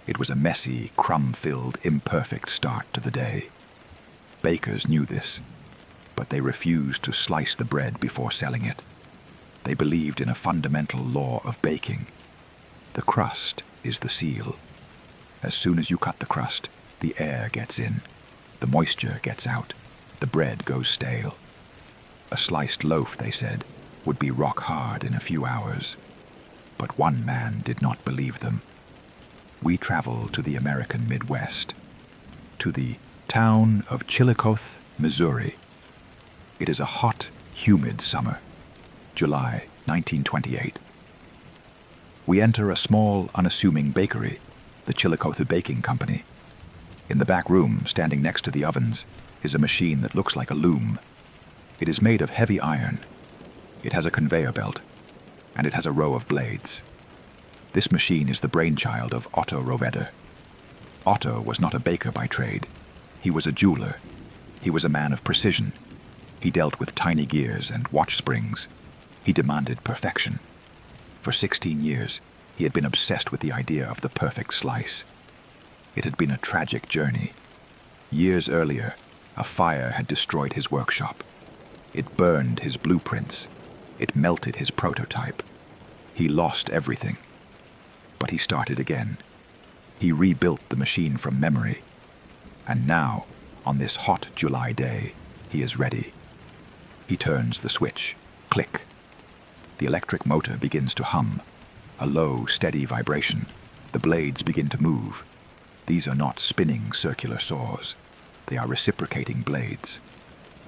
It was a messy, crumb-filled, imperfect start to the day. Bakers knew this, but they refused to slice the bread before selling it. They believed in a fundamental law of baking. The crust is the seal. As soon as you cut the crust, the air gets in. The moisture gets out. The bread goes stale. A sliced loaf, they said, would be rock hard in a few hours. But one man did not believe them. We travel to the American Midwest, to the town of Chillicothe, Missouri. It is a hot, humid summer, July 1928. We enter a small, unassuming bakery, the Chillicothe Baking Company. In the back room, standing next to the ovens, is a machine that looks like a loom. It is made of heavy iron. It has a conveyor belt, and it has a row of blades. This machine is the brainchild of Otto Roveder. Otto was not a baker by trade. He was a jeweler. He was a man of precision. He dealt with tiny gears and watch springs. He demanded perfection. For 16 years, he had been obsessed with the idea of the perfect slice. It had been a tragic journey. Years earlier, a fire had destroyed his workshop. It burned his blueprints. It melted his prototype. He lost everything. But he started again. He rebuilt the machine from memory. And now, on this hot July day, he is ready. He turns the switch. Click. The electric motor begins to hum. A low, steady vibration. The blades begin to move. These are not spinning circular saws. They are reciprocating blades.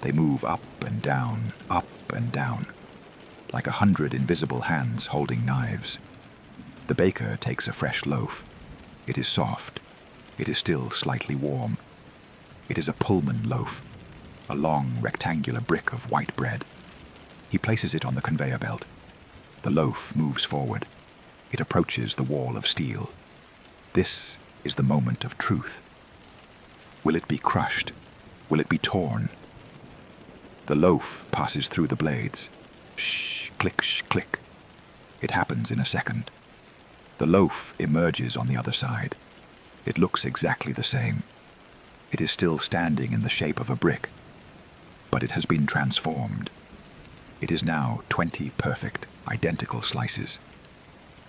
They move up and down, like 100 invisible hands holding knives. The baker takes a fresh loaf. It is soft, It is still slightly warm. It is a Pullman loaf, a long rectangular brick of white bread. He places it on the conveyor belt. The loaf moves forward. It approaches the wall of steel. This is the moment of truth. Will it be crushed? Will it be torn? The loaf passes through the blades. Shh, click, shh, click. It happens in a second. The loaf emerges on the other side. It looks exactly the same. It is still standing in the shape of a brick, but it has been transformed. It is now 20 perfect, identical slices,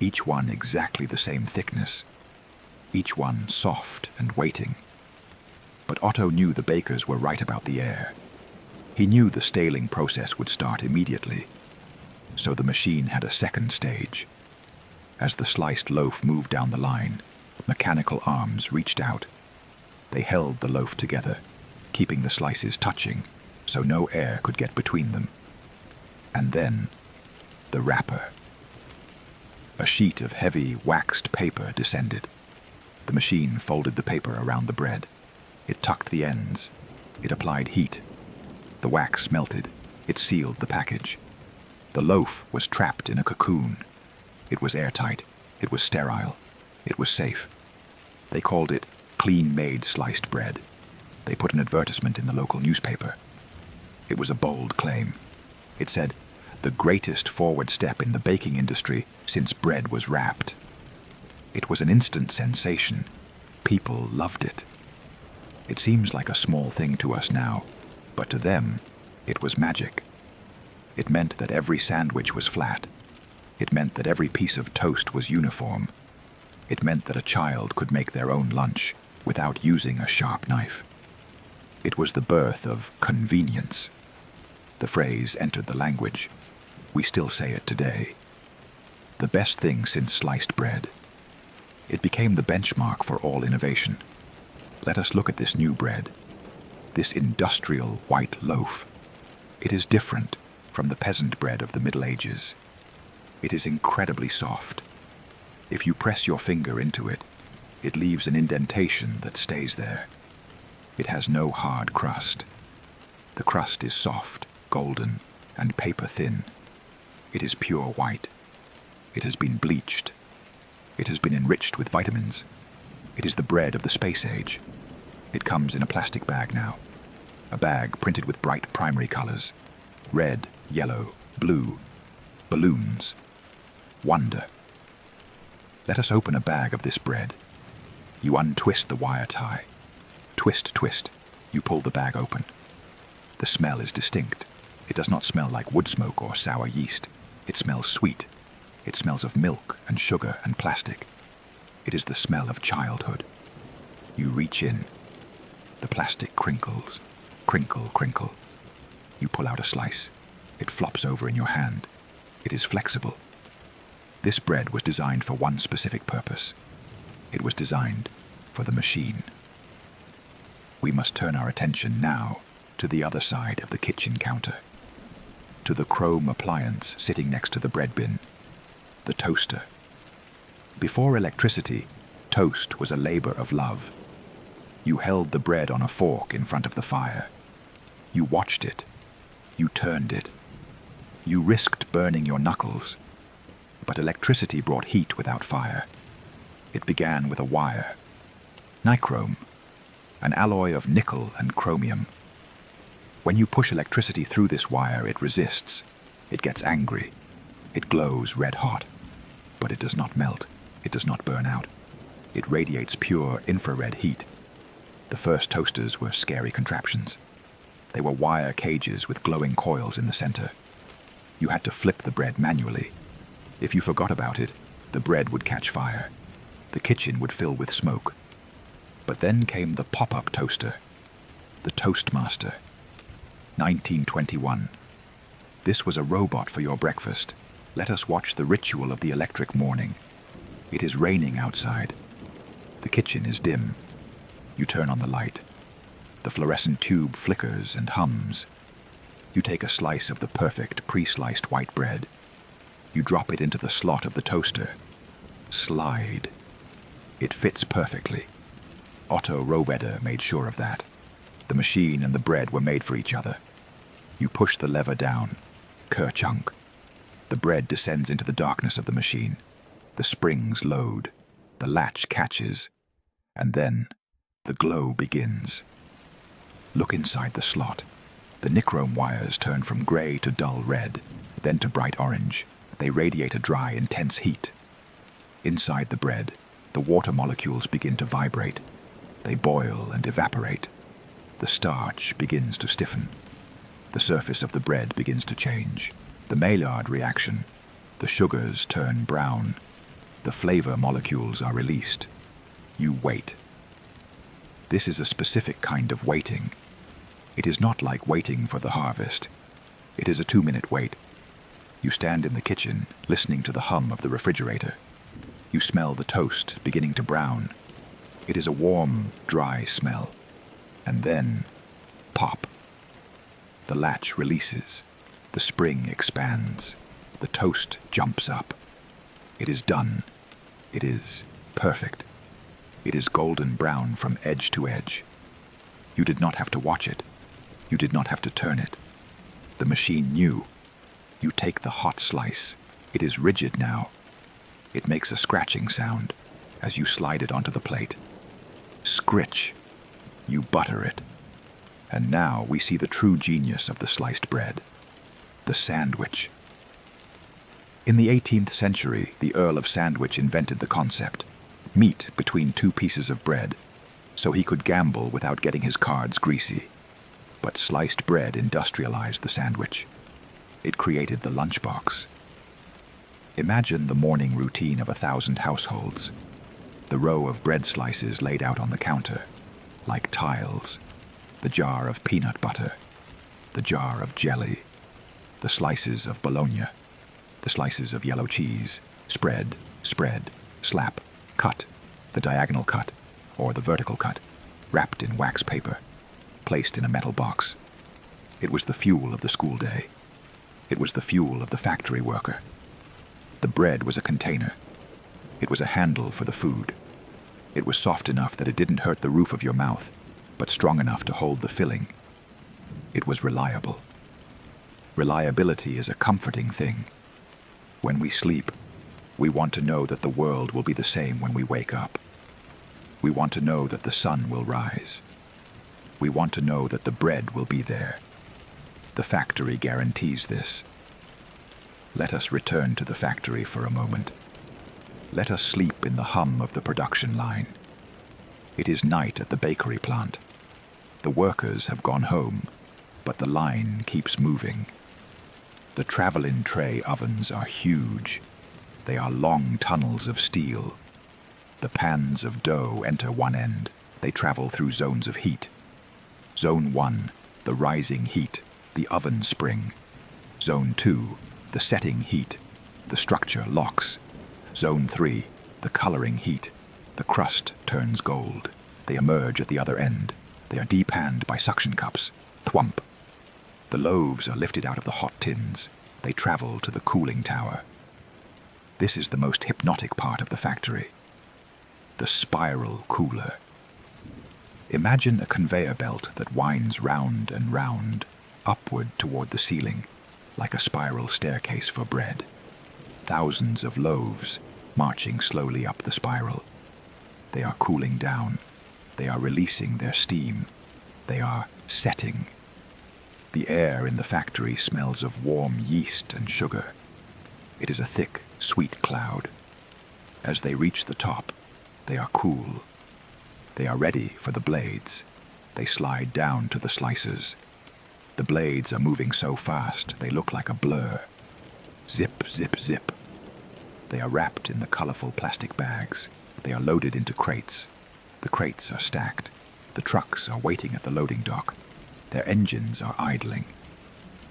each one exactly the same thickness, each one soft and waiting. But Otto knew the bakers were right about the air. He knew the staling process would start immediately, so the machine had a second stage. As the sliced loaf moved down the line, mechanical arms reached out. They held the loaf together, keeping the slices touching so no air could get between them. And then, the wrapper. A sheet of heavy, waxed paper descended. The machine folded the paper around the bread. It tucked the ends. It applied heat. The wax melted. It sealed the package. The loaf was trapped in a cocoon. It was airtight. It was sterile. It was safe. They called it clean-made sliced bread. They put an advertisement in the local newspaper. It was a bold claim. It said, "The greatest forward step in the baking industry since bread was wrapped." It was an instant sensation. People loved it. It seems like a small thing to us now, but to them, it was magic. It meant that every sandwich was flat. It meant that every piece of toast was uniform. It meant that a child could make their own lunch without using a sharp knife. It was the birth of convenience. The phrase entered the language. We still say it today. The best thing since sliced bread. It became the benchmark for all innovation. Let us look at this new bread, this industrial white loaf. It is different from the peasant bread of the Middle Ages. It is incredibly soft. If you press your finger into it, it leaves an indentation that stays there. It has no hard crust. The crust is soft, golden, and paper-thin. It is pure white. It has been bleached. It has been enriched with vitamins. It is the bread of the space age. It comes in a plastic bag now. A bag printed with bright primary colors. Red, yellow, blue. Balloons. Wonder. Let us open a bag of this bread. You untwist the wire tie. Twist, twist. You pull the bag open. The smell is distinct. It does not smell like wood smoke or sour yeast. It smells sweet. It smells of milk and sugar and plastic. It is the smell of childhood. You reach in. The plastic crinkles. Crinkle, crinkle. You pull out a slice. It flops over in your hand. It is flexible. This bread was designed for one specific purpose. It was designed for the machine. We must turn our attention now to the other side of the kitchen counter, to the chrome appliance sitting next to the bread bin, the toaster. Before electricity, toast was a labor of love. You held the bread on a fork in front of the fire. You watched it. You turned it. You risked burning your knuckles. But electricity brought heat without fire. It began with a wire. Nichrome, an alloy of nickel and chromium. When you push electricity through this wire, it resists. It gets angry. It glows red hot. But it does not melt. It does not burn out. It radiates pure infrared heat. The first toasters were scary contraptions. They were wire cages with glowing coils in the center. You had to flip the bread manually. If you forgot about it, the bread would catch fire. The kitchen would fill with smoke. But then came the pop-up toaster, the Toastmaster. 1921. This was a robot for your breakfast. Let us watch the ritual of the electric morning. It is raining outside. The kitchen is dim. You turn on the light. The fluorescent tube flickers and hums. You take a slice of the perfect pre-sliced white bread. You drop it into the slot of the toaster. Slide. It fits perfectly. Otto Rovedder made sure of that. The machine and the bread were made for each other. You push the lever down. Kerchunk. The bread descends into the darkness of the machine. The springs load. The latch catches. And then the glow begins. Look inside the slot. The nichrome wires turn from gray to dull red, then to bright orange. They radiate a dry, intense heat. Inside the bread, the water molecules begin to vibrate. They boil and evaporate. The starch begins to stiffen. The surface of the bread begins to change. The Maillard reaction. The sugars turn brown. The flavor molecules are released. You wait. This is a specific kind of waiting. It is not like waiting for the harvest. It is a 2-minute wait. You stand in the kitchen, listening to the hum of the refrigerator. You smell the toast beginning to brown. It is a warm, dry smell. And then, pop. The latch releases. The spring expands. The toast jumps up. It is done. It is perfect. It is golden brown from edge to edge. You did not have to watch it. You did not have to turn it. The machine knew. You take the hot slice. It is rigid now. It makes a scratching sound as you slide it onto the plate. Scritch. You butter it. And now we see the true genius of the sliced bread. The sandwich. In the 18th century, the Earl of Sandwich invented the concept. Meat between 2 pieces of bread, so he could gamble without getting his cards greasy. But sliced bread industrialized the sandwich. It created the lunchbox. Imagine the morning routine of 1,000 households. The row of bread slices laid out on the counter, like tiles. The jar of peanut butter. The jar of jelly. The slices of bologna. The slices of yellow cheese. Spread, slap, cut. The diagonal cut, or the vertical cut, wrapped in wax paper, placed in a metal box. It was the fuel of the school day. It was the fuel of the factory worker. The bread was a container. It was a handle for the food. It was soft enough that it didn't hurt the roof of your mouth, but strong enough to hold the filling. It was reliable. Reliability is a comforting thing. When we sleep, we want to know that the world will be the same when we wake up. We want to know that the sun will rise. We want to know that the bread will be there. The factory guarantees this. Let us return to the factory for a moment. Let us sleep in the hum of the production line. It is night at the bakery plant. The workers have gone home, but the line keeps moving. The travel-in tray ovens are huge. They are long tunnels of steel. The pans of dough enter one end. They travel through zones of heat. Zone 1, the rising heat, the oven spring. Zone 2, the setting heat, the structure locks. Zone 3, the coloring heat, the crust turns gold. They emerge at the other end. They are depanned by suction cups. Thwump. The loaves are lifted out of the hot tins. They travel to the cooling tower. This is the most hypnotic part of the factory. The spiral cooler. Imagine a conveyor belt that winds round and round, upward toward the ceiling, like a spiral staircase for bread. Thousands of loaves marching slowly up the spiral. They are cooling down. They are releasing their steam. They are setting. The air in the factory smells of warm yeast and sugar. It is a thick, sweet cloud. As they reach the top, they are cool. They are ready for the blades. They slide down to the slicers. The blades are moving so fast they look like a blur. Zip, zip, zip. They are wrapped in the colorful plastic bags. They are loaded into crates. The crates are stacked. The trucks are waiting at the loading dock. Their engines are idling.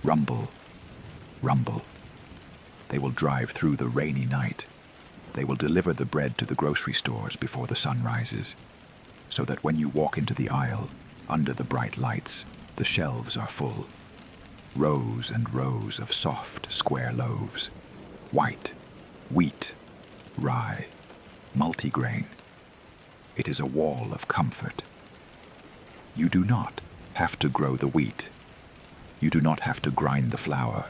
Rumble, rumble. They will drive through the rainy night. They will deliver the bread to the grocery stores before the sun rises, so that when you walk into the aisle, under the bright lights, the shelves are full. Rows and rows of soft, square loaves. White, wheat, rye, multigrain. It is a wall of comfort. You do not have to grow the wheat. You do not have to grind the flour.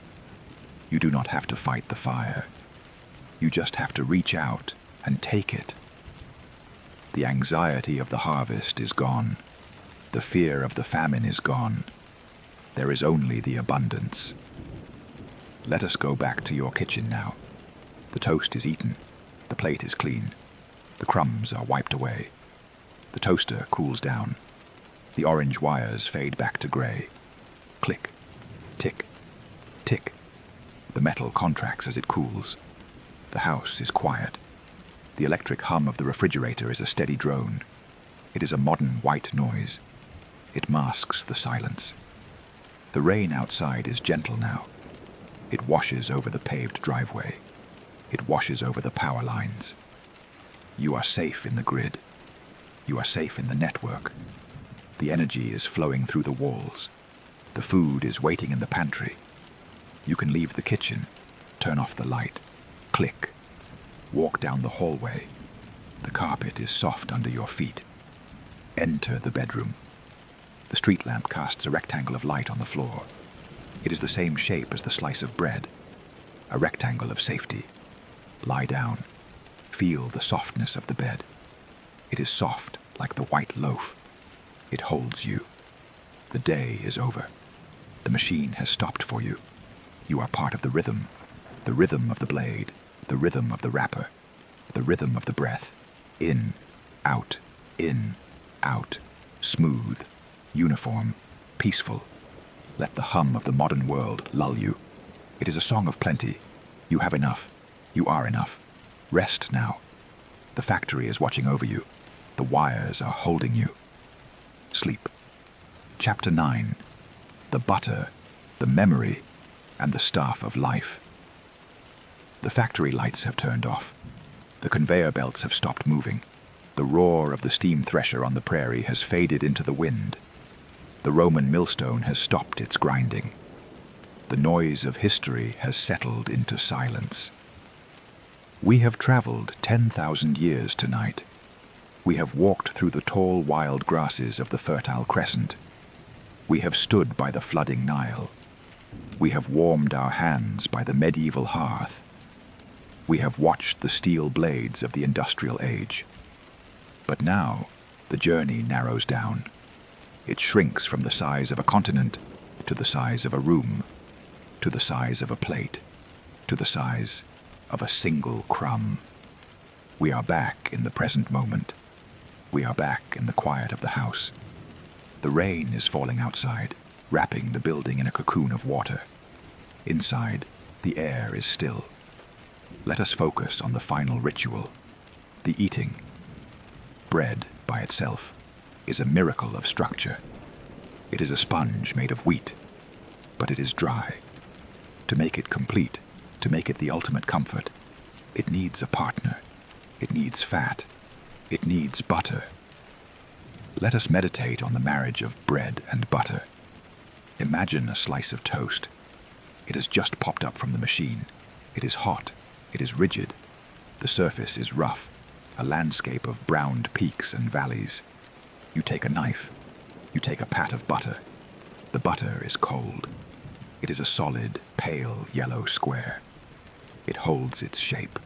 You do not have to fight the fire. You just have to reach out and take it. The anxiety of the harvest is gone. The fear of the famine is gone. There is only the abundance. Let us go back to your kitchen now. The toast is eaten. The plate is clean. The crumbs are wiped away. The toaster cools down. The orange wires fade back to gray. Click, tick, tick. The metal contracts as it cools. The house is quiet. The electric hum of the refrigerator is a steady drone. It is a modern white noise. It masks the silence. The rain outside is gentle now. It washes over the paved driveway. It washes over the power lines. You are safe in the grid. You are safe in the network. The energy is flowing through the walls. The food is waiting in the pantry. You can leave the kitchen, turn off the light, click, walk down the hallway. The carpet is soft under your feet. Enter the bedroom. The street lamp casts a rectangle of light on the floor. It is the same shape as the slice of bread, a rectangle of safety. Lie down. Feel the softness of the bed. It is soft like the white loaf. It holds you. The day is over. The machine has stopped for you. You are part of the rhythm of the blade, the rhythm of the wrapper, the rhythm of the breath. In, out, smooth, uniform, peaceful. Let the hum of the modern world lull you. It is a song of plenty. You have enough. You are enough. Rest now. The factory is watching over you. The wires are holding you. Sleep. Chapter 9. The butter, the memory, and the staff of life. The factory lights have turned off. The conveyor belts have stopped moving. The roar of the steam thresher on the prairie has faded into the wind. The Roman millstone has stopped its grinding. The noise of history has settled into silence. We have traveled 10,000 years tonight. We have walked through the tall wild grasses of the Fertile Crescent. We have stood by the flooding Nile. We have warmed our hands by the medieval hearth. We have watched the steel blades of the Industrial Age. But now, the journey narrows down. It shrinks from the size of a continent to the size of a room, to the size of a plate, to the size of a single crumb. We are back in the present moment. We are back in the quiet of the house. The rain is falling outside, wrapping the building in a cocoon of water. Inside, the air is still. Let us focus on the final ritual, the eating. Bread, by itself, is a miracle of structure. It is a sponge made of wheat, but it is dry. To make it complete, to make it the ultimate comfort, it needs a partner. It needs fat. It needs butter. Let us meditate on the marriage of bread and butter. Imagine a slice of toast. It has just popped up from the machine. It is hot. It is rigid. The surface is rough, a landscape of browned peaks and valleys. You take a knife. You take a pat of butter. The butter is cold. It is a solid, pale yellow square. It holds its shape.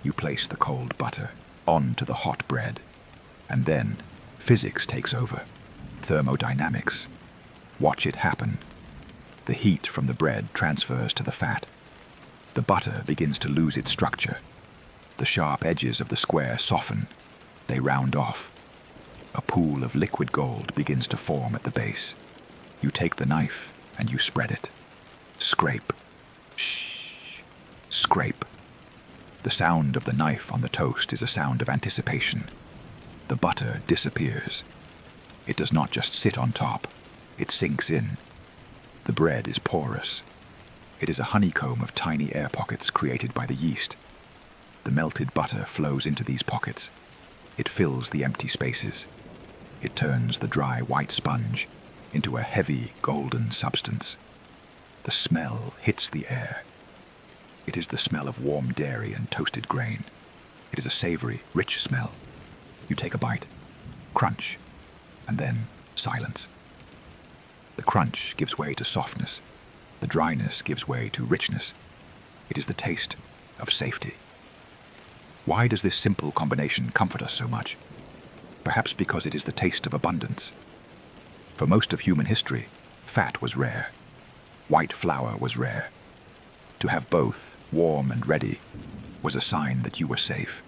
You place the cold butter onto the hot bread, and then physics takes over. Thermodynamics. Watch it happen. The heat from the bread transfers to the fat. The butter begins to lose its structure. The sharp edges of the square soften. They round off. A pool of liquid gold begins to form at the base. You take the knife and you spread it. Scrape. Shh. Scrape. The sound of the knife on the toast is a sound of anticipation. The butter disappears. It does not just sit on top. It sinks in. The bread is porous. It is a honeycomb of tiny air pockets created by the yeast. The melted butter flows into these pockets. It fills the empty spaces. It turns the dry white sponge into a heavy golden substance. The smell hits the air. It is the smell of warm dairy and toasted grain. It is a savory, rich smell. You take a bite, crunch, and then silence. The crunch gives way to softness. The dryness gives way to richness. It is the taste of safety. Why does this simple combination comfort us so much? Perhaps because it is the taste of abundance. For most of human history, fat was rare. White flour was rare. To have both, warm and ready, was a sign that you were safe.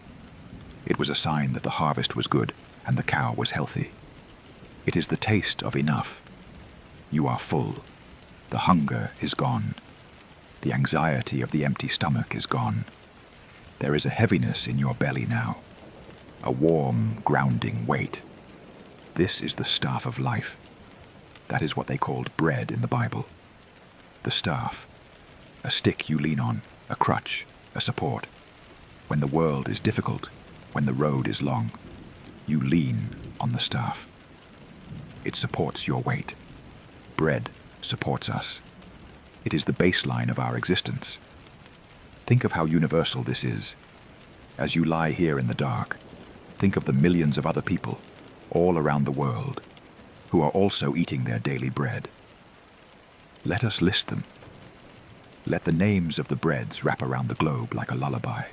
It was a sign that the harvest was good and the cow was healthy. It is the taste of enough. You are full. The hunger is gone. The anxiety of the empty stomach is gone. There is a heaviness in your belly now, a warm, grounding weight. This is the staff of life. That is what they called bread in the Bible. The staff, a stick you lean on, a crutch, a support. When the world is difficult, when the road is long, you lean on the staff. It supports your weight. Bread supports us. It is the baseline of our existence. Think of how universal this is. As you lie here in the dark, think of the millions of other people, all around the world, who are also eating their daily bread. Let us list them. Let the names of the breads wrap around the globe like a lullaby.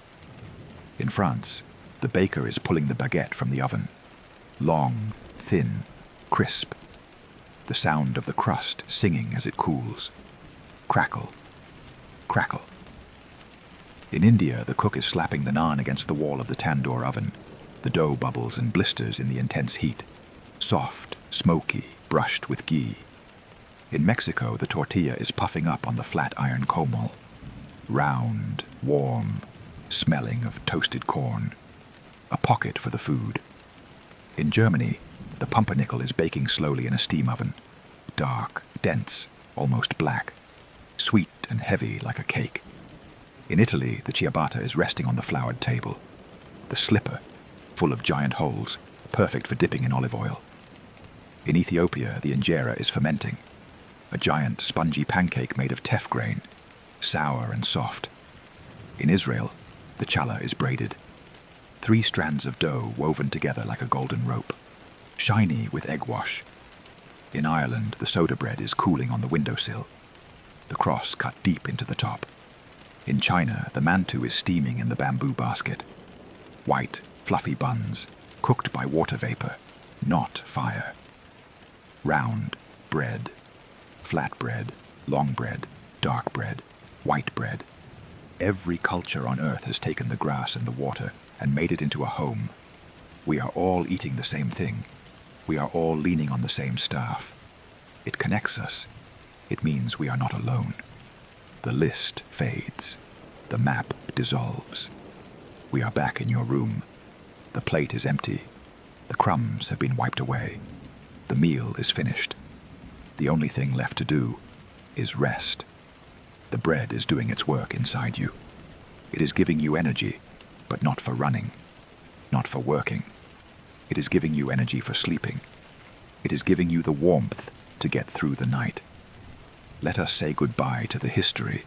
In France, the baker is pulling the baguette from the oven. Long, thin, crisp. The sound of the crust singing as it cools. Crackle, crackle. In India, the cook is slapping the naan against the wall of the tandoor oven. The dough bubbles and blisters in the intense heat. Soft, smoky, brushed with ghee. In Mexico, the tortilla is puffing up on the flat iron comal. Round, warm, smelling of toasted corn. A pocket for the food. In Germany, the pumpernickel is baking slowly in a steam oven. Dark, dense, almost black. Sweet and heavy like a cake. In Italy, the ciabatta is resting on the floured table. The slipper, full of giant holes, perfect for dipping in olive oil. In Ethiopia, the injera is fermenting. A giant, spongy pancake made of teff grain, sour and soft. In Israel, the challah is braided. 3 strands of dough woven together like a golden rope, shiny with egg wash. In Ireland, the soda bread is cooling on the windowsill, the cross cut deep into the top. In China, the mantu is steaming in the bamboo basket. White, fluffy buns, cooked by water vapor, not fire. Round bread, flat bread, long bread, dark bread, white bread. Every culture on earth has taken the grass and the water and made it into a home. We are all eating the same thing. We are all leaning on the same staff. It connects us. It means we are not alone. The list fades. The map dissolves. We are back in your room. The plate is empty. The crumbs have been wiped away. The meal is finished. The only thing left to do is rest. The bread is doing its work inside you. It is giving you energy, but not for running, not for working. It is giving you energy for sleeping. It is giving you the warmth to get through the night. Let us say goodbye to the history.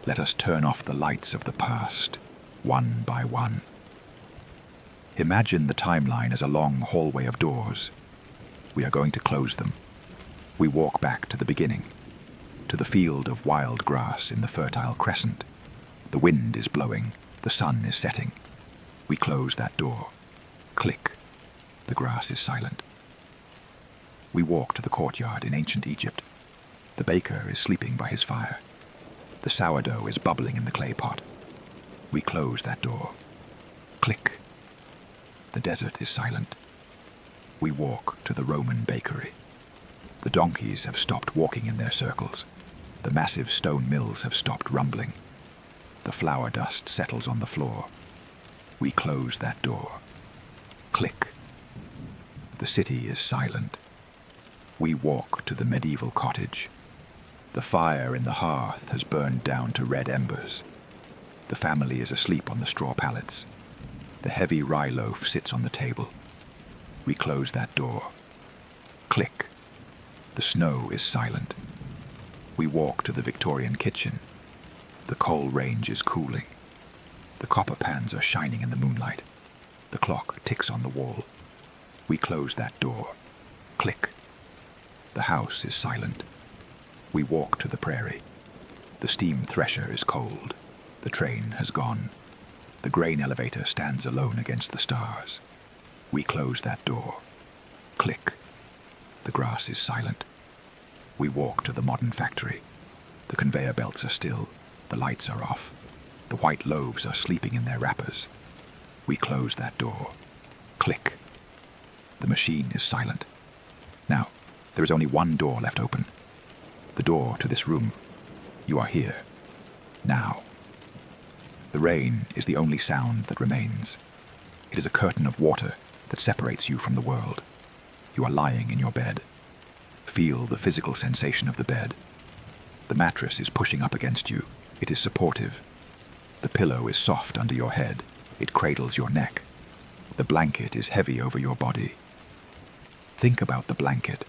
Let us turn off the lights of the past, one by one. Imagine the timeline as a long hallway of doors. We are going to close them. We walk back to the beginning, to the field of wild grass in the fertile crescent. The wind is blowing, the sun is setting. We close that door. Click. The grass is silent. We walk to the courtyard in ancient Egypt. The baker is sleeping by his fire. The sourdough is bubbling in the clay pot. We close that door. Click. The desert is silent. We walk to the Roman bakery. The donkeys have stopped walking in their circles. The massive stone mills have stopped rumbling. The flour dust settles on the floor. We close that door. Click. The city is silent. We walk to the medieval cottage. The fire in the hearth has burned down to red embers. The family is asleep on the straw pallets. The heavy rye loaf sits on the table. We close that door. Click. The snow is silent. We walk to the Victorian kitchen. The coal range is cooling. The copper pans are shining in the moonlight. The clock ticks on the wall. We close that door. Click. The house is silent. We walk to the prairie. The steam thresher is cold. The train has gone. The grain elevator stands alone against the stars. We close that door. Click. The grass is silent. We walk to the modern factory. The conveyor belts are still. The lights are off. The white loaves are sleeping in their wrappers. We close that door. Click. The machine is silent. Now, there is only one door left open. The door to this room. You are here. Now. The rain is the only sound that remains. It is a curtain of water that separates you from the world. You are lying in your bed. Feel the physical sensation of the bed. The mattress is pushing up against you. It is supportive. The pillow is soft under your head. It cradles your neck. The blanket is heavy over your body. Think about the blanket.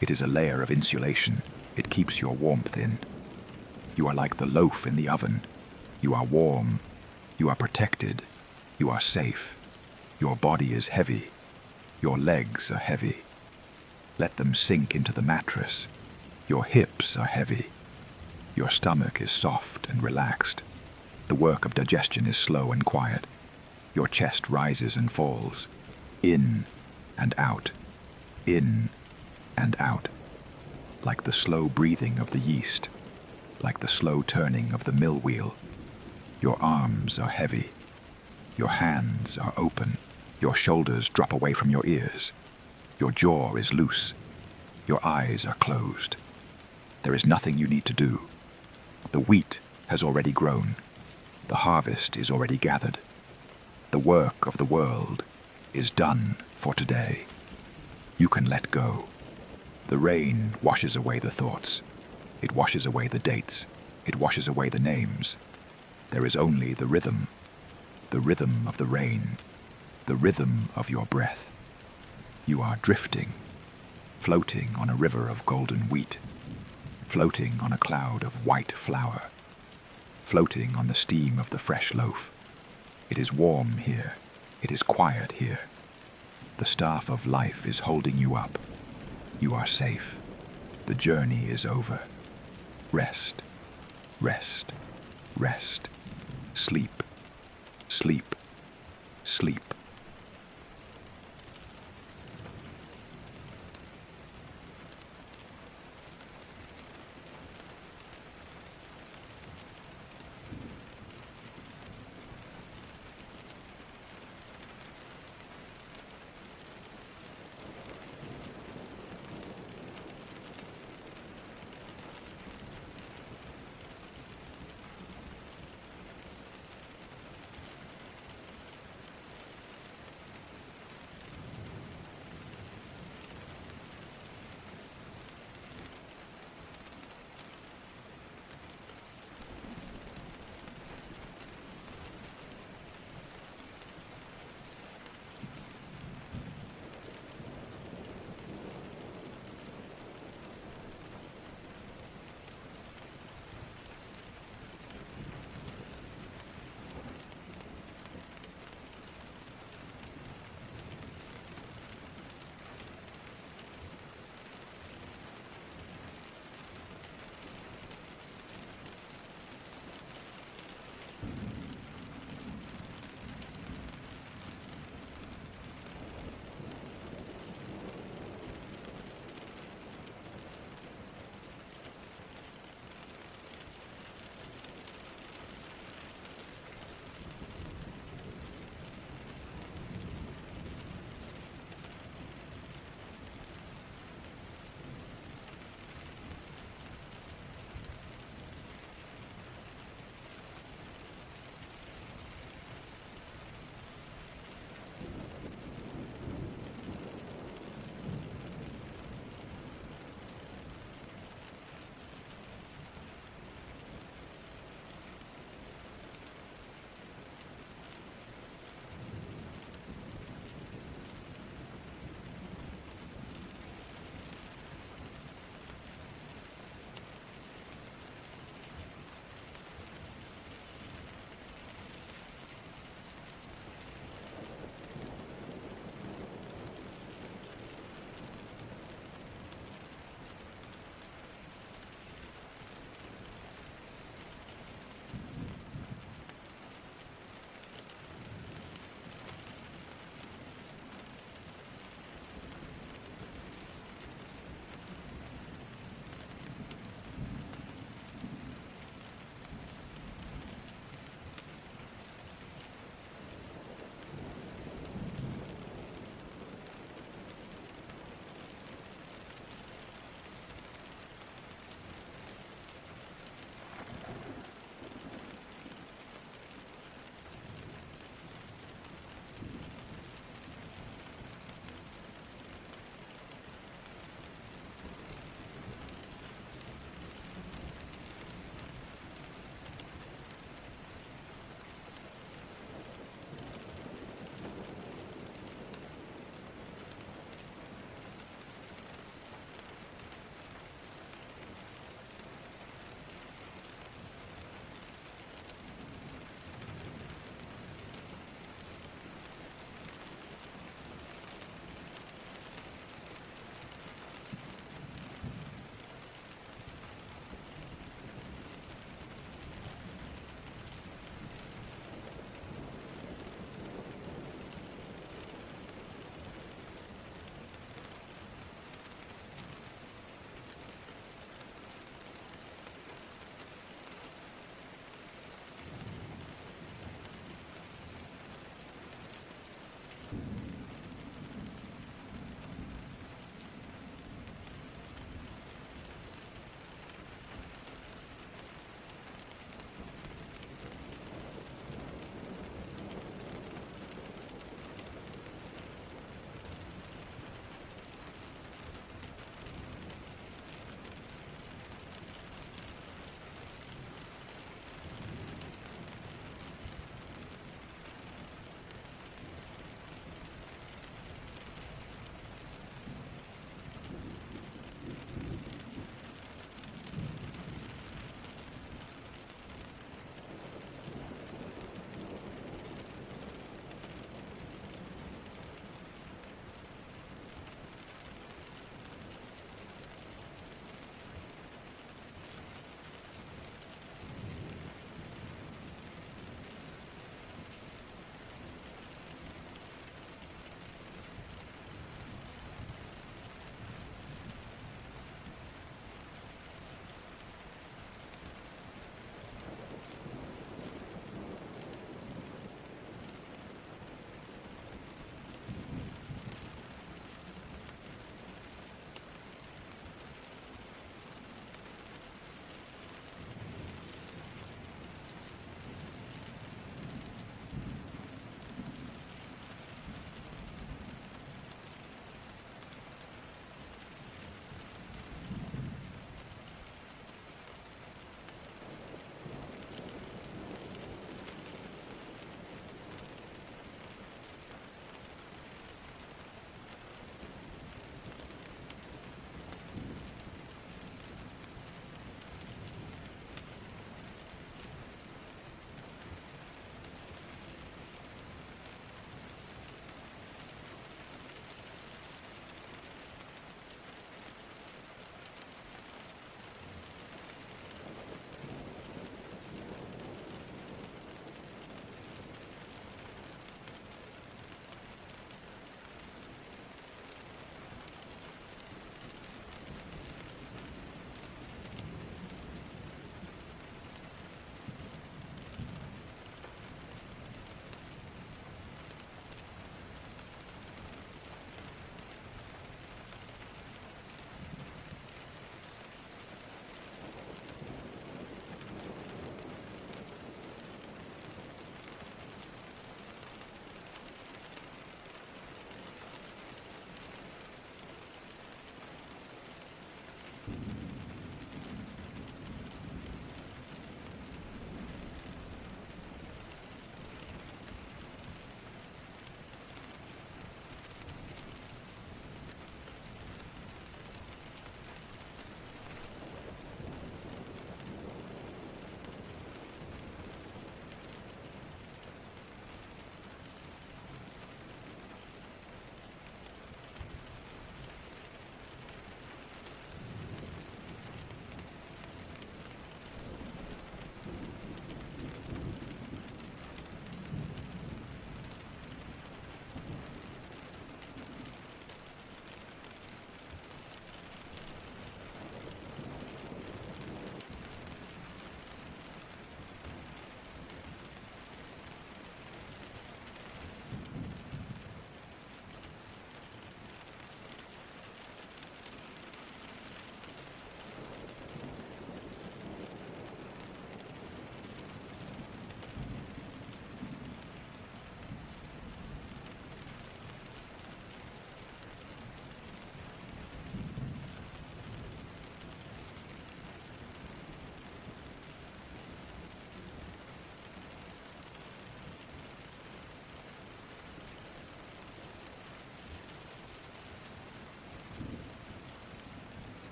It is a layer of insulation. It keeps your warmth in. You are like the loaf in the oven. You are warm. You are protected. You are safe. Your body is heavy. Your legs are heavy. Let them sink into the mattress. Your hips are heavy. Your stomach is soft and relaxed. The work of digestion is slow and quiet. Your chest rises and falls. In and out. In and out. Like the slow breathing of the yeast. Like the slow turning of the mill wheel. Your arms are heavy. Your hands are open. Your shoulders drop away from your ears. Your jaw is loose. Your eyes are closed. There is nothing you need to do. The wheat has already grown. The harvest is already gathered. The work of the world is done for today. You can let go. The rain washes away the thoughts. It washes away the dates. It washes away the names. There is only the rhythm of the rain, the rhythm of your breath. You are drifting, floating on a river of golden wheat, floating on a cloud of white flour, floating on the steam of the fresh loaf. It is warm here. It is quiet here. The staff of life is holding you up. You are safe. The journey is over. Rest, rest, rest. Sleep, sleep, sleep.